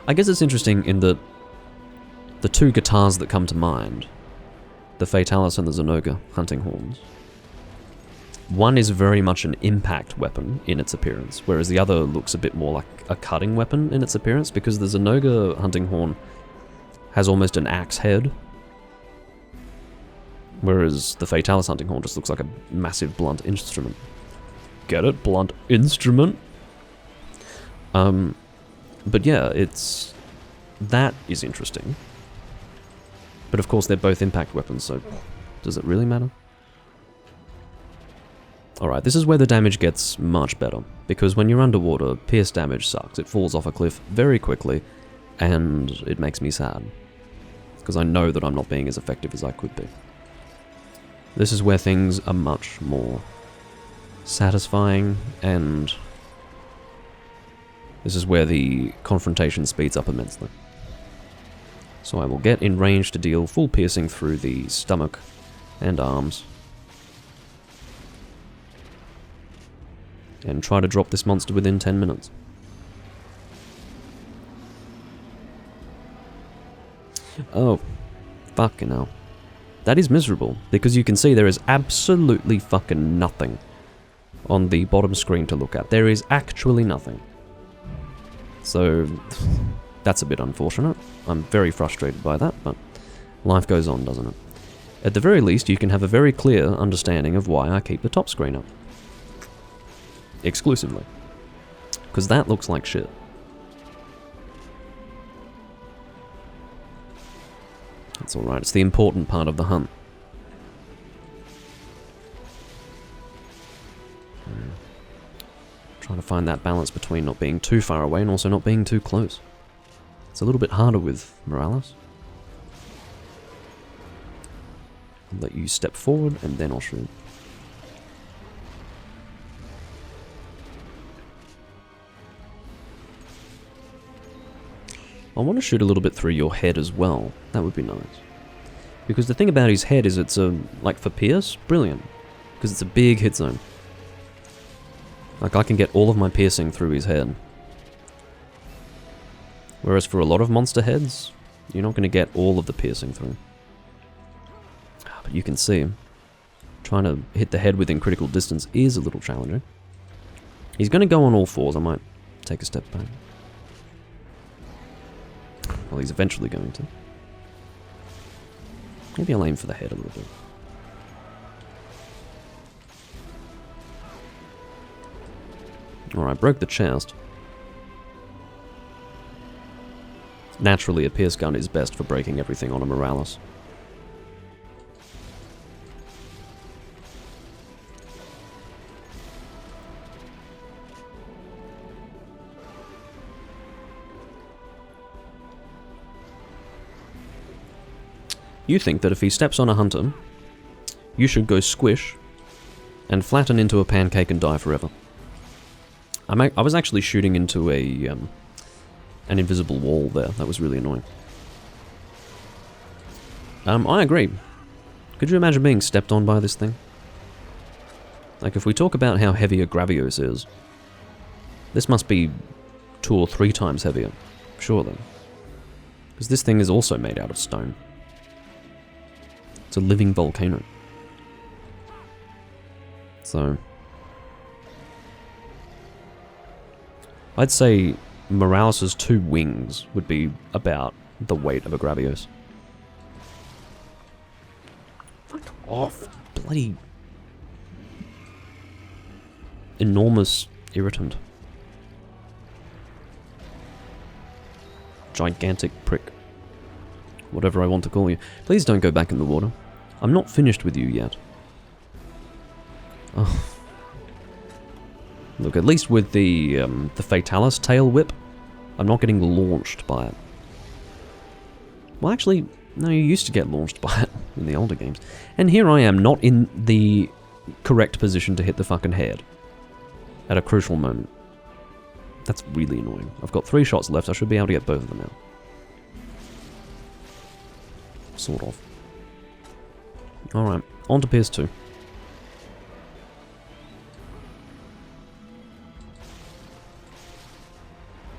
I guess it's interesting in that the two guitars that come to mind, the Fatalis and the Zenoga hunting horns, one is very much an impact weapon in its appearance, whereas the other looks a bit more like a cutting weapon in its appearance, because the Zenoga hunting horn has almost an axe head, whereas the Fatalis hunting horn just looks like a massive blunt instrument. Get it? Blunt instrument? But yeah, that is interesting. But of course they're both impact weapons, so does it really matter? Alright, this is where the damage gets much better, because when you're underwater, pierce damage sucks. It falls off a cliff very quickly, and it makes me sad, because I know that I'm not being as effective as I could be. This is where things are much more satisfying, and this is where the confrontation speeds up immensely. So I will get in range to deal full piercing through the stomach and arms, and try to drop this monster within 10 minutes. Oh, fucking hell. That is miserable, because you can see there is absolutely fucking nothing on the bottom screen to look at. There is actually nothing. So, that's a bit unfortunate. I'm very frustrated by that, but life goes on, doesn't it? At the very least, you can have a very clear understanding of why I keep the top screen up. Exclusively. Because that looks like shit. That's alright, it's the important part of the hunt. Trying to find that balance between not being too far away and also not being too close. It's a little bit harder with Morales. I'll let you step forward and then I'll shoot. I want to shoot a little bit through your head as well. That would be nice. Because the thing about his head is it's a, like for Pierce, brilliant. Because it's a big hit zone. Like I can get all of my piercing through his head. Whereas for a lot of monster heads, you're not going to get all of the piercing through. But you can see, trying to hit the head within critical distance is a little challenging. He's going to go on all fours. I might take a step back. Well, he's eventually going to. Maybe I'll aim for the head a little bit. Alright, broke the chest. Naturally, a pierce gun is best for breaking everything on a Morales. You think that if he steps on a hunter, you should go squish and flatten into a pancake and die forever. I was actually shooting into a an invisible wall there. That was really annoying. I agree. Could you imagine being stepped on by this thing? Like, if we talk about how heavy a Gravios is, this must be 2 or 3 times heavier, surely. Because this thing is also made out of stone. It's a living volcano. So, I'd say Morales' 2 wings would be about the weight of a Gravios. Fuck off, bloody enormous irritant. Gigantic prick. Whatever I want to call you. Please don't go back in the water. I'm not finished with you yet. Oh. Look, at least with the Fatalis tail whip, I'm not getting launched by it. Well, actually, no, you used to get launched by it in the older games. And here I am, not in the correct position to hit the fucking head at a crucial moment. That's really annoying. I've got 3 shots left. I should be able to get both of them now. Sort of. Alright, on to Pierce 2.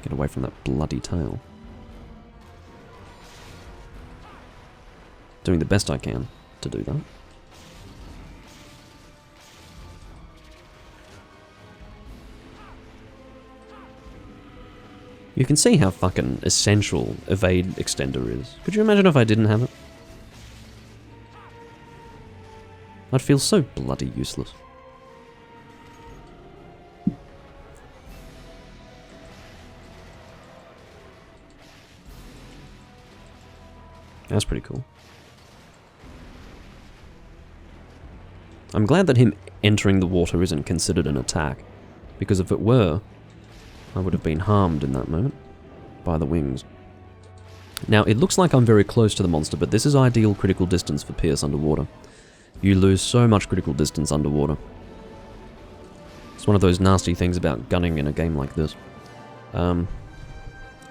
Get away from that bloody tail. Doing the best I can to do that. You can see how fucking essential evade extender is. Could you imagine if I didn't have it? I'd feel so bloody useless. That's pretty cool. I'm glad that him entering the water isn't considered an attack, because if it were, I would have been harmed in that moment by the wings. Now, it looks like I'm very close to the monster, but this is ideal critical distance for Pierce underwater. You lose so much critical distance underwater. It's one of those nasty things about gunning in a game like this.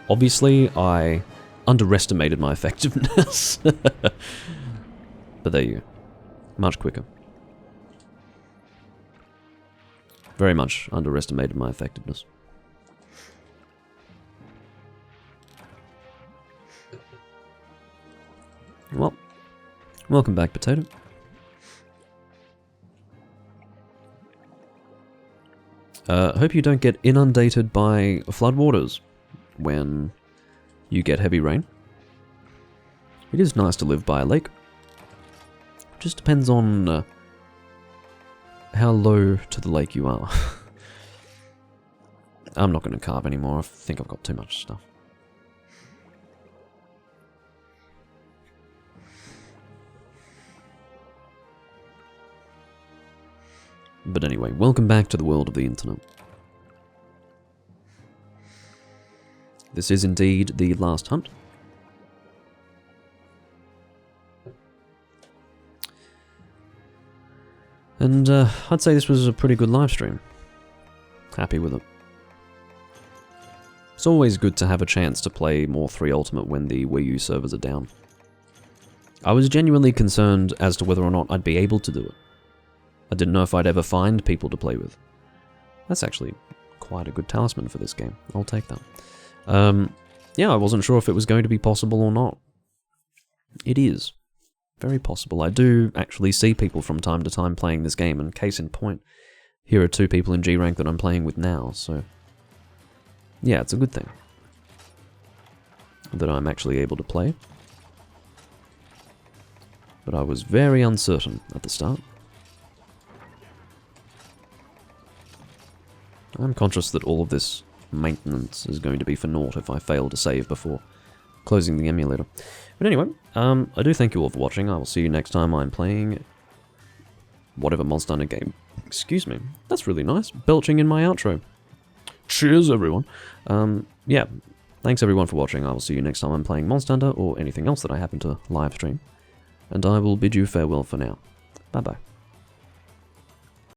Obviously, I underestimated my effectiveness. But there you go. Much quicker. Very much underestimated my effectiveness. Well, welcome back, Potato. Hope you don't get inundated by floodwaters when you get heavy rain. It is nice to live by a lake. Just depends on how low to the lake you are. I'm not going to carve anymore. I think I've got too much stuff. But anyway, welcome back to the world of the internet. This is indeed the last hunt. And I'd say this was a pretty good live stream. Happy with it. It's always good to have a chance to play more 3 Ultimate when the Wii U servers are down. I was genuinely concerned as to whether or not I'd be able to do it. I didn't know if I'd ever find people to play with. That's actually quite a good talisman for this game. I'll take that. Yeah, I wasn't sure if it was going to be possible or not. It is. Very possible. I do actually see people from time to time playing this game, and case in point, here are 2 people in G rank that I'm playing with now, so... yeah, it's a good thing that I'm actually able to play. But I was very uncertain at the start. I'm conscious that all of this maintenance is going to be for naught if I fail to save before closing the emulator. But anyway, I do thank you all for watching. I will see you next time I'm playing whatever Monster Hunter game. Excuse me. That's really nice. Belching in my outro. Cheers, everyone. Yeah, thanks everyone for watching. I will see you next time I'm playing Monster Hunter or anything else that I happen to live stream. And I will bid you farewell for now. Bye-bye.